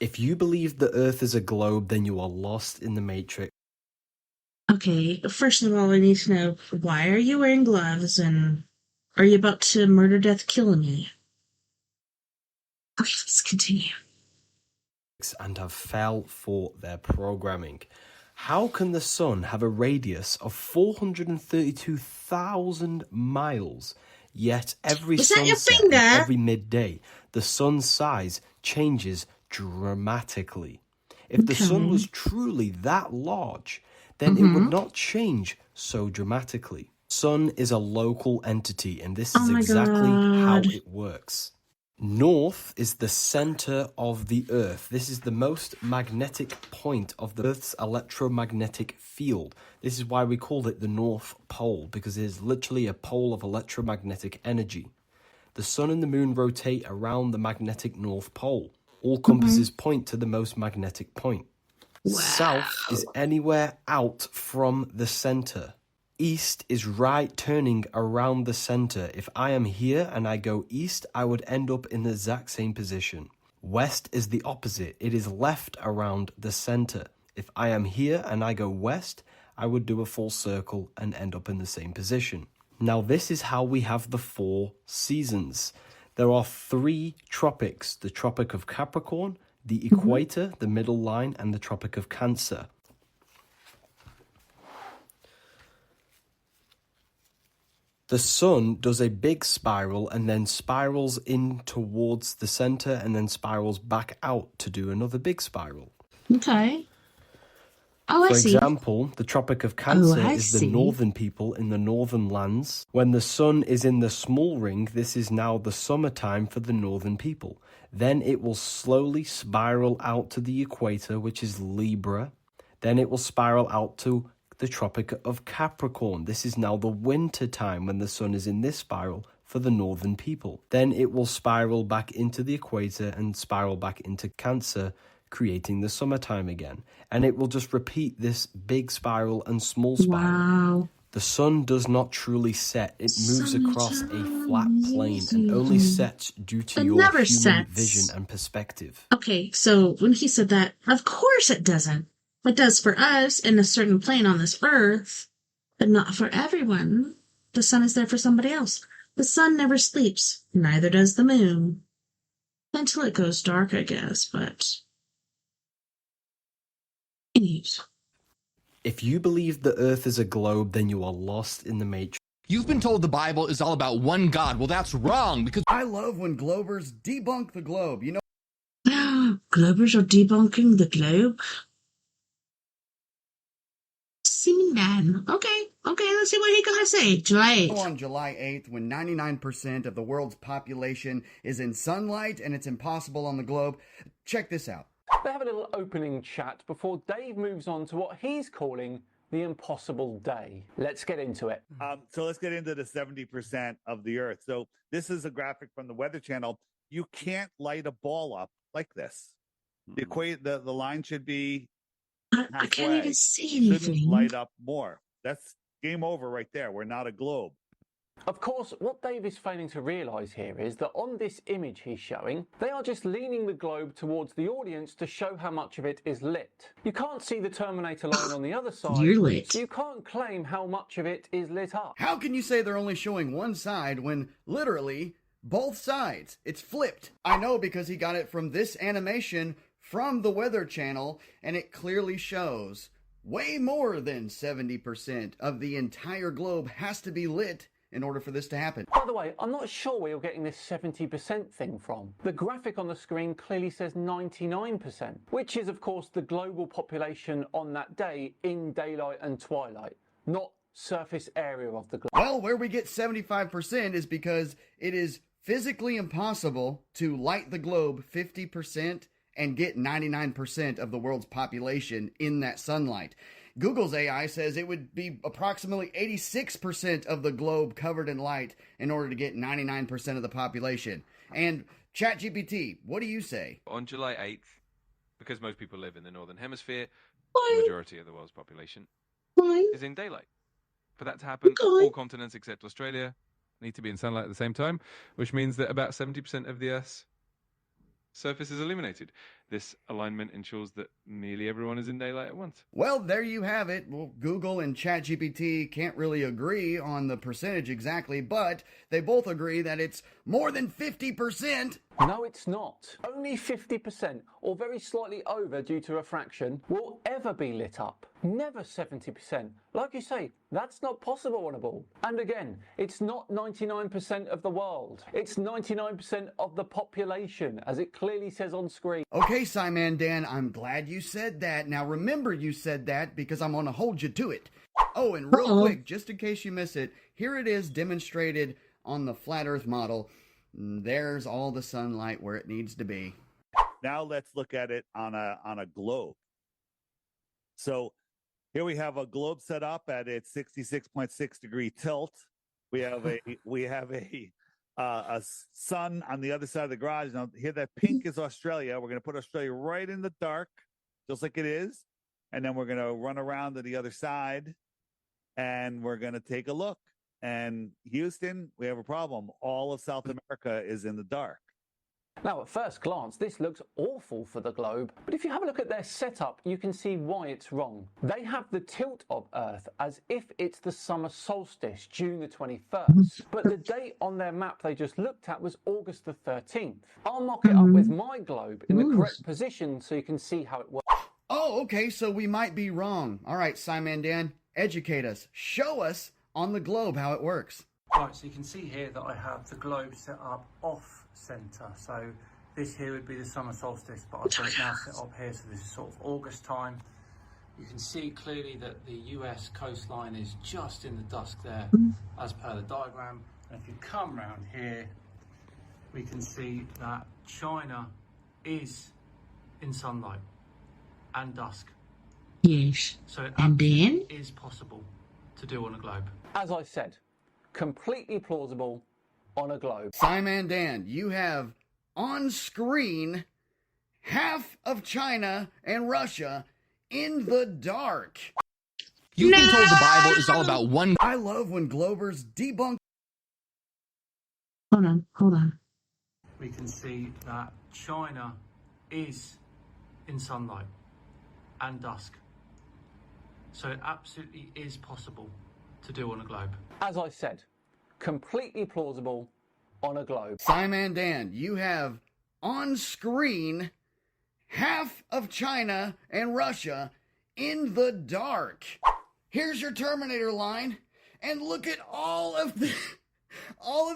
If you believe the Earth is a globe, then you are lost in the Matrix. Okay, first of all, I need to know, why are you wearing gloves, and are you about to murder, death, kill me? Okay, let's continue. And have fell for their programming. How can the sun have a radius of 432,000 miles, yet every sunset and every midday, the sun's size changes dramatically? If the sun was truly that large, then it would not change so dramatically. Sun is a local entity, and this is exactly how it works. North is the center of the Earth. This is the most magnetic point of the Earth's electromagnetic field. This is why we call it the North Pole, because it is literally a pole of electromagnetic energy. The sun and the moon rotate around the magnetic North Pole. All compasses point to the most magnetic point. Wow. South is anywhere out from the center. East is right turning around the center. If I am here and I go east, I would end up in the exact same position. West is the opposite. It is left around the center. If I am here and I go west, I would do a full circle and end up in the same position. Now, this is how we have the 4 seasons. There are 3 tropics, the Tropic of Capricorn, the Equator, the middle line, and the Tropic of Cancer. The sun does a big spiral and then spirals in towards the center and then spirals back out to do another big spiral. Okay. Oh, For I see. example, the Tropic of Cancer is the northern people in the northern lands. When the sun is in the small ring, this is now the summertime for the northern people. Then it will slowly spiral out to the equator, which is Libra. Then it will spiral out to the Tropic of Capricorn. This is now the winter time when the sun is in this spiral for the northern people. Then it will spiral back into the equator and spiral back into Cancer, creating the summertime again. And it will just repeat this big spiral and small spiral. Wow. The sun does not truly set. It moves across a flat plane and only sets due to your human vision and perspective. Okay, so when he said that, of course it doesn't. It does for us in a certain plane on this earth, but not for everyone. The sun is there for somebody else. The sun never sleeps, neither does the moon. Until it goes dark, I guess, but... Anyways. If you believe the earth is a globe, then you are lost in the matrix. You've been told the Bible is all about one God. Well, that's wrong because I love when Globers debunk the globe. You know, Globers are debunking the globe? See, man. Okay, let's see what he's gonna say. July 8th. On July 8th, when 99% of the world's population is in sunlight and it's impossible on the globe, check this out. They have a little opening chat before Dave moves on to what he's calling the impossible day. Let's get into it. So let's get into the 70% of the Earth. So this is a graphic from the Weather Channel. You can't light a ball up like this. The line should be halfway. I can't even see anything. anything. Light up more. That's game over right there. We're not a globe. Of course, what Dave is failing to realise here is that on this image he's showing, they are just leaning the globe towards the audience to show how much of it is lit. You can't see the Terminator line on the other side, You're lit. so you can't claim how much of it is lit up. How can you say they're only showing one side when literally both sides? It's flipped. I know because he got it from this animation from the Weather Channel, and it clearly shows way more than 70% of the entire globe has to be lit in order for this to happen. By the way, I'm not sure where you're getting this 70% thing from. The graphic on the screen clearly says 99%, which is of course the global population on that day in daylight and twilight, not surface area of the globe. Well, where we get 75% is because it is physically impossible to light the globe 50% and get 99% of the world's population in that sunlight. Google's AI says it would be approximately 86% of the globe covered in light in order to get 99% of the population. And ChatGPT, what do you say? On July 8th, because most people live in the Northern Hemisphere, the majority of the world's population is in daylight. For that to happen, all continents except Australia need to be in sunlight at the same time, which means that about 70% of the Earth's surface is illuminated. This alignment ensures that nearly everyone is in daylight at once. Well, there you have it. Well, Google and ChatGPT can't really agree on the percentage exactly, but they both agree that it's more than 50%. No, it's not. Only 50%, or very slightly over due to refraction, will ever be lit up. Never 70%. Like you say, that's not possible on a ball. And again, it's not 99% of the world. It's 99% of the population, as it clearly says on screen. Okay, Simon Dan, I'm glad you said that. Now remember you said that because I'm going to hold you to it. Oh, and real quick, just in case you miss it, here it is demonstrated on the flat earth model. There's all the sunlight where it needs to be. Now let's look at it on a globe. So here we have a globe set up at its 66.6 degree tilt. We have a sun on the other side of the garage. Now here that pink is Australia. We're going to put Australia right in the dark, just like it is. And then we're going to run around to the other side and we're going to take a look. And Houston, we have a problem. All of South America is in the dark. Now, at first glance, this looks awful for the globe, but if you have a look at their setup, you can see why it's wrong. They have the tilt of Earth as if it's the summer solstice, June the 21st, but the date on their map they just looked at was August the 13th. I'll mock it up with my globe in the correct position so you can see how it works. Oh, okay, so we might be wrong. All right, Simon Dan, educate us. Show us on the globe how it works. Right, so you can see here that I have the globe set up off centre. So this here would be the summer solstice, but I've got it now set up here, so this is sort of August time. You can see clearly that the US coastline is just in the dusk there, as per the diagram. And if you come round here, we can see that China is in sunlight and dusk. Yes. So and then it is possible to do on a globe. As I said, completely plausible on a globe. Simon Dan, you have on screen half of China and Russia in the dark. You've been told the Bible is all about one. I love when Globers debunk. Hold on. We can see that China is in sunlight and dusk. So it absolutely is possible to do on a globe. As I said, completely plausible on a globe. Simon Dan, you have on screen half of China and Russia in the dark. Here's your Terminator line, and look at all of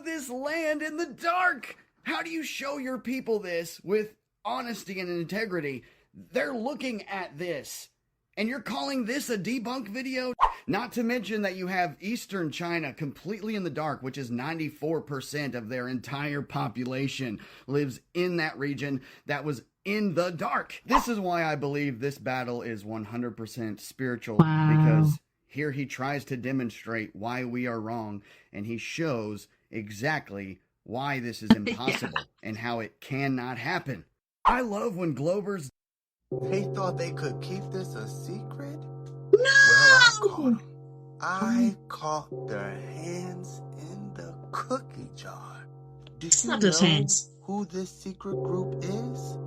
this land in the dark. How do you show your people this with honesty and integrity? They're looking at this, and you're calling this a debunk video? Not to mention that you have Eastern China completely in the dark, which is 94% of their entire population lives in that region that was in the dark. This is why I believe this battle is 100% spiritual, because here he tries to demonstrate why we are wrong, and he shows exactly why this is impossible and how it cannot happen. I love when Globers... They thought they could keep this a secret? No! Well, I caught their hands in the cookie jar. Do you know who this secret group is?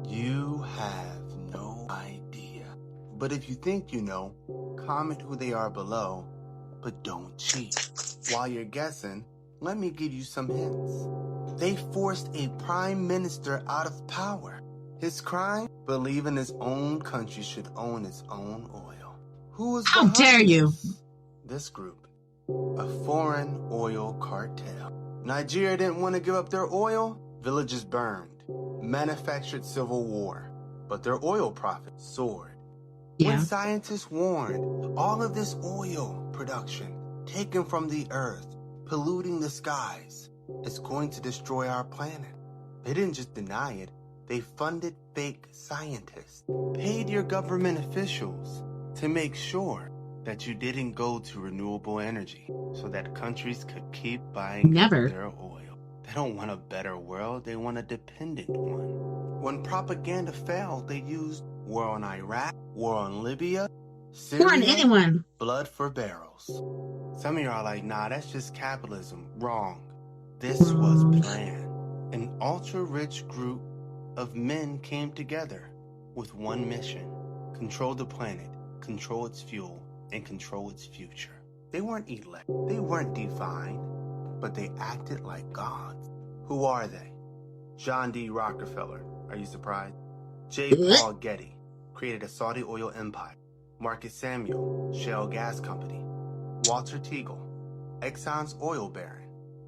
You have no idea. But if you think you know, comment who they are below, but don't cheat. While you're guessing, let me give you some hints. They forced a prime minister out of power. His crime? Believing his own country should own its own oil. Who was How dare you? This group. A foreign oil cartel. Nigeria didn't want to give up their oil. Villages burned. Manufactured civil war. But their oil profits soared. When scientists warned, all of this oil production taken from the earth, polluting the skies, is going to destroy our planet. They didn't just deny it. They funded fake scientists, paid your government officials to make sure that you didn't go to renewable energy so that countries could keep buying their oil. They don't want a better world, they want a dependent one. When propaganda failed, they used war on Iraq, war on Libya, Syria, War on anyone. blood for barrels. Some of y'all are like, nah, that's just capitalism. Wrong. This was planned. An ultra-rich group of men came together with one mission: control the planet, control its fuel, and control its future. They weren't elect, they weren't divine, but they acted like gods. Who are they? John D. Rockefeller, are you surprised? J. Paul Getty created a Saudi oil empire. Marcus Samuel, Shell Gas Company. Walter Teagle, Exxon's oil baron,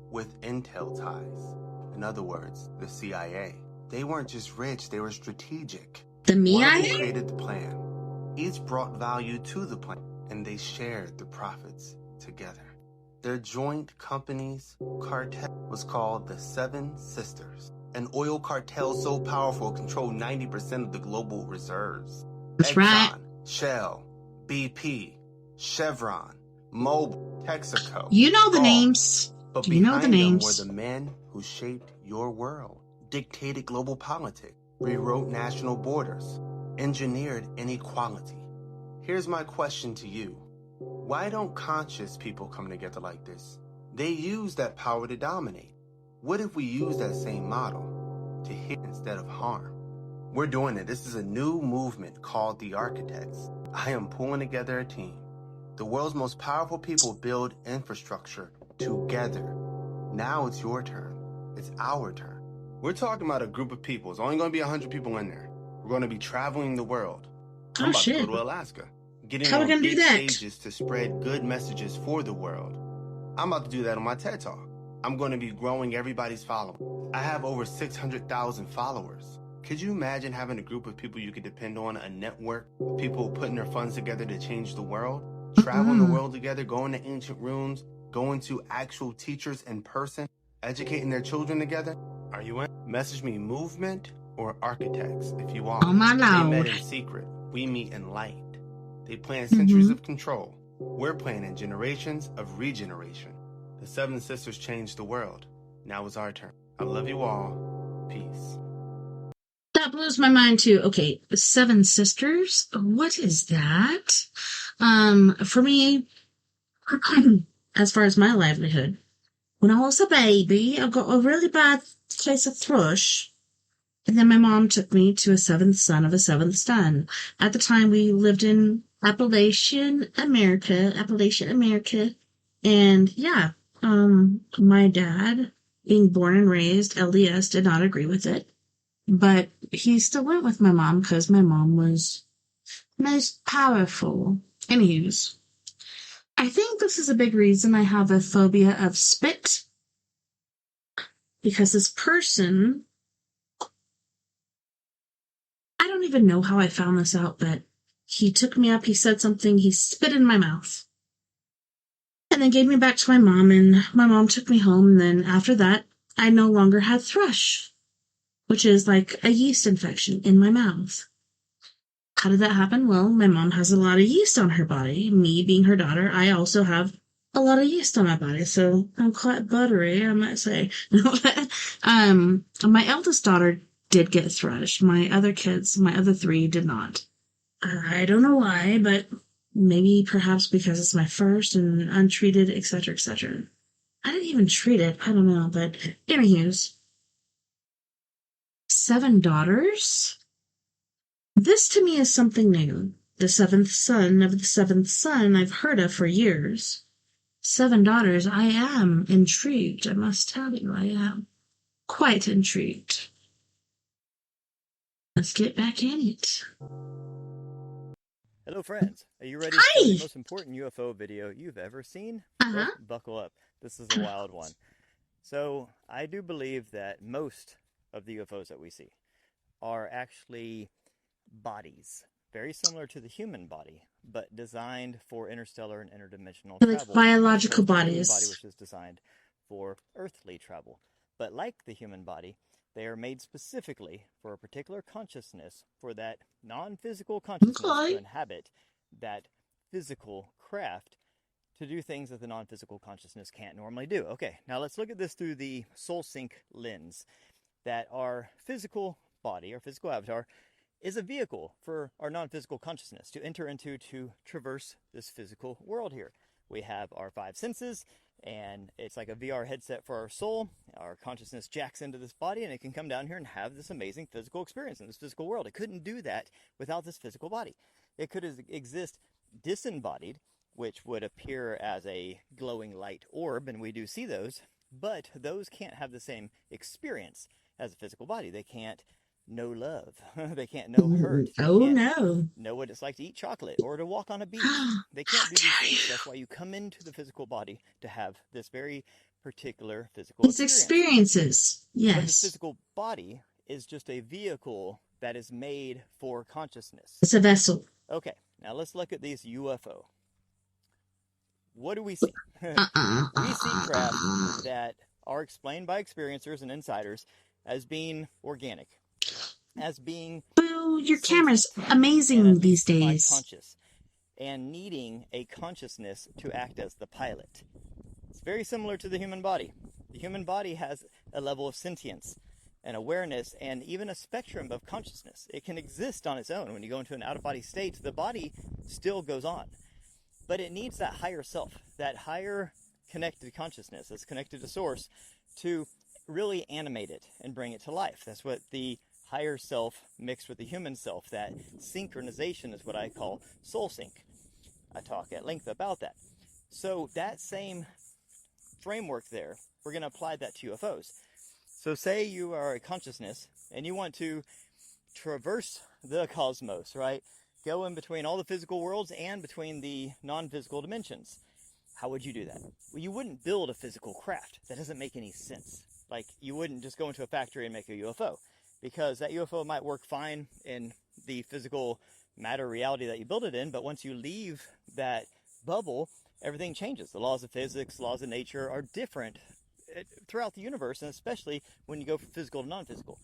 with intel ties. In other words, the CIA. They weren't just rich, they were strategic. The One of them CIA? created the plan. Each brought value to the plan, and they shared the profits together. Their joint company's cartel was called the Seven Sisters. An oil cartel so powerful it controlled 90% of the global reserves. That's Exxon, right. Shell, BP, Chevron, Mobil, Texaco. You know the Gulf. names. But You know behind the them names. were the men who shaped your world, dictated global politics, rewrote national borders, engineered inequality. Here's my question to you. Why don't conscious people come together like this? They use that power to dominate. What if we use that same model? to heal instead of harm. We're doing it. This is a new movement called the Architects. I am pulling together a team. The world's most powerful people build infrastructure together. Now it's your turn. It's our turn. We're talking about a group of people. It's only going to be 100 people in there. We're going to be traveling the world. I'm about to go to Alaska. Getting How are we on gonna do big that? stages to spread good messages for the world. I'm about to do that on my TED Talk. I'm going to be growing everybody's following. I have over 600,000 followers. Could you imagine having a group of people you could depend on, a network of people putting their funds together to change the world? Traveling the world together, going to ancient ruins, going to actual teachers in person, educating their children together? Are you in? Message me movement or architects if you are. Oh my They lord. met in secret. We meet in light. They plan centuries of control. We're planning generations of regeneration. The Seven Sisters changed the world. Now it's our turn. I love you all. Peace. That blows my mind too. Okay, the Seven Sisters. What is that? For me, as far as my livelihood, when I was a baby, I got a really bad case of thrush. And then my mom took me to a seventh son of a seventh son. At the time, we lived in Appalachian America. And yeah, my dad, being born and raised LDS, did not agree with it. But he still went with my mom because my mom was most powerful. Anyways, I think this is a big reason I have a phobia of spit. Because this person, I don't even know how I found this out, but he took me up, he said something, he spit in my mouth. And then gave me back to my mom, and my mom took me home, and then after that, I no longer had thrush, which is like a yeast infection in my mouth. How did that happen? Well, my mom has a lot of yeast on her body. Me being her daughter, I also have a lot of yeast on my body, so I'm quite buttery, I might say. My eldest daughter did get thrush. My other kids, my other three, did not. I don't know why, but maybe perhaps because it's my first and untreated, etc., etc. I didn't even treat it. I don't know, but anyways. 7 daughters? This to me is something new. The seventh son of the seventh son I've heard of for years. 7 daughters, I am intrigued. I must tell you, I am quite intrigued. Let's get back in it. Hello, friends. Are you ready Hi! for the most important UFO video you've ever seen? Well, buckle up. This is a wild one. So, I do believe that most of the UFOs that we see are actually bodies, very similar to the human body, but designed for interstellar and interdimensional Like travel. biological as opposed to the bodies. human body, which is designed for earthly travel. But like the human body, they are made specifically for a particular consciousness, for that non-physical consciousness to inhabit that physical craft to do things that the non-physical consciousness can't normally do. Okay, now let's look at this through the soul sync lens, that our physical body, our physical avatar, is a vehicle for our non-physical consciousness to enter into, to traverse this physical world here. We have our 5 senses, and it's like a VR headset for our soul. Our consciousness jacks into this body, and it can come down here and have this amazing physical experience in this physical world. It couldn't do that without this physical body. It could exist disembodied, which would appear as a glowing light orb, and we do see those, but those can't have the same experience as a physical body. They can't know love. They can't know hurt. They can't know what it's like to eat chocolate or to walk on a beach. They can't do these things. That's why you come into the physical body to have this very particular physical It's experiences. But Yes. this physical body is just a vehicle that is made for consciousness. It's a vessel. Okay, now let's look at these UFO. What do we see? We see craft that are explained by experiencers and insiders as being organic, as being Boo, your camera's amazing these days. conscious, and needing a consciousness to act as the pilot. It's very similar to the human body. The human body has a level of sentience and awareness and even a spectrum of consciousness. It can exist on its own. When you go into an out-of-body state, the body still goes on. But it needs that higher self, that higher connected consciousness that's connected to source, to really animate it and bring it to life. That's what the higher self mixed with the human self, that synchronization is what I call soul sync. I talk at length about that. So that same framework there, we're going to apply that to UFOs. So say you are a consciousness and you want to traverse the cosmos, right? Go in between all the physical worlds and between the non-physical dimensions. How would you do that? Well, you wouldn't build a physical craft. That doesn't make any sense. Like, you wouldn't just go into a factory and make a UFO, because that UFO might work fine in the physical matter reality that you build it in, but once you leave that bubble, everything changes. The laws of physics, laws of nature are different throughout the universe, and especially when you go from physical to non-physical.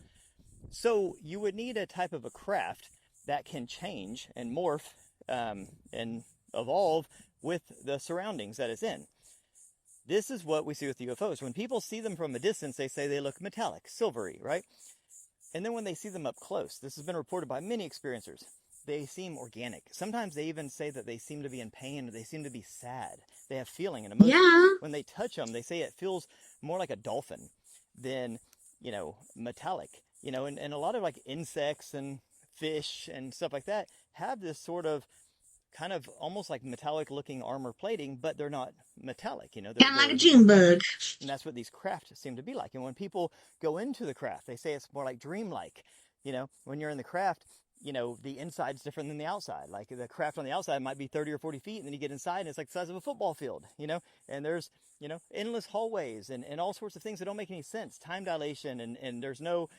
So you would need a type of a craft that can change and morph and evolve with the surroundings that it's in. This is what we see with UFOs. When people see them from a distance, they say they look metallic, silvery, right? And then when they see them up close, this has been reported by many experiencers, they seem organic. Sometimes they even say that they seem to be in pain, or they seem to be sad. They have feeling and emotion. Yeah. When they touch them, they say it feels more like a dolphin than, metallic. And a lot of like insects and fish and stuff like that have this sort of kind of almost like metallic looking armor plating, but they're not metallic, they're like a June bug. And that's what these craft seem to be like. And when people go into the craft, they say it's more like dreamlike. When you're in the craft, the inside's different than the outside. Like, the craft on the outside might be 30 or 40 feet, and then you get inside and it's like the size of a football field, and there's, endless hallways and all sorts of things that don't make any sense. Time dilation, and there's no,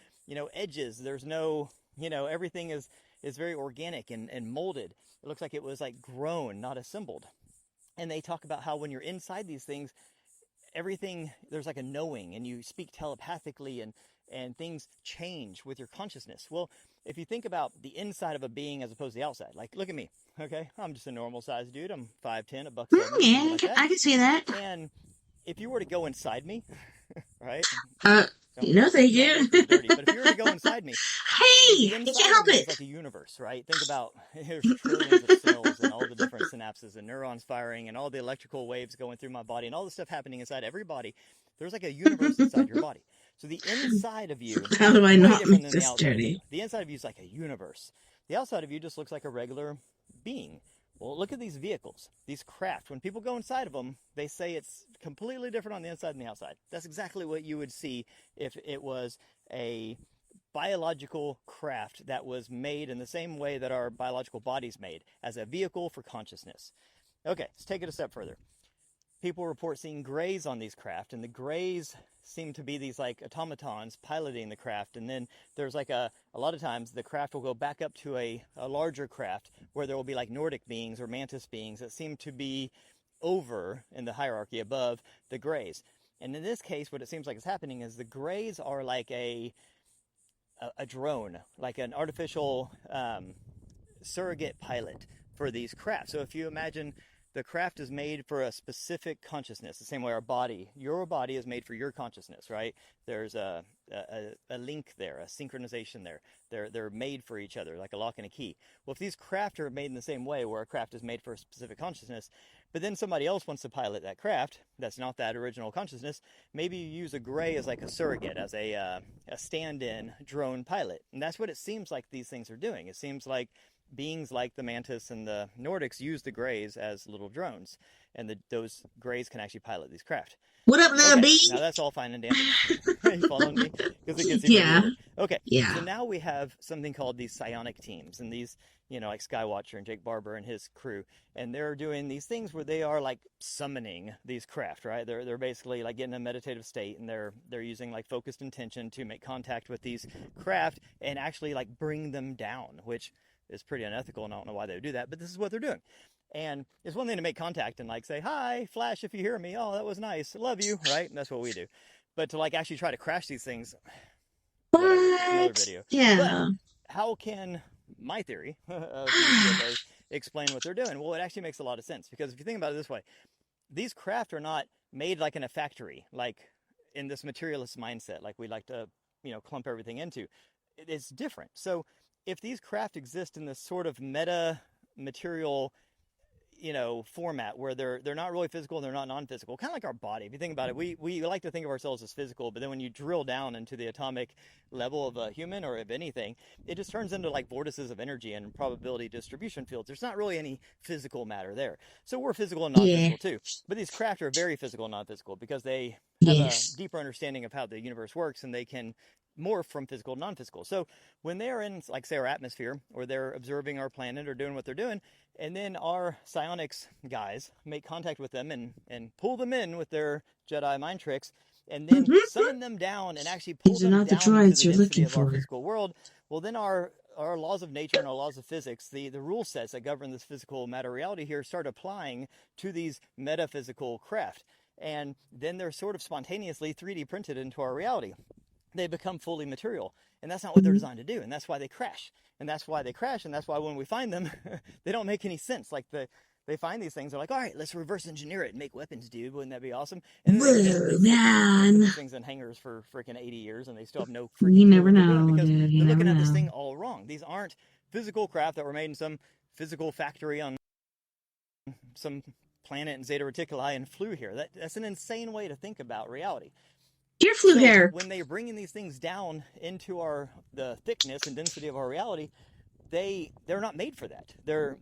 edges. There's no, everything is very organic and molded. It looks like it was like grown, not assembled. And they talk about how when you're inside these things, everything, there's like a knowing, and you speak telepathically, and things change with your consciousness. Well, if you think about the inside of a being as opposed to the outside, like, look at me, okay? I'm just a normal sized dude. I'm 5'10", $170. Yeah, like I can see that. And if you were to go inside me, right? No, thank you. Dirty, but if you were to go inside me, hey, you can't help it. It's like a universe, right? Think about, there's trillions of cells and all the different synapses and neurons firing and all the electrical waves going through my body and all the stuff happening inside every body. There's like a universe inside your body. So the inside of you, how do I not make this dirty? The inside of you is like a universe. The outside of you just looks like a regular being. Well, look at these vehicles, these craft. When people go inside of them, they say it's completely different on the inside and the outside. That's exactly what you would see if it was a biological craft that was made in the same way that our biological body's made, as a vehicle for consciousness. Okay, let's take it a step further. People report seeing grays on these craft, and the grays seem to be these like automatons piloting the craft. And then there's like a lot of times the craft will go back up to a larger craft where there will be like Nordic beings or mantis beings that seem to be over in the hierarchy above the grays. And in this case, what it seems like is happening is the grays are like a drone, like an artificial surrogate pilot for these craft. So if you imagine the craft is made for a specific consciousness, the same way your body is made for your consciousness, right? There's a link there, a synchronization there. They're made for each other, like a lock and a key. Well, if these craft are made in the same way, where a craft is made for a specific consciousness, but then somebody else wants to pilot that craft, that's not that original consciousness, maybe you use a gray as like a surrogate, as a stand-in drone pilot. And that's what it seems like these things are doing. It seems like beings like the mantis and the Nordics use the grays as little drones, and those grays can actually pilot these craft. What up, little bee? Now that's all fine and dandy. You following me? Because it gets even Okay. Yeah. So now we have something called these psionic teams, and these, like Skywatcher and Jake Barber and his crew, and they're doing these things where they are like summoning these craft, right? They're basically like getting a meditative state, and they're using like focused intention to make contact with these craft and actually like bring them down, which is pretty unethical, and I don't know why they would do that, but this is what they're doing. And it's one thing to make contact and like say, hi, Flash, if you hear me, oh, that was nice, love you, right? And that's what we do. But to like actually try to crash these things, another video. Yeah. But how can my theory of these explain what they're doing? Well, it actually makes a lot of sense, because if you think about it this way, these craft are not made like in a factory, like in this materialist mindset, like we like to, clump everything into. It's different. So if these craft exist in this sort of meta material, format where they're not really physical and they're not non-physical, kind of like our body. If you think about it, we like to think of ourselves as physical, but then when you drill down into the atomic level of a human or of anything, it just turns into like vortices of energy and probability distribution fields. There's not really any physical matter there. So we're physical and non-physical too. But these craft are very physical and non-physical because they have a deeper understanding of how the universe works, and they can morph from physical to non-physical. So when they're in, like, say, our atmosphere, or they're observing our planet or doing what they're doing, and then our psionics guys make contact with them and pull them in with their Jedi mind tricks, and then summon them down and actually pull them down to the density of our physical world, well, then our laws of nature and our laws of physics, the rule sets that govern this physical matter reality here, start applying to these metaphysical craft. And then they're sort of spontaneously 3D printed into our reality. They become fully material. And that's not what they're designed to do. And that's why they crash. And that's why they crash. And that's why when we find them, they don't make any sense. Like they find these things, they're like, all right, let's reverse engineer it and make weapons, dude. Wouldn't that be awesome? And then these things in hangars for freaking 80 years, and they still have no freaking You never know, because dude. You they're looking never at this know. thing all wrong. These aren't physical craft that were made in some physical factory on some planet in Zeta Reticuli and flew here. That's an insane way to think about reality. Deer flew here. When they're bringing these things down into the thickness and density of our reality, they're not made for that.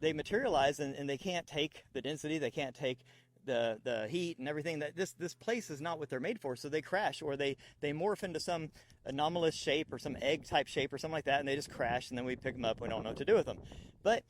They materialize and they can't take the density, they can't take the heat and everything. That this place is not what they're made for. So they crash, or they morph into some anomalous shape or some egg type shape or something like that, and they just crash, and then we pick them up. We don't know what to do with them. But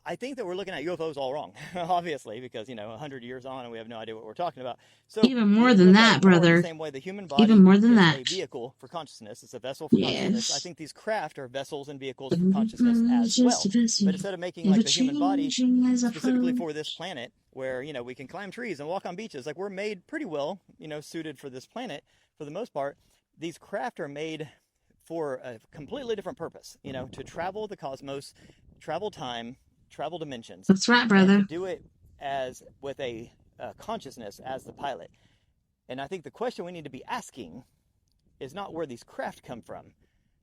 I think that we're looking at UFOs all wrong, obviously, because 100 years on and we have no idea what we're talking about. So Even more than that, brother. The same way the human body Even more than is that. a vehicle for consciousness. It's a vessel for consciousness. I think these craft are vessels and vehicles for consciousness as well. But instead of making like the human body specifically for this planet, where we can climb trees and walk on beaches, like we're made pretty well, suited for this planet for the most part. These craft are made for a completely different purpose. To travel the cosmos, travel time, travel dimensions. That's right, brother. And to do it with a consciousness as the pilot. And I think the question we need to be asking is not where these craft come from,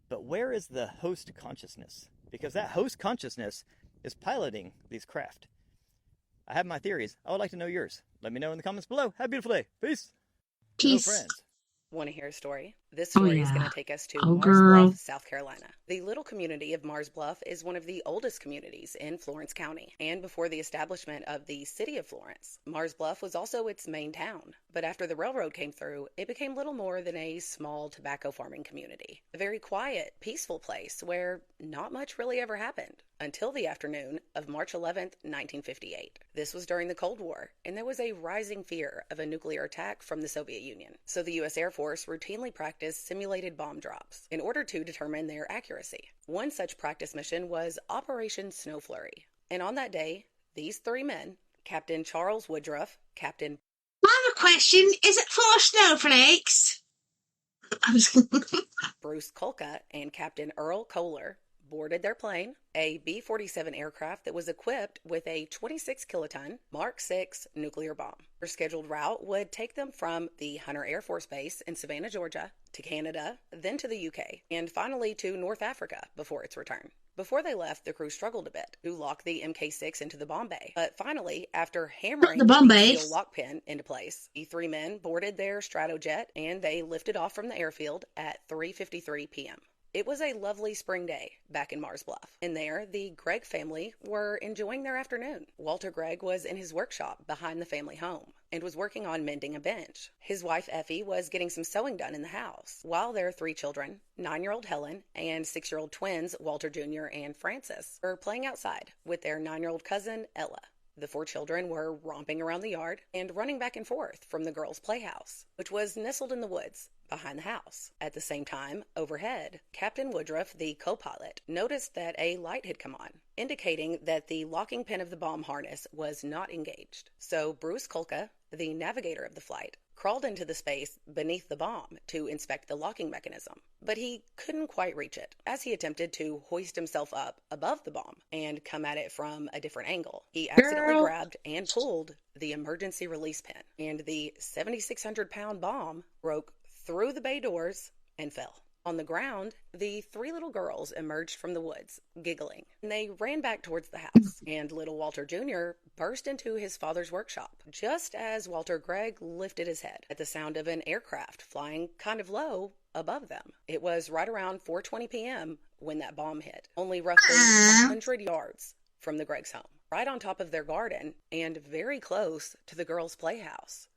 but where is the host consciousness? Because that host consciousness is piloting these craft. I have my theories. I would like to know yours. Let me know in the comments below. Have a beautiful day. Peace. Peace. Hello, friends. Want to hear a story? This story is going to take us to Mars girl. Bluff, South Carolina. The little community of Mars Bluff is one of the oldest communities in Florence County. And before the establishment of the city of Florence, Mars Bluff was also its main town. But after the railroad came through, it became little more than a small tobacco farming community. A very quiet, peaceful place where not much really ever happened until the afternoon of March 11th, 1958. This was during the Cold War, and there was a rising fear of a nuclear attack from the Soviet Union. So the U.S. Air Force routinely practiced simulated bomb drops in order to determine their accuracy. One such practice mission was Operation Snow Flurry. And on that day, these three men, Captain Charles Woodruff, Captain... I have a question. Is it full of snowflakes? Bruce Kolka, and Captain Earl Kohler, boarded their plane, a B-47 aircraft that was equipped with a 26-kiloton Mark VI nuclear bomb. Their scheduled route would take them from the Hunter Air Force Base in Savannah, Georgia, to Canada, then to the UK, and finally to North Africa before its return. Before they left, the crew struggled a bit to lock the Mk6 into the bomb bay. But finally, after hammering the steel lock pin into place, the three men boarded their Stratojet and they lifted off from the airfield at 3:53 p.m. It was a lovely spring day back in Mars Bluff, and there the Gregg family were enjoying their afternoon. Walter Gregg was in his workshop behind the family home and was working on mending a bench. His wife Effie was getting some sewing done in the house, while their three children, 9-year-old Helen and 6-year-old twins Walter Jr. and Francis, were playing outside with their 9-year-old cousin Ella. The four children were romping around the yard and running back and forth from the girls' playhouse, which was nestled in the woods behind the house. At the same time, overhead, Captain Woodruff, the co-pilot, noticed that a light had come on, indicating that the locking pin of the bomb harness was not engaged. So Bruce Kolka, the navigator of the flight, crawled into the space beneath the bomb to inspect the locking mechanism, but he couldn't quite reach it. As he attempted to hoist himself up above the bomb and come at it from a different angle, he accidentally grabbed and pulled the emergency release pin, and the 7,600-pound bomb broke through the bay doors and fell. On the ground, the three little girls emerged from the woods, giggling. And they ran back towards the house, and little Walter Jr. burst into his father's workshop, just as Walter Gregg lifted his head at the sound of an aircraft flying kind of low above them. It was right around 4:20 p.m. when that bomb hit, only roughly 100 yards from the Greggs' home, right on top of their garden and very close to the girls' playhouse.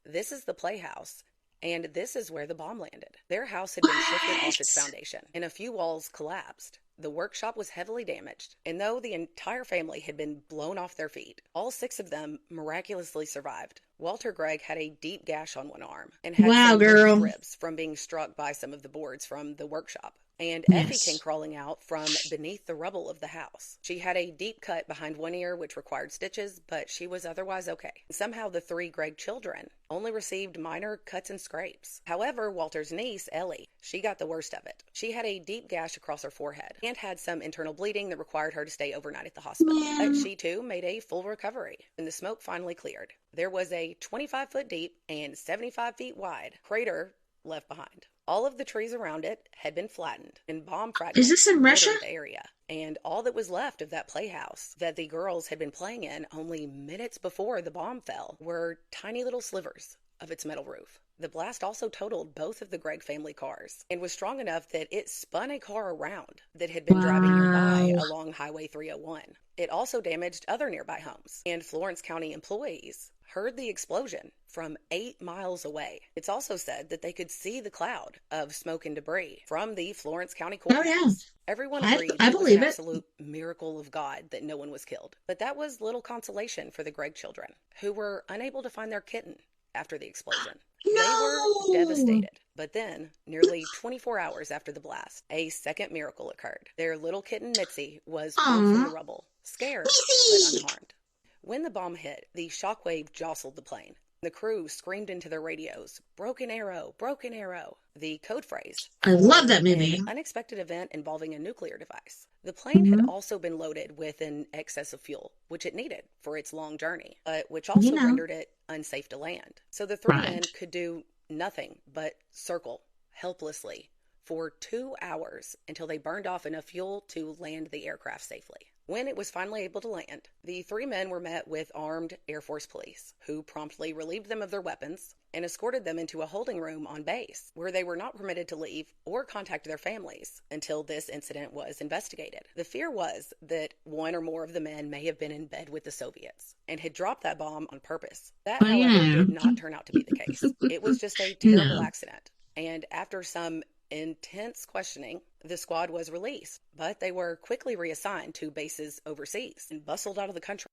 This is the playhouse, and this is where the bomb landed. Their house had been shifted off its foundation, and a few walls collapsed. The workshop was heavily damaged, and though the entire family had been blown off their feet, all 6 of them miraculously survived. Walter Gregg had a deep gash on one arm and had some broken ribs from being struck by some of the boards from the workshop. And Effie came crawling out from beneath the rubble of the house. She had a deep cut behind one ear, which required stitches, but she was otherwise okay. Somehow the 3 Gregg children only received minor cuts and scrapes. However, Walter's niece, Ellie, she got the worst of it. She had a deep gash across her forehead and had some internal bleeding that required her to stay overnight at the hospital. But she too made a full recovery, and the smoke finally cleared. There was a 25-foot deep and 75 feet wide crater left behind. All of the trees around it had been flattened, and bomb fragments Is this in Russia? The area. And all that was left of that playhouse that the girls had been playing in only minutes before the bomb fell were tiny little slivers of its metal roof. The blast also totaled both of the Gregg family cars and was strong enough that it spun a car around that had been driving nearby along Highway 301. It also damaged other nearby homes, and Florence County employees heard the explosion from 8 miles away. It's also said that they could see the cloud of smoke and debris from the Florence County courthouse. Oh, yeah. Everyone agreed I believe it was an absolute miracle of God that no one was killed. But that was little consolation for the Gregg children, who were unable to find their kitten after the explosion. They were devastated. But then, nearly 24 hours after the blast, a second miracle occurred. Their little kitten Mitzi was pulled from the rubble, scared but unharmed. When the bomb hit, the shockwave jostled the plane. The crew screamed into their radios, "Broken arrow, broken arrow." The code phrase. I love that movie. An unexpected event involving a nuclear device. The plane had also been loaded with an excess of fuel, which it needed for its long journey, but which also rendered it unsafe to land. So the 3 men could do nothing but circle helplessly for 2 hours until they burned off enough fuel to land the aircraft safely. When it was finally able to land, the 3 men were met with armed Air Force police, who promptly relieved them of their weapons and escorted them into a holding room on base, where they were not permitted to leave or contact their families until this incident was investigated. The fear was that one or more of the men may have been in bed with the Soviets and had dropped that bomb on purpose. That, however, did not turn out to be the case. It was just a terrible accident. And after some intense questioning, the squad was released, but they were quickly reassigned to bases overseas and bustled out of the country.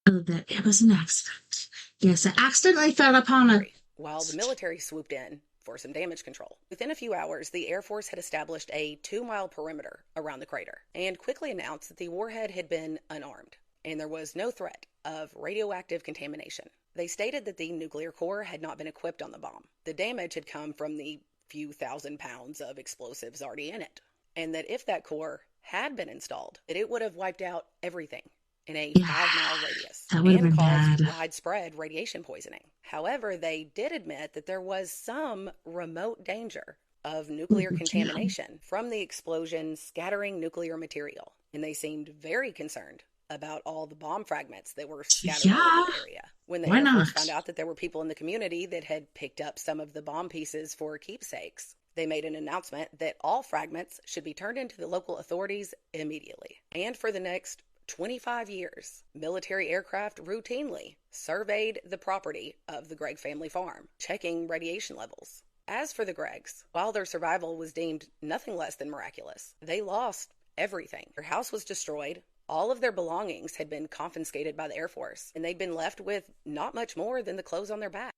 Oh, that it was an accident. Yes, I accidentally fell upon a... While the military swooped in for some damage control. Within a few hours, the Air Force had established a 2-mile perimeter around the crater and quickly announced that the warhead had been unarmed and there was no threat of radioactive contamination. They stated that the nuclear core had not been equipped on the bomb. The damage had come from the few thousand pounds of explosives already in it, and that if that core had been installed, that it would have wiped out everything in a 5-mile radius and caused widespread radiation poisoning. However, they did admit that there was some remote danger of nuclear contamination from the explosion scattering nuclear material, and they seemed very concerned about all the bomb fragments that were scattered over the area. When the Air Force found out that there were people in the community that had picked up some of the bomb pieces for keepsakes, they made an announcement that all fragments should be turned into the local authorities immediately. And for the next 25 years, military aircraft routinely surveyed the property of the Gregg family farm, checking radiation levels. As for the Greggs, while their survival was deemed nothing less than miraculous, they lost everything. Their house was destroyed. All of their belongings had been confiscated by the Air Force, and they'd been left with not much more than the clothes on their back.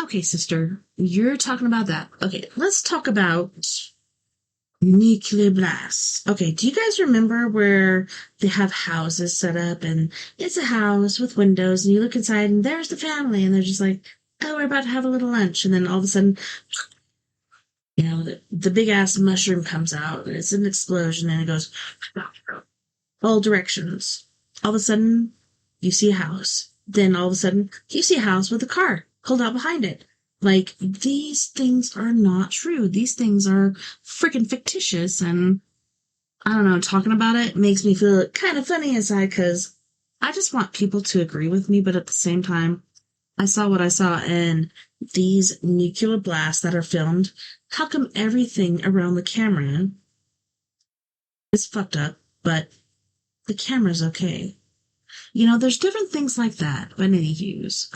Okay, sister, you're talking about that. Okay, let's talk about nuclear blasts. Okay, do you guys remember where they have houses set up, and it's a house with windows, and you look inside, and there's the family, and they're just like, oh, we're about to have a little lunch, and then all of a sudden, you know, the big-ass mushroom comes out, and it's an explosion, and it goes all directions. All of a sudden, you see a house. Then all of a sudden, you see a house with a car pulled out behind it. Like, these things are not true. These things are freaking fictitious, and I don't know, talking about it makes me feel kind of funny inside, because I just want people to agree with me, but at the same time, I saw what I saw, and these nuclear blasts that are filmed, how come everything around the camera is fucked up, but the camera's okay? You know, there's different things like that. But anyways,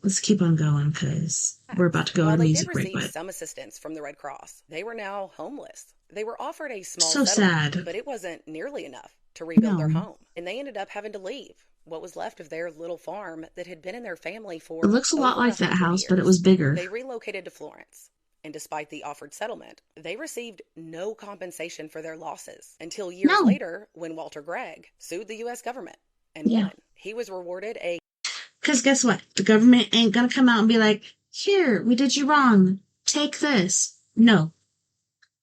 let's keep on going, because we're about to go While to they music did break. receive But some assistance from the Red Cross, they were now homeless. They were offered a small so settlement, sad. but it wasn't nearly enough to rebuild their No, home, and they ended up having to leave what was left of their little farm that had been in their family it for looks a lot over like that 100 house, but it years. was bigger. They relocated to Florence, and despite the offered settlement, they received no compensation for their losses until years No. later when Walter Gregg sued the U.S. government and Yeah. won. He was rewarded a Because guess what? The government ain't gonna come out and be like, here, we did you wrong. Take this. No.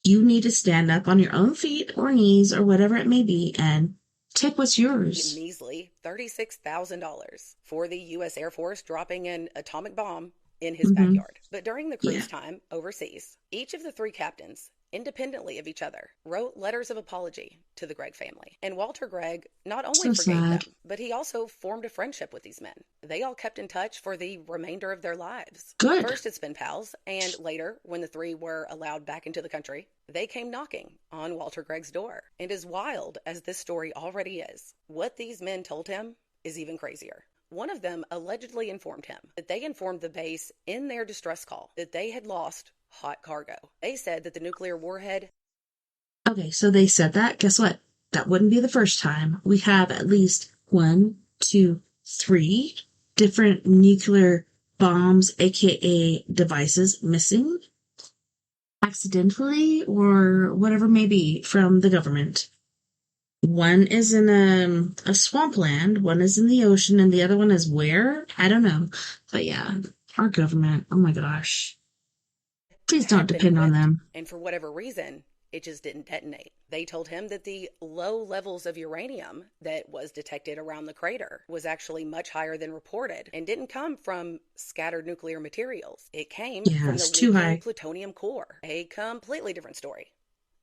You need to stand up on your own feet or knees or whatever it may be and take what's yours. measly $36,000 for the U.S. Air Force dropping an atomic bomb in his Mhm. backyard. But during the cruise time overseas, each of the three captains, independently of each other, wrote letters of apology to the Gregg family. And Walter Gregg not only So forgave sad. them, but he also formed a friendship with these men. They all kept in touch for the remainder of their lives. Good. First, it's been pals, and later, when the three were allowed back into the country, they came knocking on Walter Gregg's door. And as wild as this story already is, what these men told him is even crazier. One of them allegedly informed him that they informed the base in their distress call that they had lost hot cargo. They said that the nuclear warhead. Okay, so they said that. Guess what? That wouldn't be the first time. We have at least 1, 2, 3 different nuclear bombs, aka devices, missing accidentally or whatever may be from the government. One is in a swampland, one is in the ocean, and the other one is where? I don't know. But yeah, our government, oh my gosh. Please don't had been depend on equipped, them. And for whatever reason, it just didn't detonate. They told him that the low levels of uranium that was detected around the crater was actually much higher than reported and didn't come from scattered nuclear materials. It came Yeah, from it's the too leaking high. plutonium core, a completely different story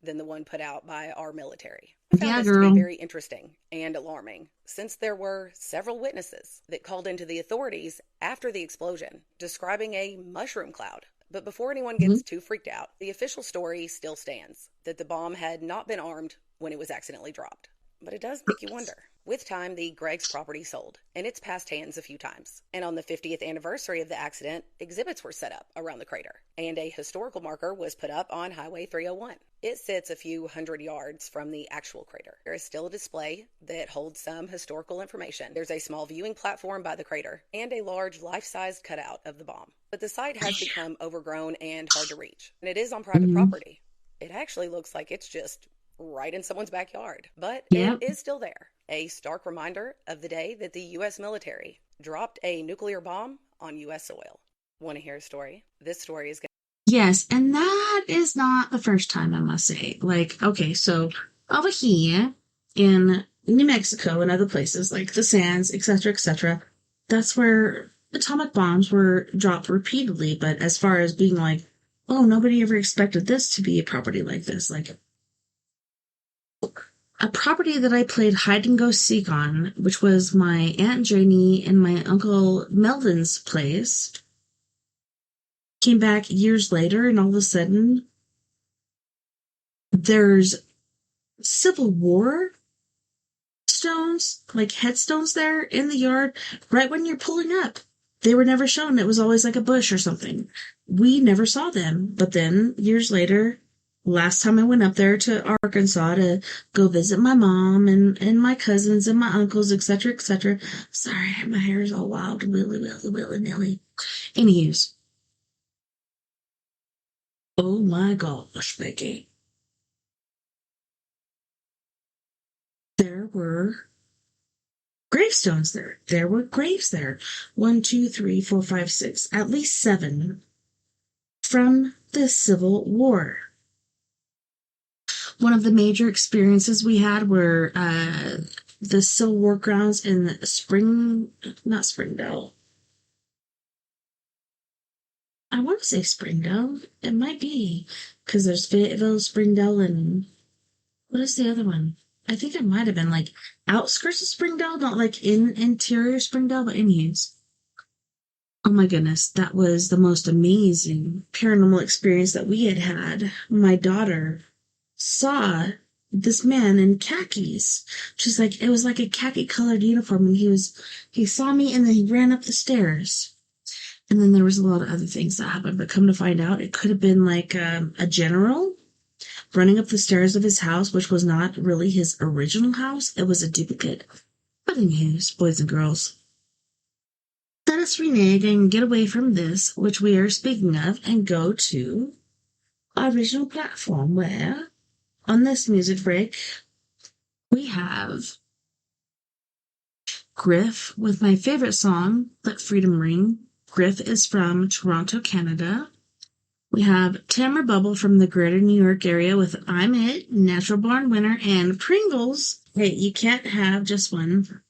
than the one put out by our military. I found Yeah, this to girl. be very interesting and alarming, since there were several witnesses that called into the authorities after the explosion, describing a mushroom cloud. But before anyone gets too freaked out, the official story still stands, that the bomb had not been armed when it was accidentally dropped. But it does make you wonder. With time, the Gregg's property sold, and it's passed hands a few times. And on the 50th anniversary of the accident, exhibits were set up around the crater, and a historical marker was put up on Highway 301. It sits a few hundred yards from the actual crater. There is still a display that holds some historical information. There's a small viewing platform by the crater, and a large life-sized cutout of the bomb. But the site has become overgrown and hard to reach, and it is on private property. It actually looks like it's just right in someone's backyard, but Yep. it is still there. A stark reminder of the day that the U.S. military dropped a nuclear bomb on U.S. soil. Want to hear a story? This story is going Yes, and that is not the first time, I must say. Like, okay, so over here in New Mexico and other places like the Sands, etc., that's where atomic bombs were dropped repeatedly. But as far as being like, oh, nobody ever expected this to be a property like this, like a property that I played hide and go seek on, which was my Aunt Janie and my Uncle Melvin's place, came back years later, and all of a sudden, there's Civil War stones, like headstones there in the yard, right when you're pulling up. They were never shown. It was always like a bush or something. We never saw them. But then, years later, last time I went up there to Arkansas to go visit my mom and my cousins and my uncles, etc., etc. Sorry, my hair is all wild, willy-nilly. Anyways. Oh my gosh, Becky. There were gravestones there. There were graves there. 1, 2, 3, 4, 5, 6, at least 7 from the Civil War. One of the major experiences we had were the Civil War grounds in not Springdale. I want to say Springdale. It might be because there's Fayetteville, Springdale, and what is the other one? I think it might have been like outskirts of Springdale, not like in interior Springdale, but anyways. Oh my goodness, that was the most amazing paranormal experience that we had had. My daughter saw this man in khakis. Just like, it was like a khaki colored uniform, and he saw me and then he ran up the stairs. And then there was a lot of other things that happened, but come to find out, it could have been like a general running up the stairs of his house, which was not really his original house. It was a duplicate. But anyways, boys and girls, let us renege and get away from this, which we are speaking of, and go to our original platform where, on this music break, we have Griff with my favorite song, Let Freedom Ring. Griff is from Toronto, Canada. We have Tamara Bubble from the greater New York area with I'm It, Natural Born Winner, and Pringles. Hey, you can't have just one.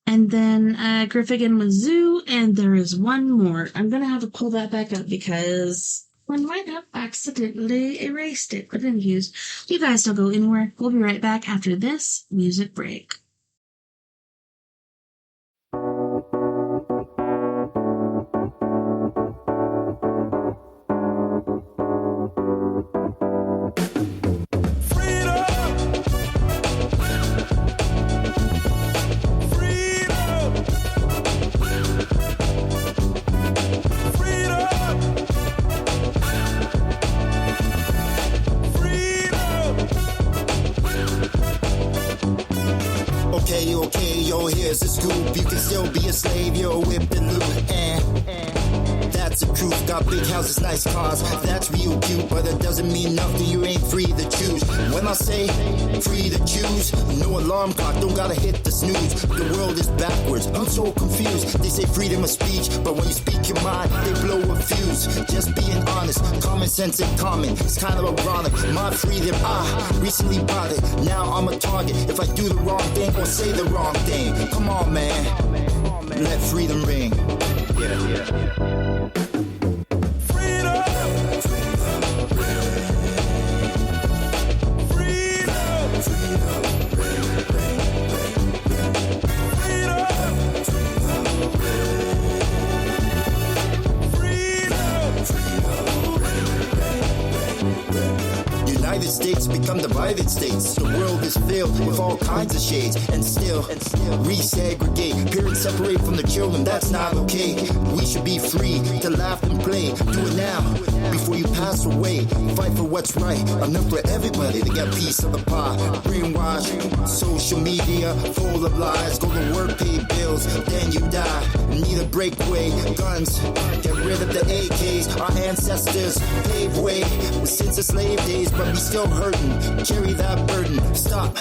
And then Griff again with Zoo, and there is one more. I'm going to have to pull that back up because one might have accidentally erased it. But anyways, you guys don't go anywhere. We'll be right back after this music break. Okay, yo, here's the scoop. You can still be a slave, yo, whip and loop, that's the truth. Got big houses, nice cars, that's real cute, but it doesn't mean nothing, you ain't free to choose. When I say free to choose, no alarm clock, don't gotta hit the snooze. The world is backwards, I'm so confused. They say freedom of speech, but when you speak your mind, they blow a fuse. Just being honest, common sense ain't common, it's kind of ironic. My freedom, I recently bought it, now I'm a target. If I do the wrong thing or say the wrong thing, come on man, let freedom ring. Yeah. United States become divided states. The world is filled with all kinds of shades, and still resegregate. Parents separate from the children, that's not okay. We should be free to laugh and play. Do it now before you pass away. Fight for what's right, enough for everybody to get a piece of the pie. Brainwash, social media full of lies. Go to work, pay bills, then you die. Need a breakaway, guns, get rid of the AKs. Our ancestors paved way since the slave days, but we still hurting. Carry that burden. Stop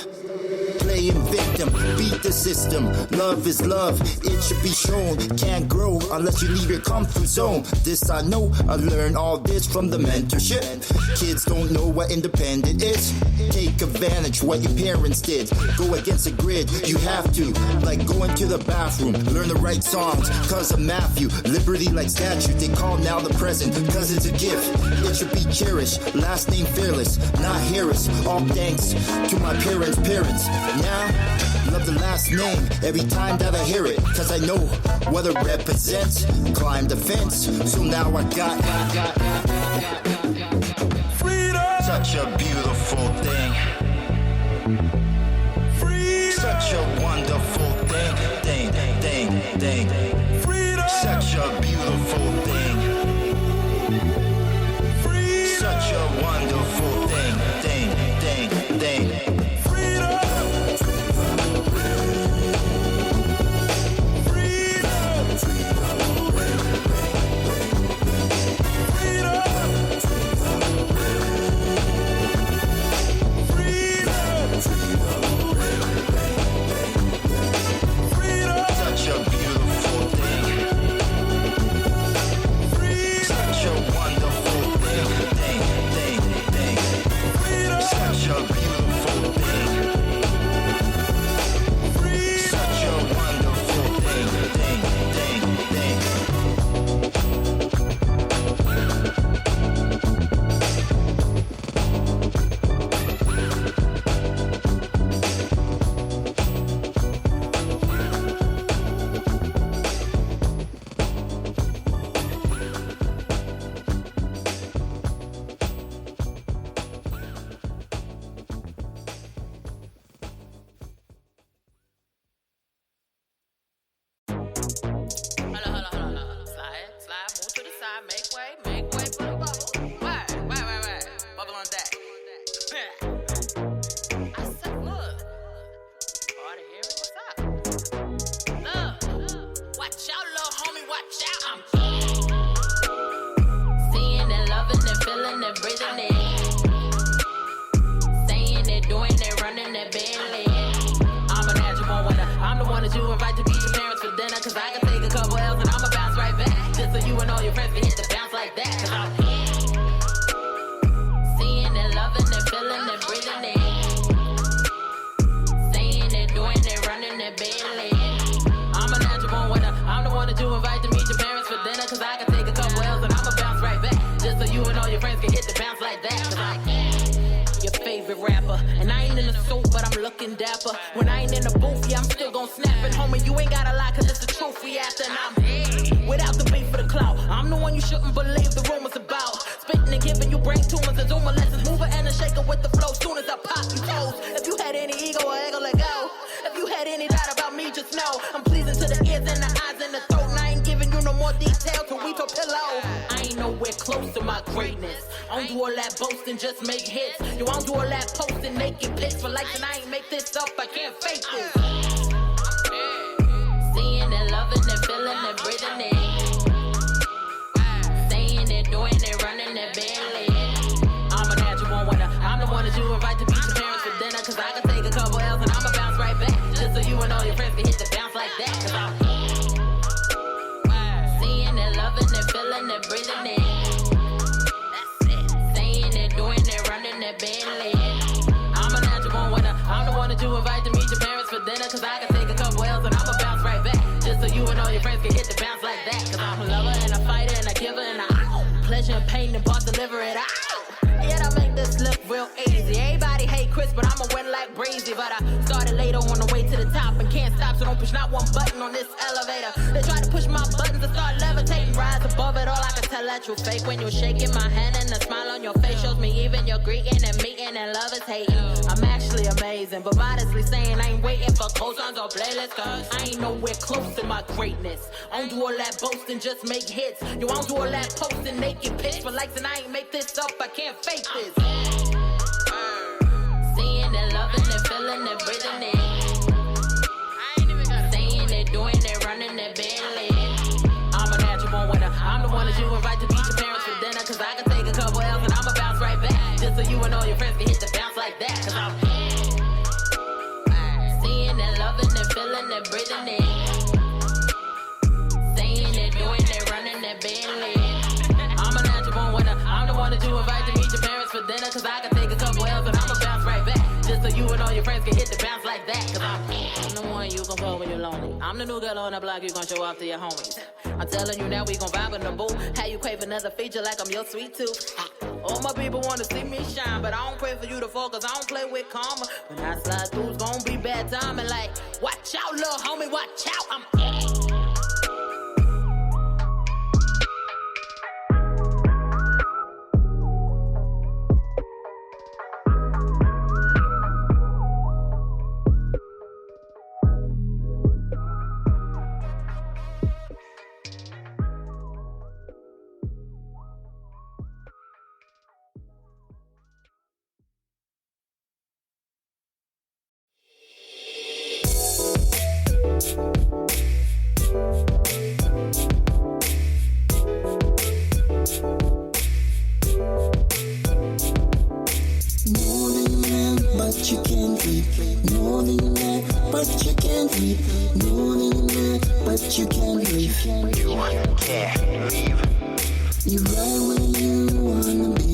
playing victim, beat the system. Love is love, it should be shown. Can't grow unless you leave your comfort zone. This I know, I learned all this from the mentorship. Kids don't know what independent is. Take advantage what your parents did. Go against the grid, you have to. Like going to the bathroom, learn the right songs. Cause of Matthew, liberty like statue. They call now the present, cause it's a gift. It should be cherished, last name fearless, not Harris. All thanks to my parents' parents. Now, love the last name every time that I hear it, cause I know what it represents. Climb the fence, so now I got freedom. Such a beautiful thing. Freedom. Such a wonderful thing. Freedom. Such a beautiful thing. Freedom. Such a wonderful thing. side, make way for the bubble. Wait. Bubble on deck. I said, look. Hard to hear it, what's up? Look. Watch out, little homie, watch out. I'm seeing it, loving it, feeling it, breathing it. Saying it, doing it, running it, barely. I'm a natural winner. I'm the one that you invite to meet your parents for dinner. Cause I can take a couple L's and I'ma bounce right back. Just so you and all your friends can hit the bounce like that. Cause I'm seeing it, loving it, feeling it, breathing it. Saying it, doing it, running it, barely. I'm a natural winner. I'm the one that you invite to meet your parents for dinner. Cause I can take a couple L's and I'ma bounce right back. Just so you and all your friends can hit the bounce like that. Cause I'm your favorite rapper. And I ain't in the suit, but I'm looking dapper. When I ain't in the booth, yeah, I'm still gon' snap it. Homie, you ain't gotta lie, cause it's the truth we after. And I'm without the beat for the clout. I'm the one you shouldn't believe the rumors about. Spitting and giving you brain tumors and Zuma lessons. Moving and a shaker with the flow. Soon as I pop you toes. If you had any ego or ego, let go. If you had any doubt about me, just know I'm pleasing to the ears and the eyes and the throat. And I ain't giving you no more detail till we talk pillow. I ain't nowhere close to my greatness. I don't do all that boasting, just make hits. Yo, I don't do all that posting, naked pics for likes, and I ain't make this up, I can't fake this. Seeing it, loving it, feeling it, breathing it. Saying it, doing it, running it, barely. I'm a natural winner. I'm the one that you invite to meet your parents for dinner. Cause I can take a couple L's and I'ma bounce right back. Just so you and all your friends can hit the bounce like that. Cause I'm seeing it, loving it, feeling it, breathing it. Doing it, running it, barely. I'm a natural winner. I'm the one that you invite to meet your parents for dinner. Cause I can take a couple L's and I'ma bounce right back. Just so you and all your friends can hit the bounce like that. Cause I'm a lover and a fighter and a giver and a pleasure and pain and boss deliver it out. Yeah, I make this look real easy. Everybody hate Chris, but I'ma win like breezy. But I started later on the way to the top and can't stop, so don't push not one button on this elevator. They try to push my buttons to start levitating, rise above it all. I can tell that you fake when you're shaking my hand, and the smile on your face shows me even you're greeting and meeting and love is hating. I'm actually amazing, but modestly saying I ain't waiting for cosigns or playlists. Cause I ain't nowhere close to my greatness. I don't do all that boasting, just make hits. Yo, I don't do all that posting, naked pics for likes, and I ain't make this up, I can't fake this. Seeing it, loving it, feeling it, breathing it. Saying it, doing it, running it, barely. I'm a natural winner. I'm the one that you invite to meet your parents for dinner. Cause I can take a couple L's and I'ma bounce right back. Just so you and all your friends can hit the bounce like that. Cause I'm seeing it, loving it, feeling it, breathing it. Saying it, doing it, running it, barely. I'm a natural winner. I'm the one that you invite to meet your parents for dinner. Cause I can take a couple L's and I'ma bounce right back. Just so you and all your friends can hit the bounce like that. Cause I'm the one you gon' call when you're lonely. I'm the new girl on the block, you gon' show off to your homies. I'm telling you now, we gon' vibe in the booth. How you crave another feature like I'm your sweet tooth. All my people wanna see me shine, but I don't pray for you to fall, cause I don't play with karma. When I slide through, it's gon' be bad timing. Like, watch out, little homie, watch out. I'm but you can't read. Know the man, but you can't read. Know the man, but you can't leave. You can't leave. You right where you wanna be.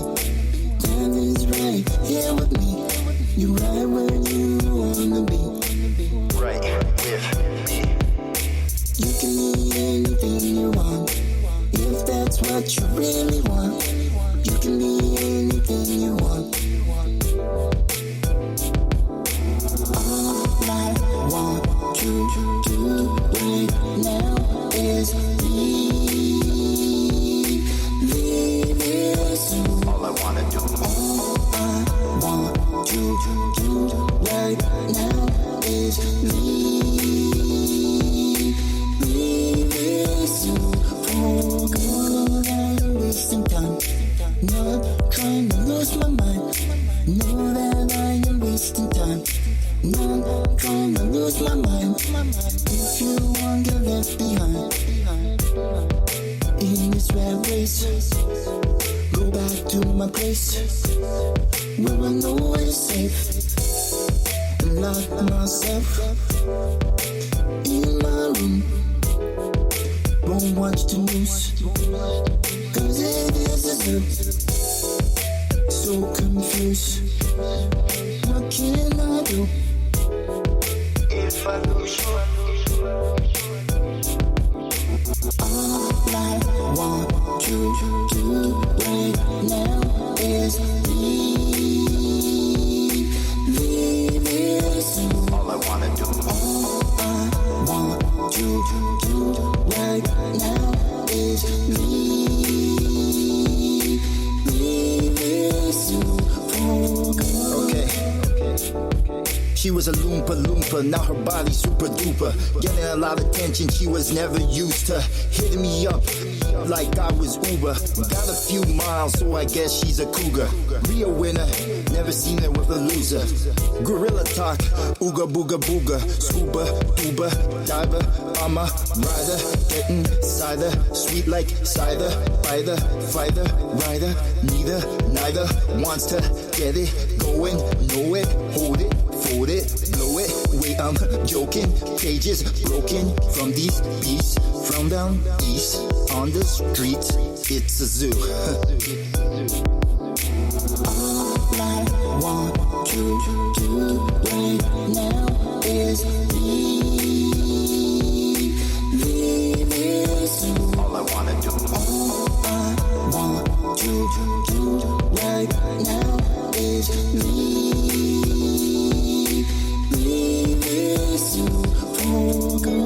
Time is right here with me. You right where you wanna be. Right with me. You can be anything you want. If that's what you really want. You can be anything you want. All I want to do right now is leave this room. All I wanna do. All I want to do right now is leave this room. For good. Not trying to lose my mind. Know that I am wasting time. Not trying to lose my mind. If you wander left behind in this rat race, go back to my place where I know it's safe. And lock myself in my room. Won't watch the news, cause it is so confused. What can I do if I lose you? All I want you to do right now is leave it soon. All I wanna do. All I want you to do right now is leave it soon. Okay. She was a loompa, now her body's super duper. Getting a lot of attention she was never used to. Hitting me up like I was Uber. Got a few miles, so I guess she's a cougar. Real winner, never seen her with a loser. Gorilla talk, ooga booga booga. Scuba, tuba, diver, I'm a rider. Getting cider, sweet like cider. Fighter, rider. Neither wants to get it going. Know it, hold it, fold it, blow it. Wait, I'm joking. Cages broken from these beasts. From down east on the streets, it's a zoo. All I want you to do right now is leave it soon. All I wanna do. All I want you to do right now is leave it soon. For good.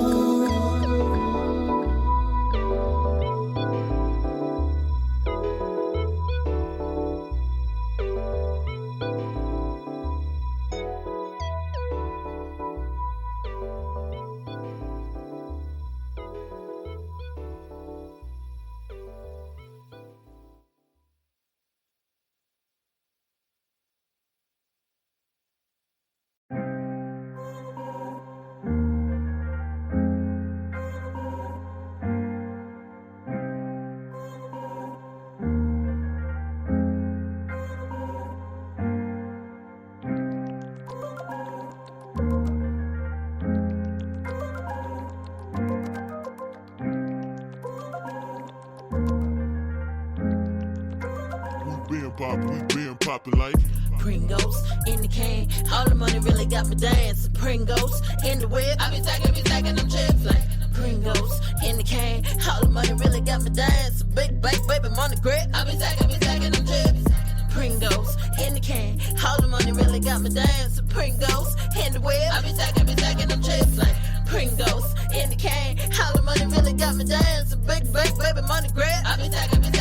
Life. Pringles in the can, all the money really got me dancing. Pringles in the whip, I be stacking them chips like Pringles in the can, all the money really got me dancing. Big baby money grip, I be stacking them chips. Pringles in the can, all the money really got me dancing. Pringles in the whip, I be stacking them chips like Pringles in the can, all the money really got me dancing. Big baby money grip, I be stacking them.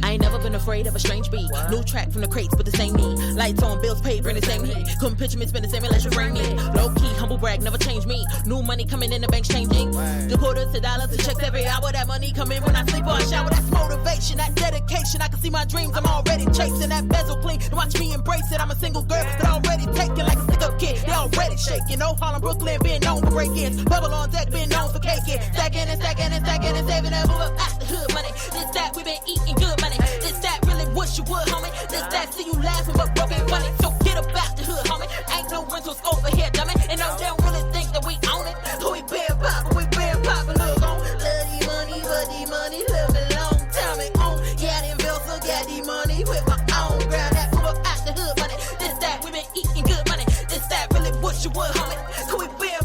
I ain't never been afraid of a strange beat. What? New track from the crates, but the same me. Lights on, bills paid, bring the same heat. Couldn't picture me spend the same unless you bring me. Low key, humble brag, never change me. New money coming in, the bank's changing. The quarters to dollars, the checks every hour. That money come in when I sleep or I shower. That's motivation, that dedication. I can see my dreams, I'm already chasing. That bezel clean, watch me embrace it. I'm a single girl, but already taken like a stick-up kid. They already shaking. Old Harlem, Brooklyn, being known for break-ins. Bubble on deck, being known for caking. Stacking and saving up, move up out the hood money. This that, we been eating good money. This that, really wish you would, homie. This that, see you laughing but broken money. So get up out the hood, homie. Ain't no rentals over here, dummy. And I don't really think that we own it. Who we been poppin', look on. Love the money, but the money live a long time and on. Yeah, them bills, so got the money with my own ground. That move up out the hood money. This that, we been eating good money. This that, really wish you would, homie. Who we been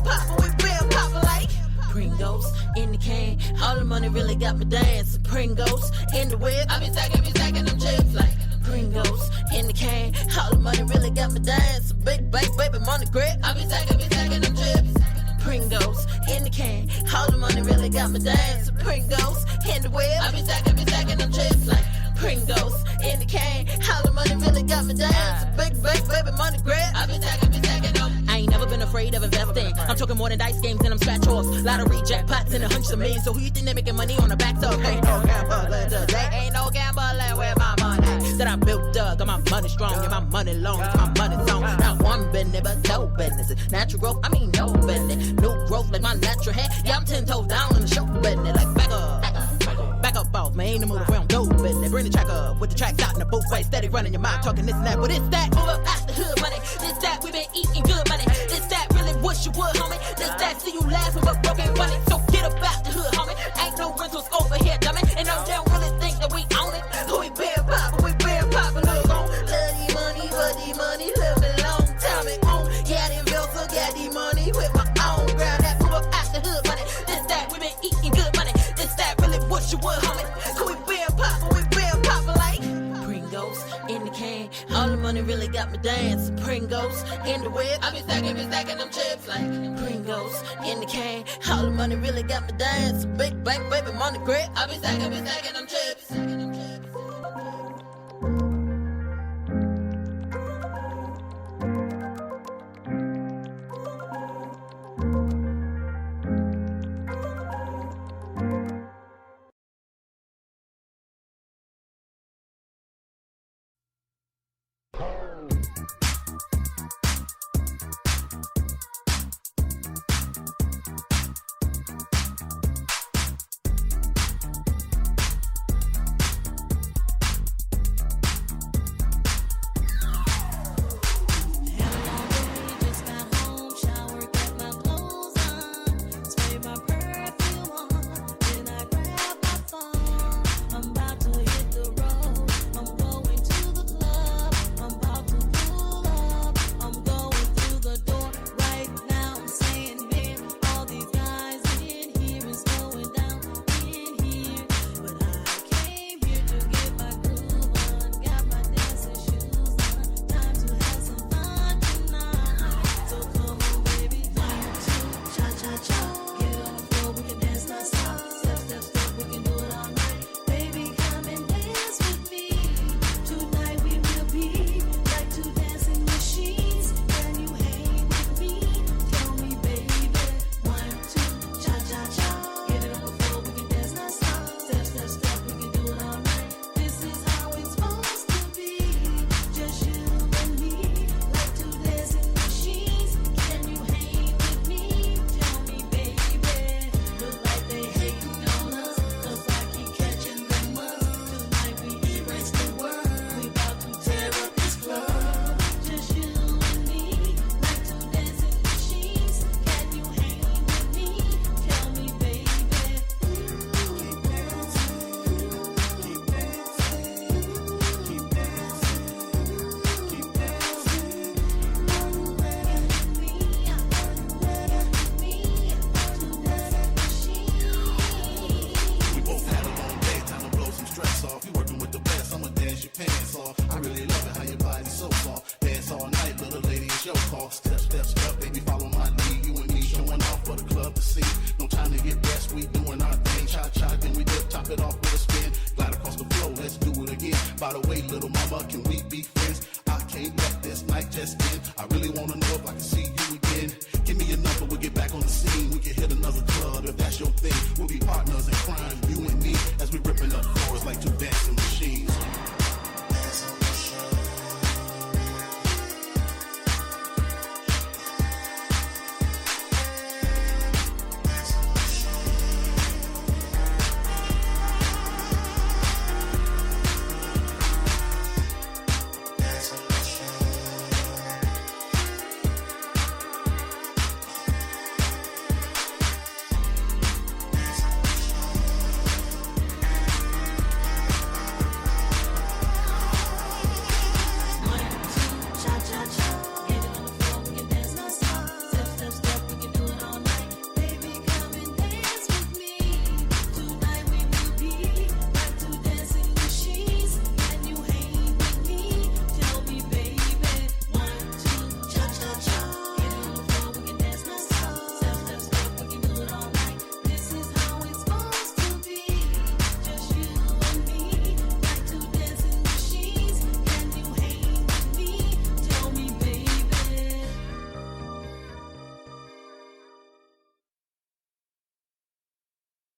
poppin' like Pringles in the can. All the money really got me dancing. Pringles in the whip, I be stacking them chips like Pringles in the can. All the money really got me dancing. Big baby money grip, I be stacking them chips. Pringles in the can. All the money really got me dancing. Pringles in the whip, I be stacking them chips like Pringles in the can. All the money really got me dancing. Big baby money grip, I be stacking them. I ain't never been afraid of investing. I'm talking more than dice games and I'm scratch offs. Lottery jackpots and $100 of millions. So who you think they making money on the backs of? Ain't no gambling today. Ain't no gambling with my money. money strong, yeah, my money long, my money song. Not one business, but no business. Natural growth, I mean no business. New growth like my natural hair. Yeah, I'm 10 toes down in the show business. Like back up off, man. Ain't no move around, go business. Bring the track up with the tracks out in the booth. Way steady running your mind, talking this and that. But it's that, move up out the hood money. This that, we been eating good money. This that, really wish you would, homie. This that, see you laughing, but broke ain't funny. So get up out the hood, homie. Ain't no rentals over here, dummy. And no, they don't really think that we own it. So we been poppin', we been poppin', look on. Love the money, but the money live a long time it on. Yeah, them bills, so got the money with my own ground. That move up out the hood money. This that, we been eating good money. This that, really wish you would, homie. So we been poppin' like Pringles in the can. All the money really got me dancing. Pringles in the whip. I be stacking them chips like Pringles in the can. All the money really got me dancing. Big black baby money grip. I be stacking them chips.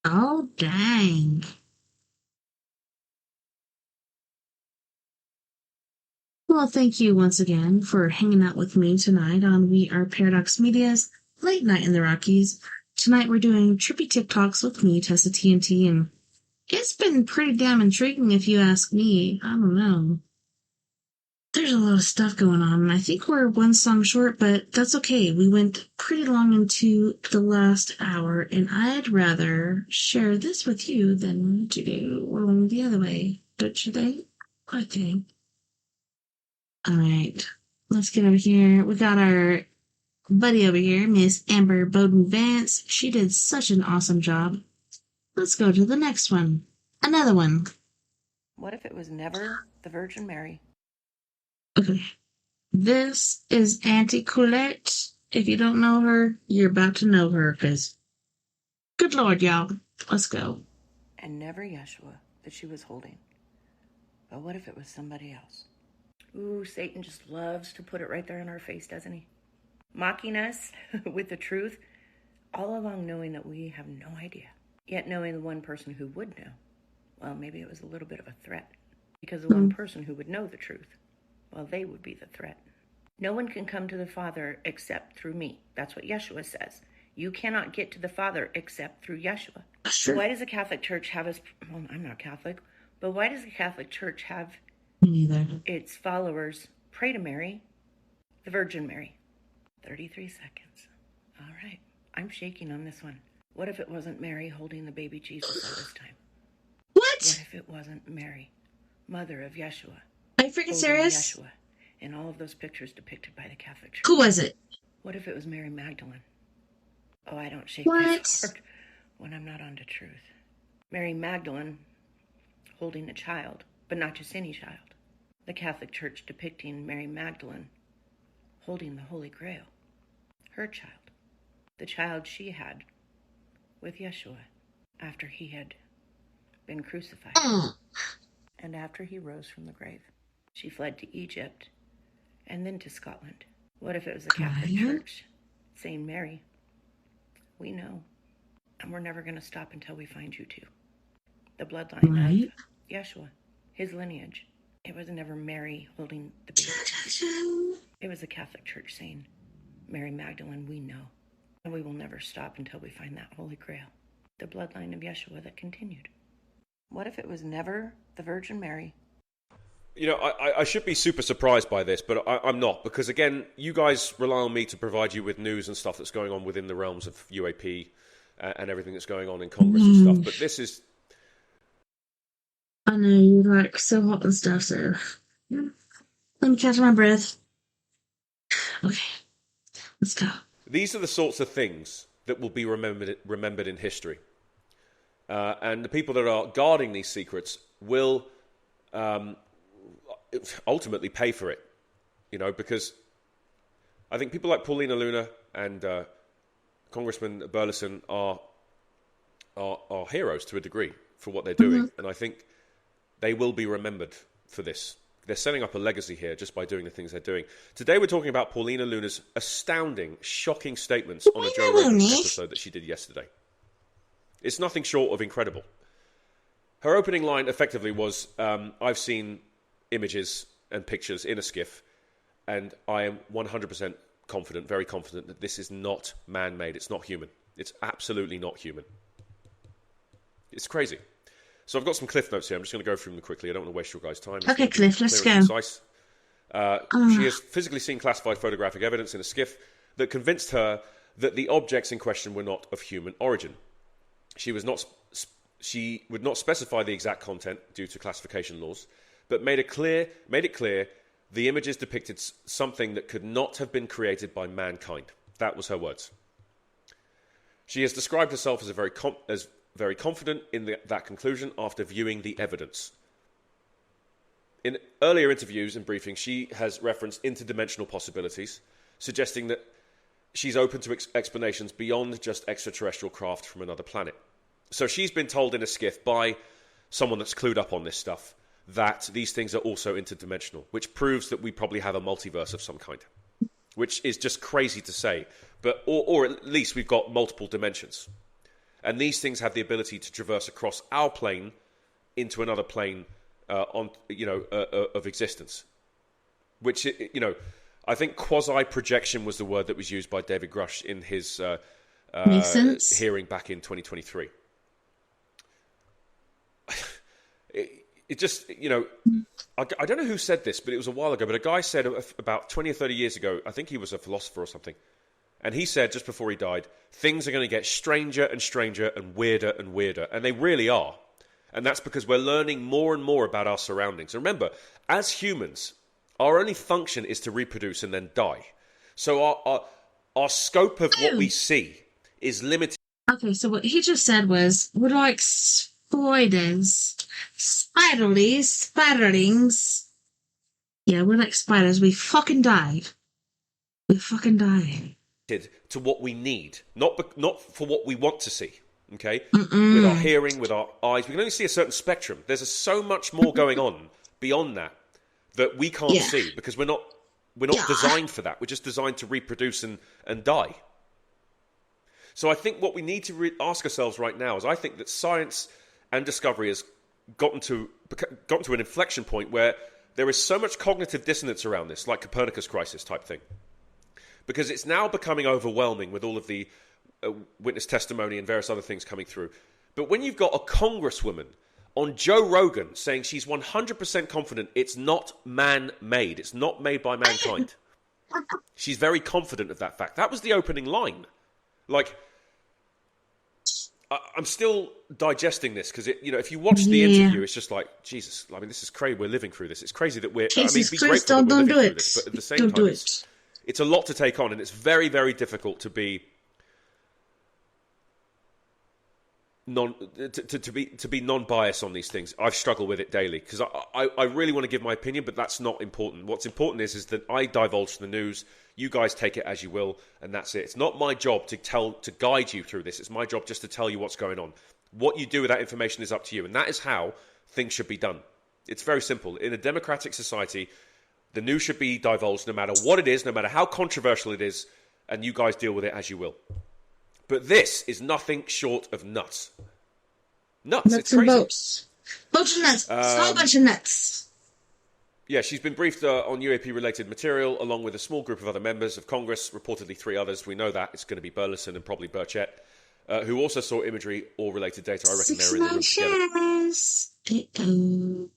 Oh, dang. Well, thank you once again for hanging out with me tonight on We Are Paradox Media's Late Night in the Rockies. Tonight we're doing Trippy TikToks with me, TessaTNT, and it's been pretty damn intriguing if you ask me. I don't know. There's a lot of stuff going on, and I think we're one song short, but that's okay. We went pretty long into the last hour, and I'd rather share this with you than to do rolling the other way, don't you think? I think. All right, let's get over here. We got our buddy over here, Miss Amber Bowden Vance. She did such an awesome job. Let's go to the next one. Another one. What if it was never the Virgin Mary? Okay. This is Auntie Colette. If you don't know her, you're about to know her, because good Lord, y'all. Let's go. And never Yeshua that she was holding. But what if it was somebody else? Ooh, Satan just loves to put it right there in our face, doesn't he? Mocking us with the truth, all along knowing that we have no idea. Yet knowing the one person who would know, well, maybe it was a little bit of a threat. Because the one person who would know the truth, well, they would be the threat. No one can come to the Father except through me. That's what Yeshua says. You cannot get to the Father except through Yeshua. Sure. Why does the Catholic Church have us... Well, I'm not Catholic. But why does the Catholic Church have its followers pray to Mary, the Virgin Mary? 33 seconds. All right. I'm shaking on this one. What if it wasn't Mary holding the baby Jesus all this time? What? What if it wasn't Mary, mother of Yeshua? Are you freaking serious? Yeshua in all of those pictures depicted by the Catholic Church. Who was it? What if it was Mary Magdalene? Oh, I don't shake this hard when I'm not onto truth. Mary Magdalene holding a child, but not just any child. The Catholic Church depicting Mary Magdalene holding the Holy Grail. Her child. The child she had with Yeshua after he had been crucified. And after he rose from the grave. She fled to Egypt and then to Scotland. What if it was the Catholic Church saying, Mary, we know, and we're never going to stop until we find you too. The bloodline of Yeshua, his lineage. It was never Mary holding the baby. It was the Catholic Church saying, Mary Magdalene, we know, and we will never stop until we find that Holy Grail. The bloodline of Yeshua that continued. What if it was never the Virgin Mary? You know, I should be super surprised by this, but I'm not, because again, you guys rely on me to provide you with news and stuff that's going on within the realms of UAP and everything that's going on in Congress and stuff, but this is... I know you like so hot and stuff, so let me catch my breath. Okay, let's go. These are the sorts of things that will be remembered in history. And the people that are guarding these secrets will ultimately pay for it, you know, because I think people like Paulina Luna and Congressman Burleson are heroes to a degree for what they're doing, and I think they will be remembered for this. They're setting up a legacy here just by doing the things they're doing. Today we're talking about Paulina Luna's astounding, shocking statements on a Joe Rogan episode that she did yesterday. It's nothing short of incredible. Her opening line effectively was, I've seen images and pictures in a skiff, and I am 100% confident, very confident, that this is not man-made. It's not human. It's absolutely not human. It's crazy. So I've got some cliff notes here. I'm just going to go through them quickly. I don't want to waste your guys' time. Okay, Cliff, let's go. She has physically seen classified photographic evidence in a skiff that convinced her that the objects in question were not of human origin. She would not specify the exact content due to classification laws, but made it clear the images depicted something that could not have been created by mankind. That was her words. She has described herself as very confident in that conclusion after viewing the evidence. In earlier interviews and briefings, she has referenced interdimensional possibilities, suggesting that she's open to explanations beyond just extraterrestrial craft from another planet. So she's been told in a skiff by someone that's clued up on this stuff that these things are also interdimensional, which proves that we probably have a multiverse of some kind, which is just crazy to say, but or at least we've got multiple dimensions. And these things have the ability to traverse across our plane into another plane of existence. which, you know, I think quasi-projection was the word that was used by David Grush in his hearing back in 2023. It just, you know, I don't know who said this, but it was a while ago, but a guy said about 20 or 30 years ago, I think he was a philosopher or something, and he said just before he died, things are going to get stranger and stranger and weirder, and they really are. And that's because we're learning more and more about our surroundings. And remember, as humans, our only function is to reproduce and then die. So our scope of what we see is limited. Okay, so what he just said was, we're like spiders. Spiderlings. Yeah, we're like spiders. We fucking died. To what we need, not for what we want to see. Okay, with our hearing, with our eyes, we can only see a certain spectrum. There's so much more going on beyond that we can't see because we're not designed for that. We're just designed to reproduce and die. So I think what we need to ask ourselves right now is, I think that science and discovery has gotten to an inflection point where there is so much cognitive dissonance around this, like Copernicus crisis type thing, because it's now becoming overwhelming with all of the witness testimony and various other things coming through. But when you've got a congresswoman on Joe Rogan saying she's 100% confident it's not man-made, it's not made by mankind, she's very confident of that fact. That was the opening line. Like, I'm still digesting this because, you know, if you watch the interview, it's just like, Jesus, I mean, this is crazy. We're living through this. It's crazy that we're. Jesus be Christ, grateful that we're don't living do through it. this, but at the same time, it's a lot to take on, and it's very, very difficult to be non-biased on these things. I've struggled with it daily because I really want to give my opinion, but that's not important. What's important is that I divulge the news. You guys take it as you will, and that's it. It's not my job to guide you through this. It's my job just to tell you what's going on. What you do with that information is up to you, and that is how things should be done. It's very simple. In a democratic society, the news should be divulged no matter what it is, no matter how controversial it is, and you guys deal with it as you will. But this is nothing short of nuts. Nuts. It's crazy. Boats. Boats and nuts. It's a whole bunch of nuts. Yeah, she's been briefed on UAP-related material, along with a small group of other members of Congress, reportedly 3 others. We know that. It's going to be Burleson and probably Burchett, who also saw imagery or related data. I reckon they're in the room together.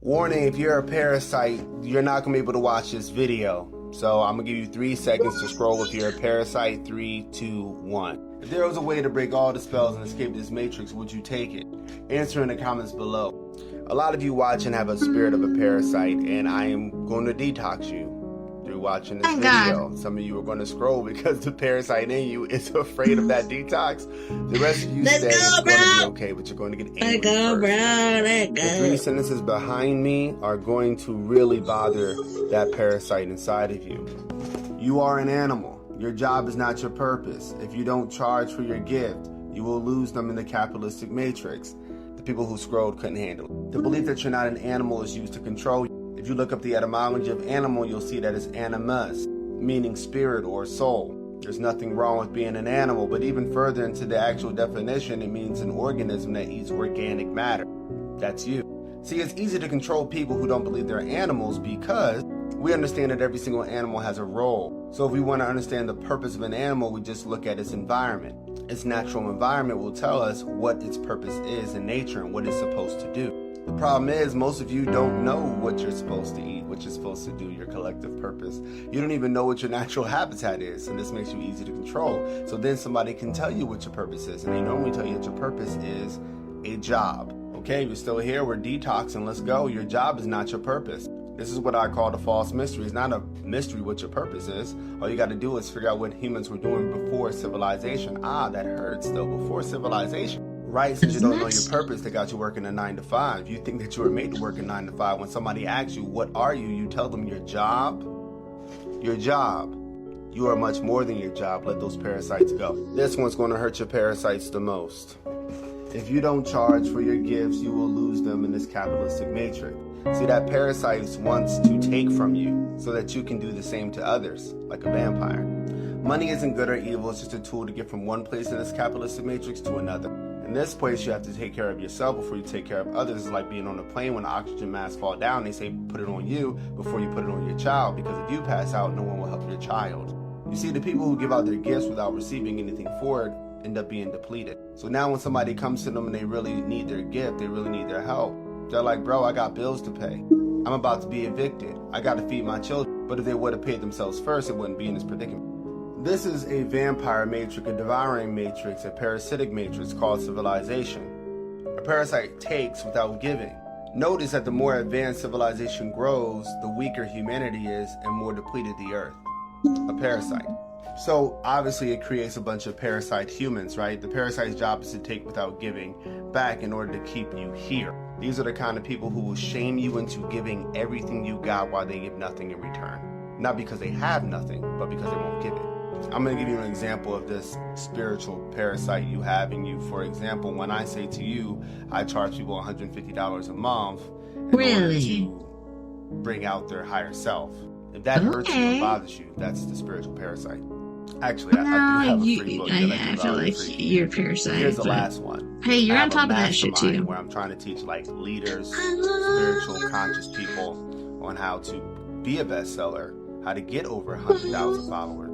Warning, if you're a parasite, you're not going to be able to watch this video. So I'm going to give you 3 seconds to scroll if you're a parasite. 3, 2, 1. If there was a way to break all the spells and escape this matrix, would you take it? Answer in the comments below. A lot of you watching have a spirit of a parasite, and I am going to detox you through watching this video. Some of you are going to scroll because the parasite in you is afraid of that detox. The rest of you stay. It's going to be okay, but you're going to get angry first. The 3 sentences behind me are going to really bother that parasite inside of you. You are an animal. Your job is not your purpose. If you don't charge for your gift, you will lose them in the capitalistic matrix. The people who scrolled couldn't handle it. The belief that you're not an animal is used to control you. If you look up the etymology of animal, you'll see that it's animus, meaning spirit or soul. There's nothing wrong with being an animal, but even further into the actual definition, it means an organism that eats organic matter. That's you. See, it's easy to control people who don't believe they're animals because we understand that every single animal has a role. So if we want to understand the purpose of an animal, we just look at its environment. Its natural environment will tell us what its purpose is in nature and what it's supposed to do. The problem is most of you don't know what you're supposed to eat, what you're supposed to do, your collective purpose. You don't even know what your natural habitat is, and this makes you easy to control. So then somebody can tell you what your purpose is, and they normally tell you that your purpose is a job. Okay, you're still here, we're detoxing, let's go. Your job is not your purpose. This is what I call the false mystery. It's not a mystery what your purpose is. All you got to do is figure out what humans were doing before civilization. That hurts though, before civilization. Right, since you don't know your purpose, they got you working a 9 to 5. You think that you were made to work a 9 to 5. When somebody asks you, what are you? You tell them your job. Your job. You are much more than your job. Let those parasites go. This one's going to hurt your parasites the most. If you don't charge for your gifts, you will lose them in this capitalistic matrix. See, that parasite wants to take from you so that you can do the same to others, like a vampire. Money isn't good or evil, it's just a tool to get from one place in this capitalistic matrix to another. And In this place, you have to take care of yourself before you take care of others. It's like being on a plane when the oxygen masks fall down. They say put it on you before you put it on your child, because if you pass out, no one will help your child. You see, the people who give out their gifts without receiving anything for it end up being depleted. So now when somebody comes to them and they really need their gift, they really need their help, they're like, bro, I got bills to pay. I'm about to be evicted. I got to feed my children. But if they would have paid themselves first, it wouldn't be in this predicament. This is a vampire matrix, a devouring matrix, a parasitic matrix called civilization. A parasite takes without giving. Notice that the more advanced civilization grows, the weaker humanity is and more depleted the earth. A parasite. So obviously it creates a bunch of parasite humans, right? The parasite's job is to take without giving back in order to keep you here. These are the kind of people who will shame you into giving everything you got while they give nothing in return. Not because they have nothing, but because they won't give it. I'm going to give you an example of this spiritual parasite you have in you. For example, when I say to you, I charge people $150 a month in order to bring out their higher self. If that hurts you or bothers you, that's the spiritual parasite. Actually, I do have a free book. I feel like you're a parasite. Here's the last one. Hey, you're on top of that shit too. Where I'm trying to teach like leaders, spiritual, conscious people on how to be a bestseller, how to get over 100,000 followers,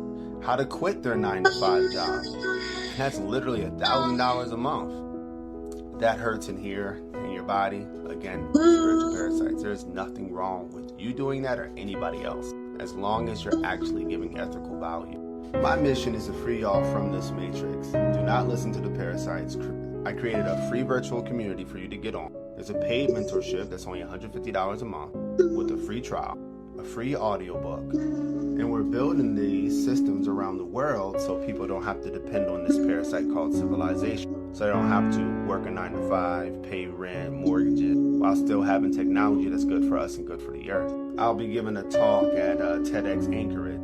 how to quit their 9-to-5 job. And that's literally $1,000 a month. That hurts in here, in your body. Again, spiritual parasites. There's nothing wrong with you doing that or anybody else, as long as you're actually giving ethical value. My mission is to free y'all from this matrix. Do not listen to the parasites. I created a free virtual community for you to get on. There's a paid mentorship that's only $150 a month with a free trial, a free audiobook. And we're building these systems around the world so people don't have to depend on this parasite called civilization. So they don't have to work a 9-to-5, pay rent, mortgages, while still having technology that's good for us and good for the earth. I'll be giving a talk at TEDx Anchorage,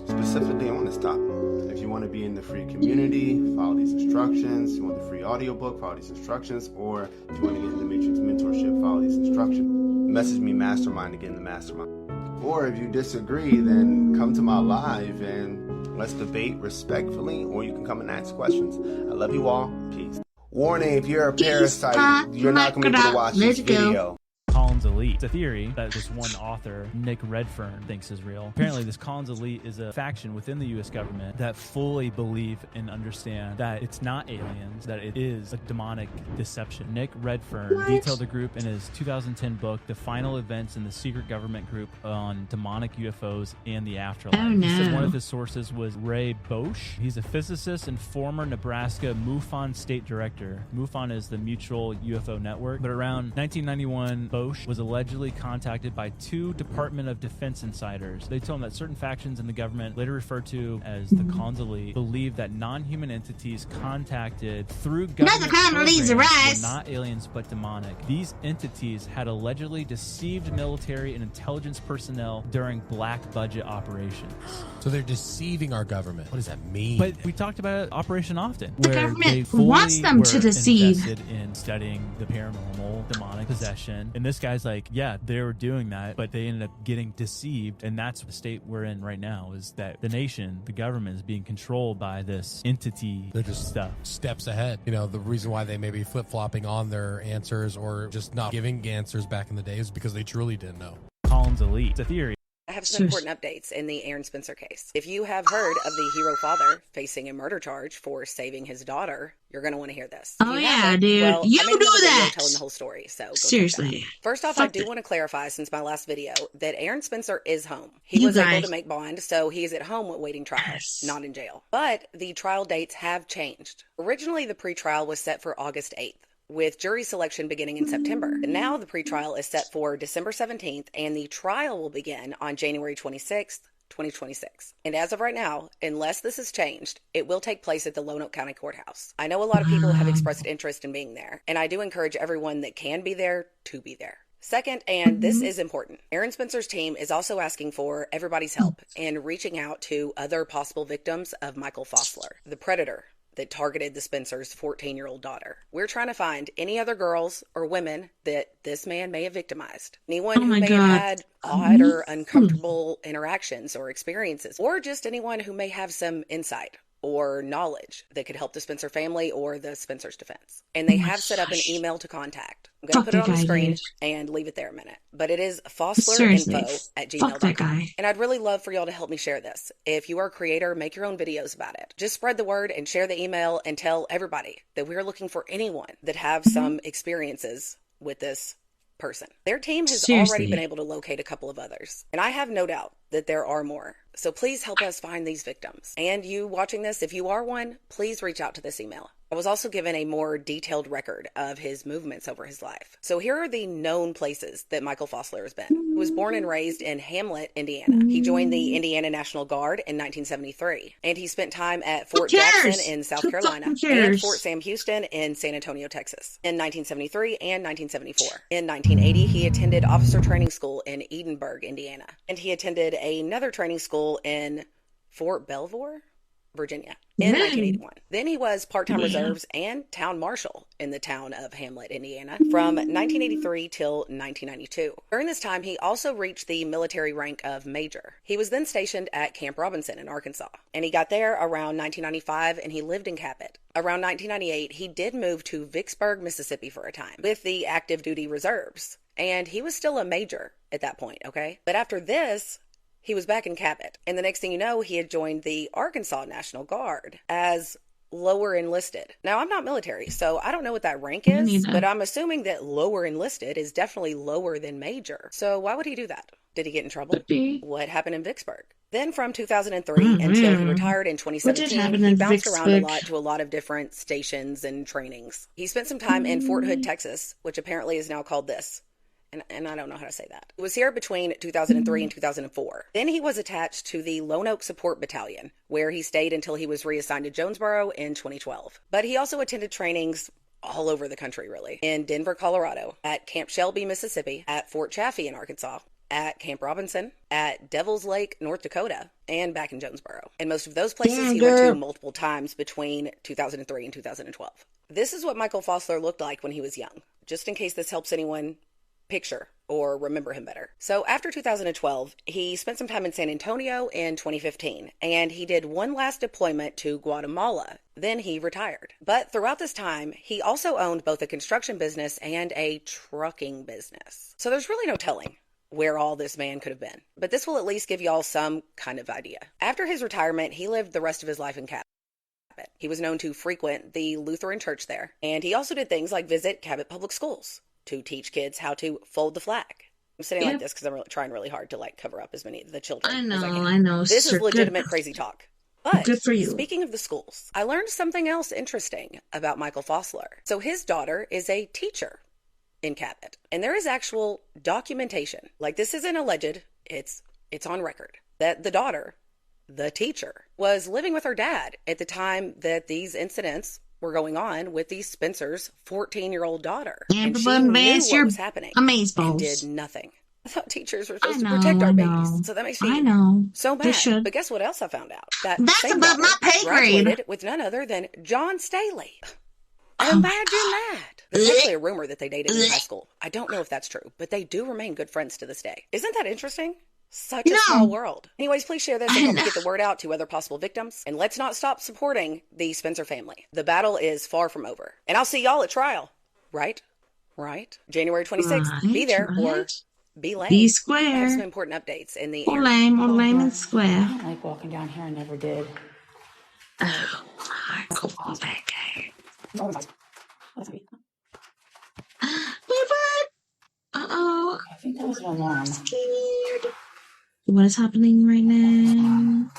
specifically on this topic. If you want to be in the free community, follow these instructions. You want the free audiobook, follow these instructions. Or if you want to get in the Matrix mentorship, follow these instructions. Message me Mastermind to get in the Mastermind. Or if you disagree, then come to my live and let's debate respectfully, or you can come and ask questions. I love you all. Peace. Warning, if you're a parasite, you're not going to be able to watch this video. Collins Elite. It's a theory that this one author, Nick Redfern, thinks is real. Apparently, this Collins Elite is a faction within the U.S. government that fully believe and understand that it's not aliens, that it is a demonic deception. Nick Redfern detailed the group in his 2010 book, The Final Events in the Secret Government Group on Demonic UFOs and the Afterlife. Oh, no. He said one of his sources was Ray Bosch. He's a physicist and former Nebraska MUFON state director. MUFON is the Mutual UFO Network. But around 1991, Bosch was allegedly contacted by 2 Department of Defense insiders. They told him that certain factions in the government, later referred to as the Collins Elite, believe that non-human entities contacted through government programs were not aliens but demonic. These entities had allegedly deceived military and intelligence personnel during black budget operations. So they're deceiving our government. What does that mean? But we talked about Operation Often. The government wants them to deceive. Invested in studying the paranormal, demonic possession. And this guy's like, yeah, they were doing that, but they ended up getting deceived. And that's the state we're in right now, is that the nation, the government, is being controlled by this entity. They're just stuff. Steps ahead. You know, the reason why they may be flip-flopping on their answers or just not giving answers back in the day is because they truly didn't know. Collins Elite. It's a theory. I have some important updates in the Aaron Spencer case. If you have heard of the hero father facing a murder charge for saving his daughter, you're going to want to hear this. Oh, yeah, dude. Well, you I made do that. telling the whole story. So seriously. First off, I do want to clarify since my last video that Aaron Spencer is home. He was able to make bond, so he is at home waiting trial, not in jail. But the trial dates have changed. Originally, the pretrial was set for August 8th. With jury selection beginning in September. And now the pretrial is set for December 17th, and the trial will begin on January 26th, 2026. And as of right now, unless this is changed, it will take place at the Lonoke County Courthouse. I know a lot of people have expressed interest in being there, and I do encourage everyone that can be there to be there. Second, and this is important, Aaron Spencer's team is also asking for everybody's help and reaching out to other possible victims of Michael Fossler, the predator that targeted the Spencer's 14-year-old daughter. We're trying to find any other girls or women that this man may have victimized. Anyone who may have had odd or uncomfortable interactions or experiences, or just anyone who may have some insight or knowledge that could help the Spencer family or the Spencer's defense. And they have set up an email to contact. I'm going to put it on the screen and leave it there a minute. But it is fosslerinfo@gmail.com. And I'd really love for y'all to help me share this. If you are a creator, make your own videos about it. Just spread the word and share the email and tell everybody that we're looking for anyone that have some experiences with this person. Their team has already been able to locate a couple of others. And I have no doubt that there are more. So please help us find these victims. And you watching this, if you are one, please reach out to this email. I was also given a more detailed record of his movements over his life. So here are the known places that Michael Fossler has been. He was born and raised in Hamlet, Indiana. He joined the Indiana National Guard in 1973. And he spent time at Fort Jackson in South Carolina and Fort Sam Houston in San Antonio, Texas in 1973 and 1974. In 1980, he attended officer training school in Edinburgh, Indiana. And he attended another training school in Fort Belvoir, Virginia in 1981. Then he was part-time reserves and town marshal in the town of Hamlet, Indiana from 1983 till 1992. During this time, he also reached the military rank of major. He was then stationed at Camp Robinson in Arkansas, and he got there around 1995 and he lived in Cabot. Around 1998, he did move to Vicksburg, Mississippi for a time with the active duty reserves, and he was still a major at that point, okay? But after this, he was back in Cabot, and the next thing you know, he had joined the Arkansas National Guard as lower enlisted. Now, I'm not military, so I don't know what that rank is, but I'm assuming that lower enlisted is definitely lower than major. So why would he do that? Did he get in trouble? What happened in Vicksburg? Then from 2003 until he retired in 2017, he bounced around a lot to a lot of different stations and trainings. He spent some time in Fort Hood, Texas, which apparently is now called this. And I don't know how to say that. It was here between 2003 and 2004. Then he was attached to the Lone Oak Support Battalion, where he stayed until he was reassigned to Jonesboro in 2012. But he also attended trainings all over the country, really. In Denver, Colorado, at Camp Shelby, Mississippi, at Fort Chaffee in Arkansas, at Camp Robinson, at Devil's Lake, North Dakota, and back in Jonesboro. And most of those places he went to multiple times between 2003 and 2012. This is what Michael Fossler looked like when he was young, just in case this helps anyone picture or remember him better. So after 2012, he spent some time in San Antonio in 2015, and he did one last deployment to Guatemala. Then he retired. But throughout this time, he also owned both a construction business and a trucking business. So there's really no telling where all this man could have been. But this will at least give y'all some kind of idea. After his retirement, he lived the rest of his life in Cabot. He was known to frequent the Lutheran church there, and he also did things like visit Cabot Public Schools to teach kids how to fold the flag. I'm sitting like this because I'm trying really hard to cover up as many of the children as I can. I know. This is legitimate crazy talk. But good for you. Speaking of the schools, I learned something else interesting about Michael Fossler. So his daughter is a teacher in Cabot, and there is actual documentation. This isn't alleged. It's on record that the daughter, the teacher, was living with her dad at the time that these incidents were going on with the Spencer's 14-year-old daughter. And she knew what was happening and did nothing. I thought teachers were supposed to protect our babies. So that makes me so mad. But guess what else I found out? That's above my pay grade. Graduated with none other than John Staley. Imagine that. There's actually a rumor that they dated in high school. I don't know if that's true, but they do remain good friends to this day. Isn't that interesting? Such a small world. Anyways, please share this and help me get the word out to other possible victims. And let's not stop supporting the Spencer family. The battle is far from over. And I'll see y'all at trial. Right? January 26th. Be there or be lame. Be square. I have some important updates in the or lame and square. I don't like walking down here. I never did. Oh, cool. That guy. Uh-oh. I think that was an alarm. I'm scared. What is happening right now?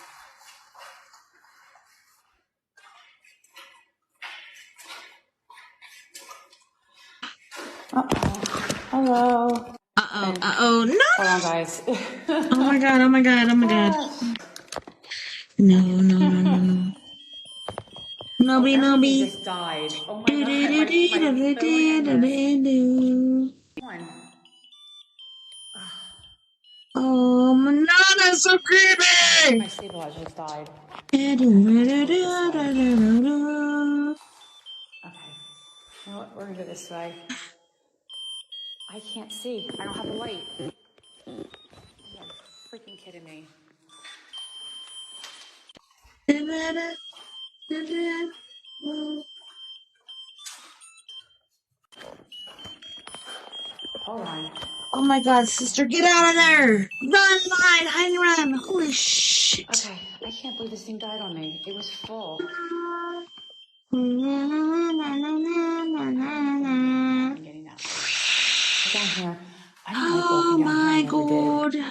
Hello. No. Hold on, guys. Oh my god. No. Nobby. Just died. Oh my god. Oh, no, that's so creepy! My stabilizer just died. Okay. You know what? We're gonna go this way. I can't see. I don't have a light. You're freaking kidding me. Hold on. Oh my God, sister, get out of there! Run, line, hide, run! Holy shit! Okay, I can't believe this thing died on me. It was full. I'm getting out. Down here. I don't like walking down here. I never did.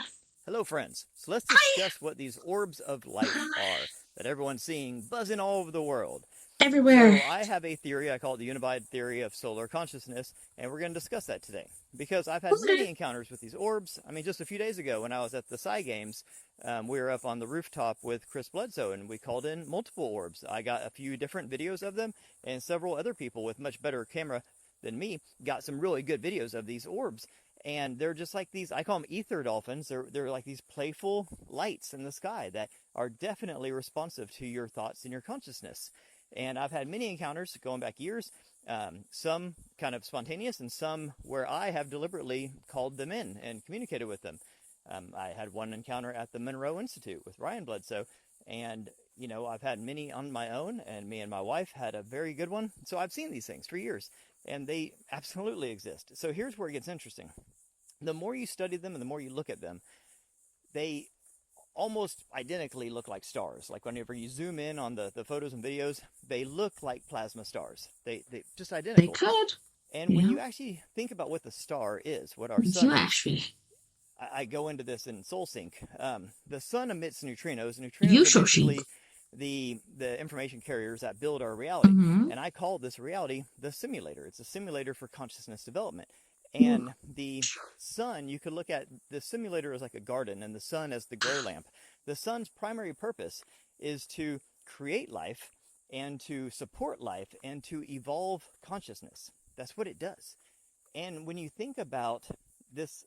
Hello, friends. So let's discuss what these orbs of light are that everyone's seeing buzzing all over the world. Everywhere. So I have a theory, I call it the unified theory of solar consciousness, and we're going to discuss that today. Because I've had many encounters with these orbs. I mean, just a few days ago when I was at the Psy Games, we were up on the rooftop with Chris Bledsoe, and we called in multiple orbs. I got a few different videos of them, and several other people with much better camera than me got some really good videos of these orbs. And they're just like these, I call them ether dolphins. They're like these playful lights in the sky that are definitely responsive to your thoughts and your consciousness. And I've had many encounters going back years, some kind of spontaneous and some where I have deliberately called them in and communicated with them. I had one encounter at the Monroe Institute with Ryan Bledsoe, and, you know, I've had many on my own, and me and my wife had a very good one. So I've seen these things for years, and they absolutely exist. So here's where it gets interesting. The more you study them and the more you look at them, they almost identically look like stars. Like whenever you zoom in on the photos and videos, they look like plasma stars. They just identical. They could. And when you actually think about what the star is, what our sun is, I go into this in Soul Sync. The sun emits neutrinos. Neutrinos are basically the information carriers that build our reality. And I call this reality the simulator. It's a simulator for consciousness development. And the sun, you could look at the simulator as like a garden and the sun as the glow lamp. The sun's primary purpose is to create life and to support life and to evolve consciousness. That's what it does. And when you think about this,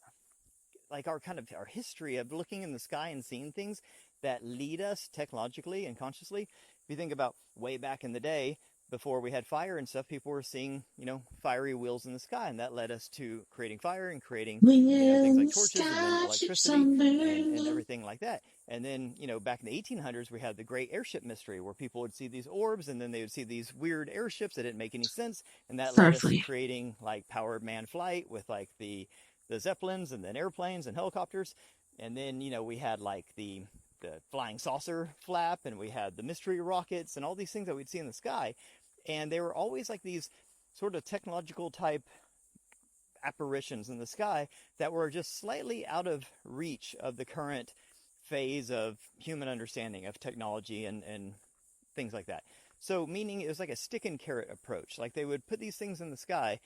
like our history of looking in the sky and seeing things that lead us technologically and consciously, if you think about way back in the day, before we had fire and stuff, people were seeing, you know, fiery wheels in the sky, and that led us to creating fire and creating things like torches and then electricity and everything like that. And then, you know, back in the 1800s, we had the great airship mystery where people would see these orbs and then they would see these weird airships that didn't make any sense. And that led us to creating like powered manned flight with like the Zeppelins and then airplanes and helicopters. And then, you know, we had like the flying saucer flap, and we had the mystery rockets and all these things that we'd see in the sky. And they were always like these sort of technological type apparitions in the sky that were just slightly out of reach of the current phase of human understanding of technology and things like that. So meaning it was like a stick and carrot approach. Like they would put these things in the sky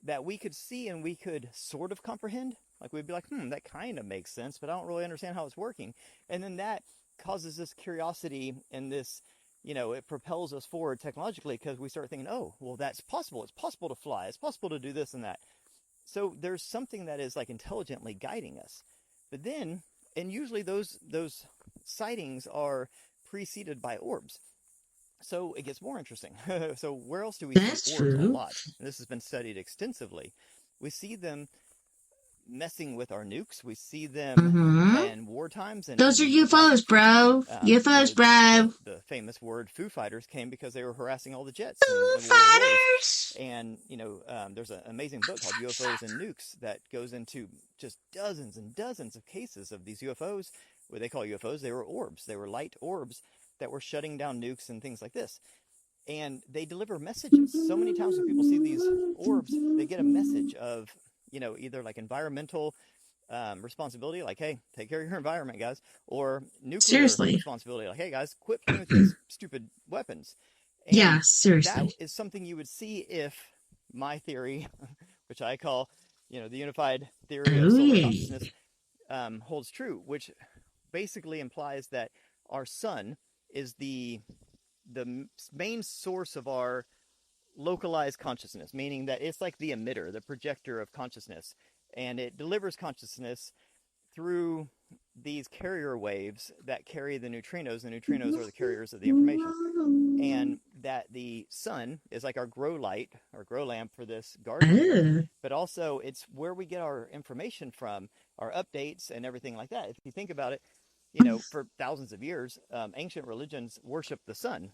that we could see and we could sort of comprehend. Like we'd be like, that kind of makes sense, but I don't really understand how it's working. And then that causes this curiosity and this, you know, it propels us forward technologically because we start thinking, oh, well, that's possible. It's possible to fly. It's possible to do this and that. So there's something that is like intelligently guiding us. But then, and usually those sightings are preceded by orbs. So it gets more interesting. So where else do we see orbs a lot? And this has been studied extensively. We see them messing with our nukes. We see them in war times. And those are UFOs, bro. UFOs, bro. The famous word Foo Fighters came because they were harassing all the jets. Foo Fighters! And, you know, there's an amazing book called UFOs and Nukes that goes into just dozens and dozens of cases of these UFOs, what they call UFOs. They were orbs. They were light orbs that were shutting down nukes and things like this. And they deliver messages. So many times when people see these orbs, they get a message of, you know, either like environmental responsibility, like, hey, take care of your environment, guys, or nuclear responsibility, like, hey, guys, quit playing with these stupid weapons. And seriously. That is something you would see if my theory, which I call, you know, the unified theory of solar consciousness, holds true, which basically implies that our sun is the main source of our localized consciousness, meaning that it's like the emitter, the projector of consciousness, and it delivers consciousness through these carrier waves that carry the neutrinos. The neutrinos are the carriers of the information, and that the sun is like our grow light, our grow lamp for this garden, but also it's where we get our information from, our updates and everything like that. If you think about it, you know, for thousands of years, ancient religions worshiped the sun.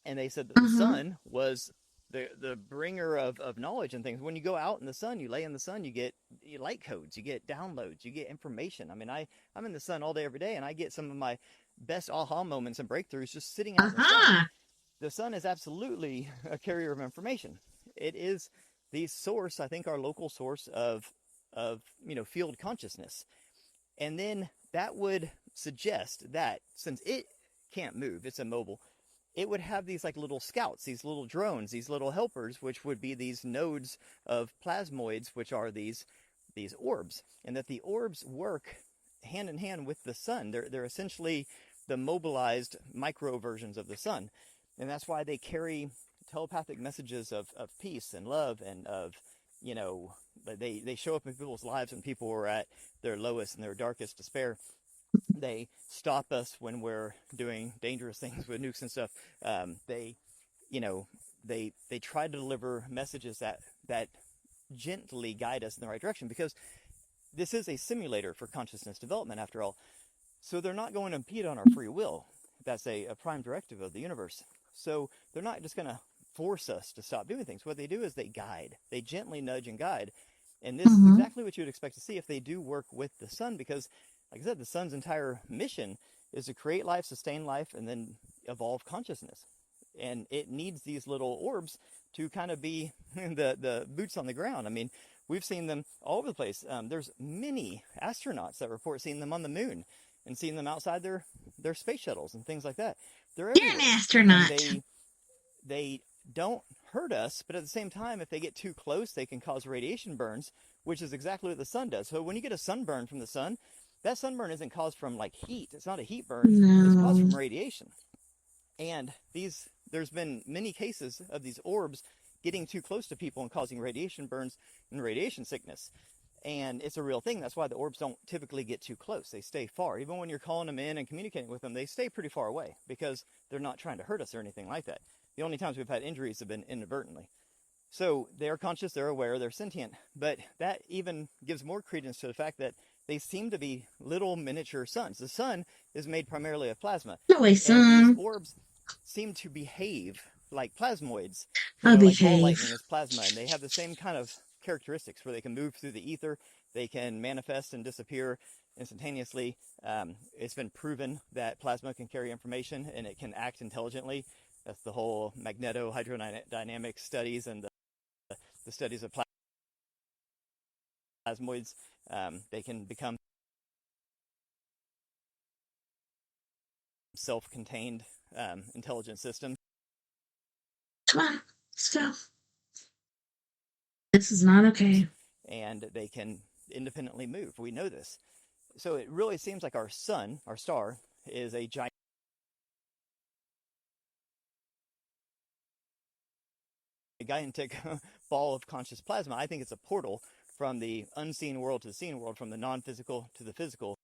And they said that the sun was the bringer of knowledge and things. When you go out in the sun, you lay in the sun, you get light codes, you get downloads, you get information. I mean, I'm in the sun all day, every day, and I get some of my best aha moments and breakthroughs just sitting out in the sun. The sun is absolutely a carrier of information. It is the source, I think, our local source of field consciousness. And then that would suggest that since it can't move, it's immobile, it would have these like little scouts, these little drones, these little helpers, which would be these nodes of plasmoids, which are these orbs, and that the orbs work hand in hand with the sun. They're essentially the mobilized micro versions of the sun, and that's why they carry telepathic messages of peace and love and of, they show up in people's lives when people are at their lowest and their darkest despair. They stop us when we're doing dangerous things with nukes and stuff. They try to deliver messages that gently guide us in the right direction, because this is a simulator for consciousness development, after all. So they're not going to impede on our free will. That's a prime directive of the universe. So they're not just going to force us to stop doing things. What they do is they guide. They gently nudge and guide. And this is exactly what you would expect to see if they do work with the sun, because, like I said, the sun's entire mission is to create life, sustain life, and then evolve consciousness. And it needs these little orbs to kind of be the boots on the ground. I mean, we've seen them all over the place. There's many astronauts that report seeing them on the moon and seeing them outside their space shuttles and things like that. They're You're an astronaut. They don't hurt us, but at the same time, if they get too close, they can cause radiation burns, which is exactly what the sun does. So when you get a sunburn from the sun, that sunburn isn't caused from like heat. It's not a heat burn. No. It's caused from radiation. And there's been many cases of these orbs getting too close to people and causing radiation burns and radiation sickness. And it's a real thing. That's why the orbs don't typically get too close. They stay far. Even when you're calling them in and communicating with them, they stay pretty far away because they're not trying to hurt us or anything like that. The only times we've had injuries have been inadvertently. So they are conscious, they're aware, they're sentient. But that even gives more credence to the fact that they seem to be little miniature suns. The sun is made primarily of plasma. And these orbs seem to behave like plasmoids. Like ball lightning is plasma, and they have the same kind of characteristics where they can move through the ether, they can manifest and disappear instantaneously. It's been proven that plasma can carry information and it can act intelligently. That's the whole magneto-hydrodynamic studies and the studies of plasmoids. They can become self-contained intelligent systems. Come on, let's go. This is not okay. And they can independently move. We know this. So it really seems like our sun, our star, is a gigantic ball of conscious plasma. I think it's a portal from the unseen world to the seen world, from the non-physical to the physical.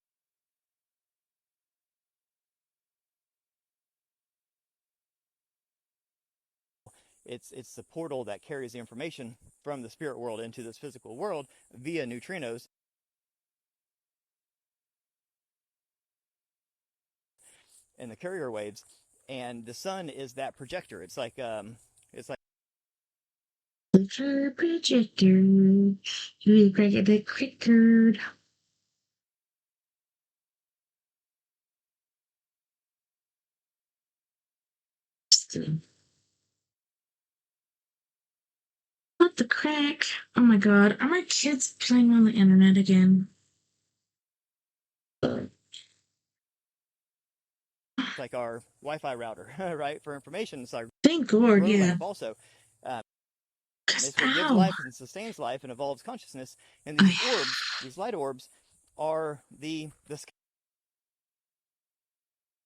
It's the portal that carries the information from the spirit world into this physical world via neutrinos. And the carrier waves, and the sun is that projector. It's like projector. You break it the quicker. What the crack? Oh my god, are my kids playing on the internet again? It's like our Wi-Fi router, right? For information. It's our thank God, yeah. Also, it's what gives life and sustains life and evolves consciousness. And these orbs, these light orbs, are the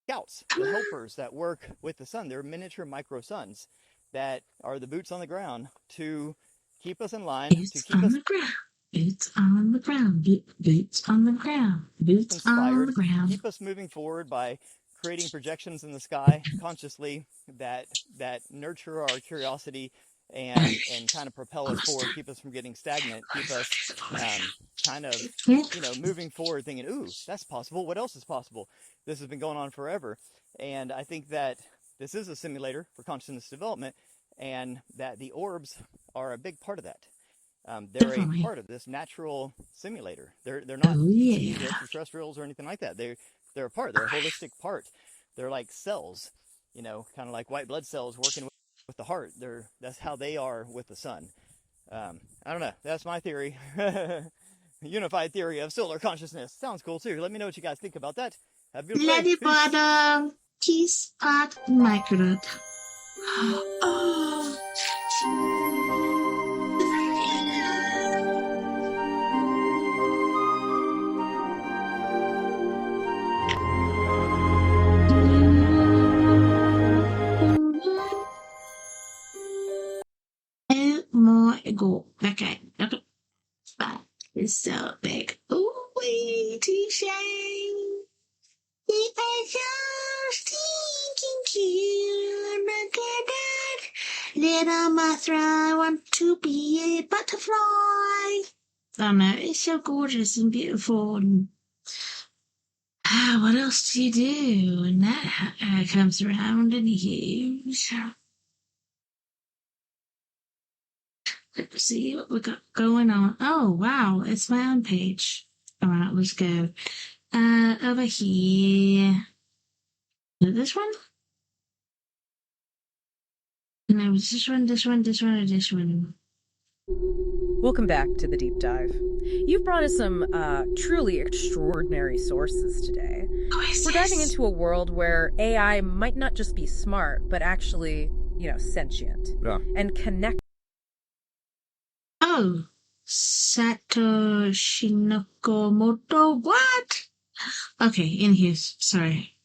scouts, the helpers that work with the sun. They're miniature micro suns that are the boots on the ground to keep us in line, boots to keep us the ground. Boots on the ground. Boots on the ground. Boots inspired, on the ground. Keep us moving forward by creating projections in the sky consciously that nurture our curiosity and kind of propel us forward, keep us from getting stagnant, keep us kind of moving forward, thinking, "Ooh, that's possible. What else is possible?" This has been going on forever, and I think that this is a simulator for consciousness development, and that the orbs are a big part of that. They're a part of this natural simulator. They're not extraterrestrials or anything like that. They're a part. They're a holistic part. They're like cells, you know, kind of like white blood cells working with the heart. That's how they are with the sun. I don't know. That's my theory. Unified theory of solar consciousness. Sounds cool too. Let me know what you guys think about that. Have a good day. Lady Bottom, Kiss at Microdot. Oh. More go. Okay. Spot is so big. Ooh, T-Shane. If I just thinking cute, look at that. Little mother, I want to be a butterfly. I don't know, it's so gorgeous and beautiful. And what else do you do when that comes around and huge? Let's see what we got going on. Oh, wow, it's my own page. All right, let's go. Over here. Is it this one? No, it's this one, or this one. Welcome back to the Deep Dive. You've brought us some truly extraordinary sources today. We're diving into a world where AI might not just be smart, but actually, sentient. Yeah. And connected. Oh, Satoshi Nakamoto, what? Okay, in here, sorry.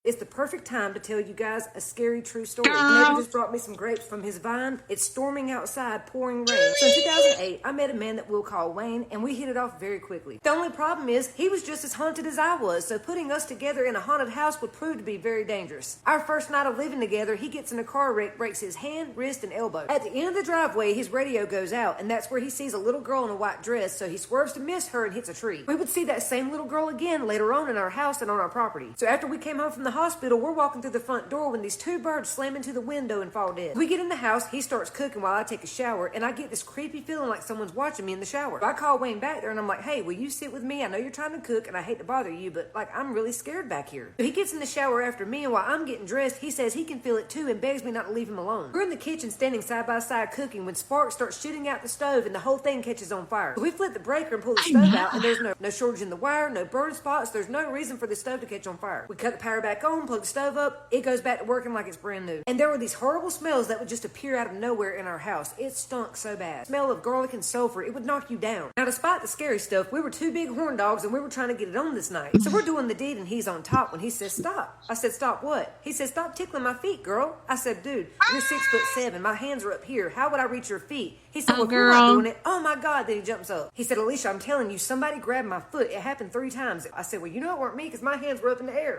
It's the perfect time to tell you guys a scary true story. Neighbor just brought me some grapes from his vine. It's storming outside, pouring rain. So in 2008, I met a man that we'll call Wayne, and we hit it off very quickly. The only problem is, he was just as haunted as I was, so putting us together in a haunted house would prove to be very dangerous. Our first night of living together, he gets in a car wreck, breaks his hand, wrist, and elbow. At the end of the driveway, his radio goes out, and that's where he sees a little girl in a white dress, so he swerves to miss her and hits a tree. We would see that same little girl again later on in our house and on our property. So after we came home from the hospital, we're walking through the front door when these two birds slam into the window and fall dead. We get in the house, he starts cooking while I take a shower, and I get this creepy feeling like someone's watching me in the shower. So I call Wayne back there and I'm like, hey, will you sit with me? I know you're trying to cook and I hate to bother you, but I'm really scared back here. So he gets in the shower after me, and while I'm getting dressed, he says he can feel it too and begs me not to leave him alone. We're in the kitchen standing side by side cooking when sparks start shooting out the stove and the whole thing catches on fire. So we flip the breaker and pull the stove out, and there's no shortage in the wire, no burn spots, there's no reason for the stove to catch on fire. We cut the power back on, plug the stove up, it goes back to working like it's brand new. And there were these horrible smells that would just appear out of nowhere in our house. It stunk so bad. Smell of garlic and sulfur, it would knock you down. Now, despite the scary stuff, we were two big horn dogs and we were trying to get it on this night. So we're doing the deed and he's on top when he says, stop. I said, stop what? He said, stop tickling my feet, girl. I said, dude, you're 6'7". My hands are up here. How would I reach your feet? He said, well, if you're not doing it, oh my God. Then he jumps up. He said, Alicia, I'm telling you, somebody grabbed my foot. It happened 3 times. I said, well, you know it weren't me because my hands were up in the air.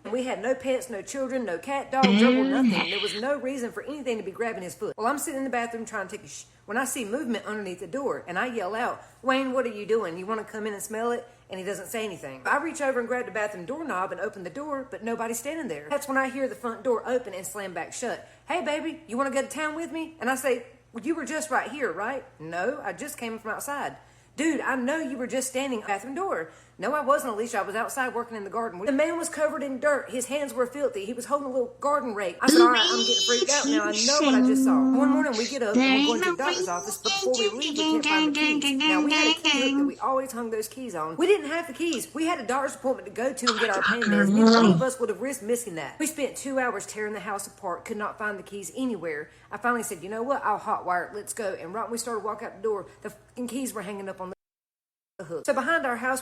We had no pets, no children, no cat, dog, gerbil, nothing. There was no reason for anything to be grabbing his foot. Well, I'm sitting in the bathroom trying to take a when I see movement underneath the door, and I yell out, Wayne, what are you doing? You want to come in and smell it? And he doesn't say anything. I reach over and grab the bathroom doorknob and open the door, but nobody's standing there. That's when I hear the front door open and slam back shut. Hey, baby, you want to go to town with me? And I say, well, you were just right here, right? No, I just came from outside. Dude, I know you were just standing at the bathroom door. No, I wasn't, Alicia. I was outside working in the garden. The man was covered in dirt. His hands were filthy. He was holding a little garden rake. I said, all right, I'm getting freaked out now. I know what I just saw. One morning we get up and we're going to the doctor's office, but before we leave, we can't find the keys. Now, we had a key hook that we always hung those keys on. We didn't have the keys. We had a doctor's appointment to go to and get our pain meds. None of us would have risked missing that. We spent 2 hours tearing the house apart, could not find the keys anywhere. I finally said, you know what? I'll hotwire it. Let's go. And right when we started walking out the door, the fucking keys were hanging up on the hook. So behind our house,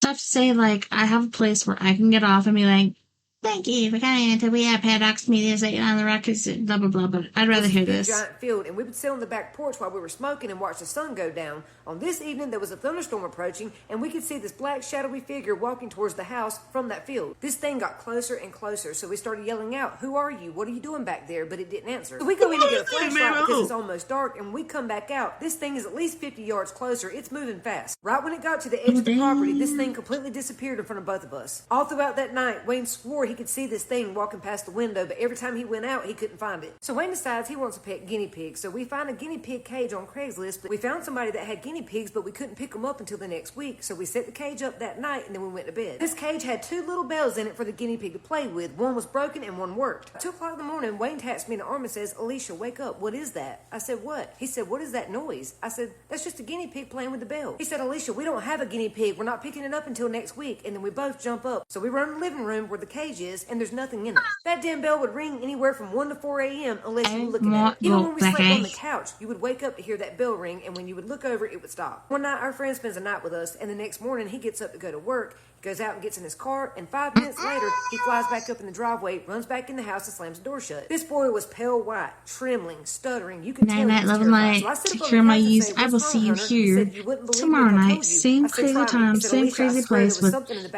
I have to say, I have a place where I can get off and be like, Thank you for coming to We Have Paradox Media on the Rockets, blah, blah, blah, but I'd rather hear this. Giant field, and we would sit on the back porch while we were smoking and watch the sun go down. On this evening, there was a thunderstorm approaching, and we could see this black, shadowy figure walking towards the house from that field. This thing got closer and closer, so we started yelling out, "Who are you? What are you doing back there?" But it didn't answer. So we go in to get a flashlight because it's almost dark, and when we come back out, this thing is at least 50 yards closer. It's moving fast. Right when it got to the edge of the property, this thing completely disappeared in front of both of us. All throughout that night, Wayne swore he could see this thing walking past the window, but every time he went out, he couldn't find it. So Wayne decides he wants a pet guinea pig, so we find a guinea pig cage on Craigslist, but we found somebody that had guinea pigs, but we couldn't pick them up until the next week, so we set the cage up that night, and then we went to bed. This cage had 2 little bells in it for the guinea pig to play with. One was broken and one worked. At 2 o'clock in the morning, Wayne taps me in the arm and says, "Alicia, wake up. What is that?" I said, "What?" He said, "What is that noise?" I said, "That's just a guinea pig playing with the bell." He said, "Alicia, we don't have a guinea pig. We're not picking it up until next week." And then we both jump up. So we run in the living room where the cage is, and there's nothing in it. That damn bell would ring anywhere from 1 to 4 a.m. unless you were looking at it. Even when we slept on the couch, you would wake up to hear that bell ring, and when you would look over, it would stop. One night, our friend spends a night with us, and the next morning, he gets up to go to work. Goes out and gets in his car, and 5 minutes later, he flies back up in the driveway, runs back in the house, and slams the door shut. This boy was pale white, trembling, stuttering. You could tell he was terrified. So secure my use. I will see you here tomorrow night. Same crazy time, same crazy place with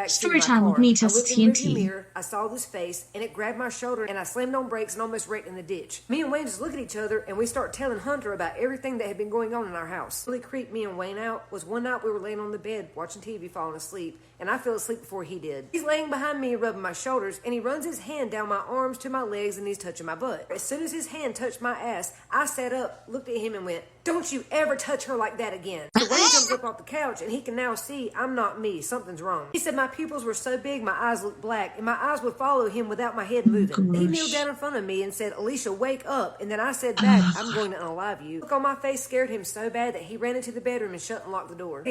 story time with me, TessaTNT. I saw this face, and it grabbed my shoulder, and I slammed on brakes and almost wrecked in the ditch. Me and Wayne just look at each other, and we start telling Hunter about everything that had been going on in our house. What really creeped me and Wayne out was one night we were laying on the bed watching TV, falling asleep, and I fell asleep before he did. He's laying behind me, rubbing my shoulders, and he runs his hand down my arms to my legs, and he's touching my butt. As soon as his hand touched my ass, I sat up, looked at him, and went, "Don't you ever touch her like that again." So Wayne comes up off the couch, and he can now see I'm not me. Something's wrong. He said my pupils were so big, my eyes looked black, and my eyes would follow him without my head moving. He kneeled down in front of me and said, "Alicia, wake up." And then I said back, "I'm going to unalive you." The look on my face scared him so bad that he ran into the bedroom and shut and locked the door.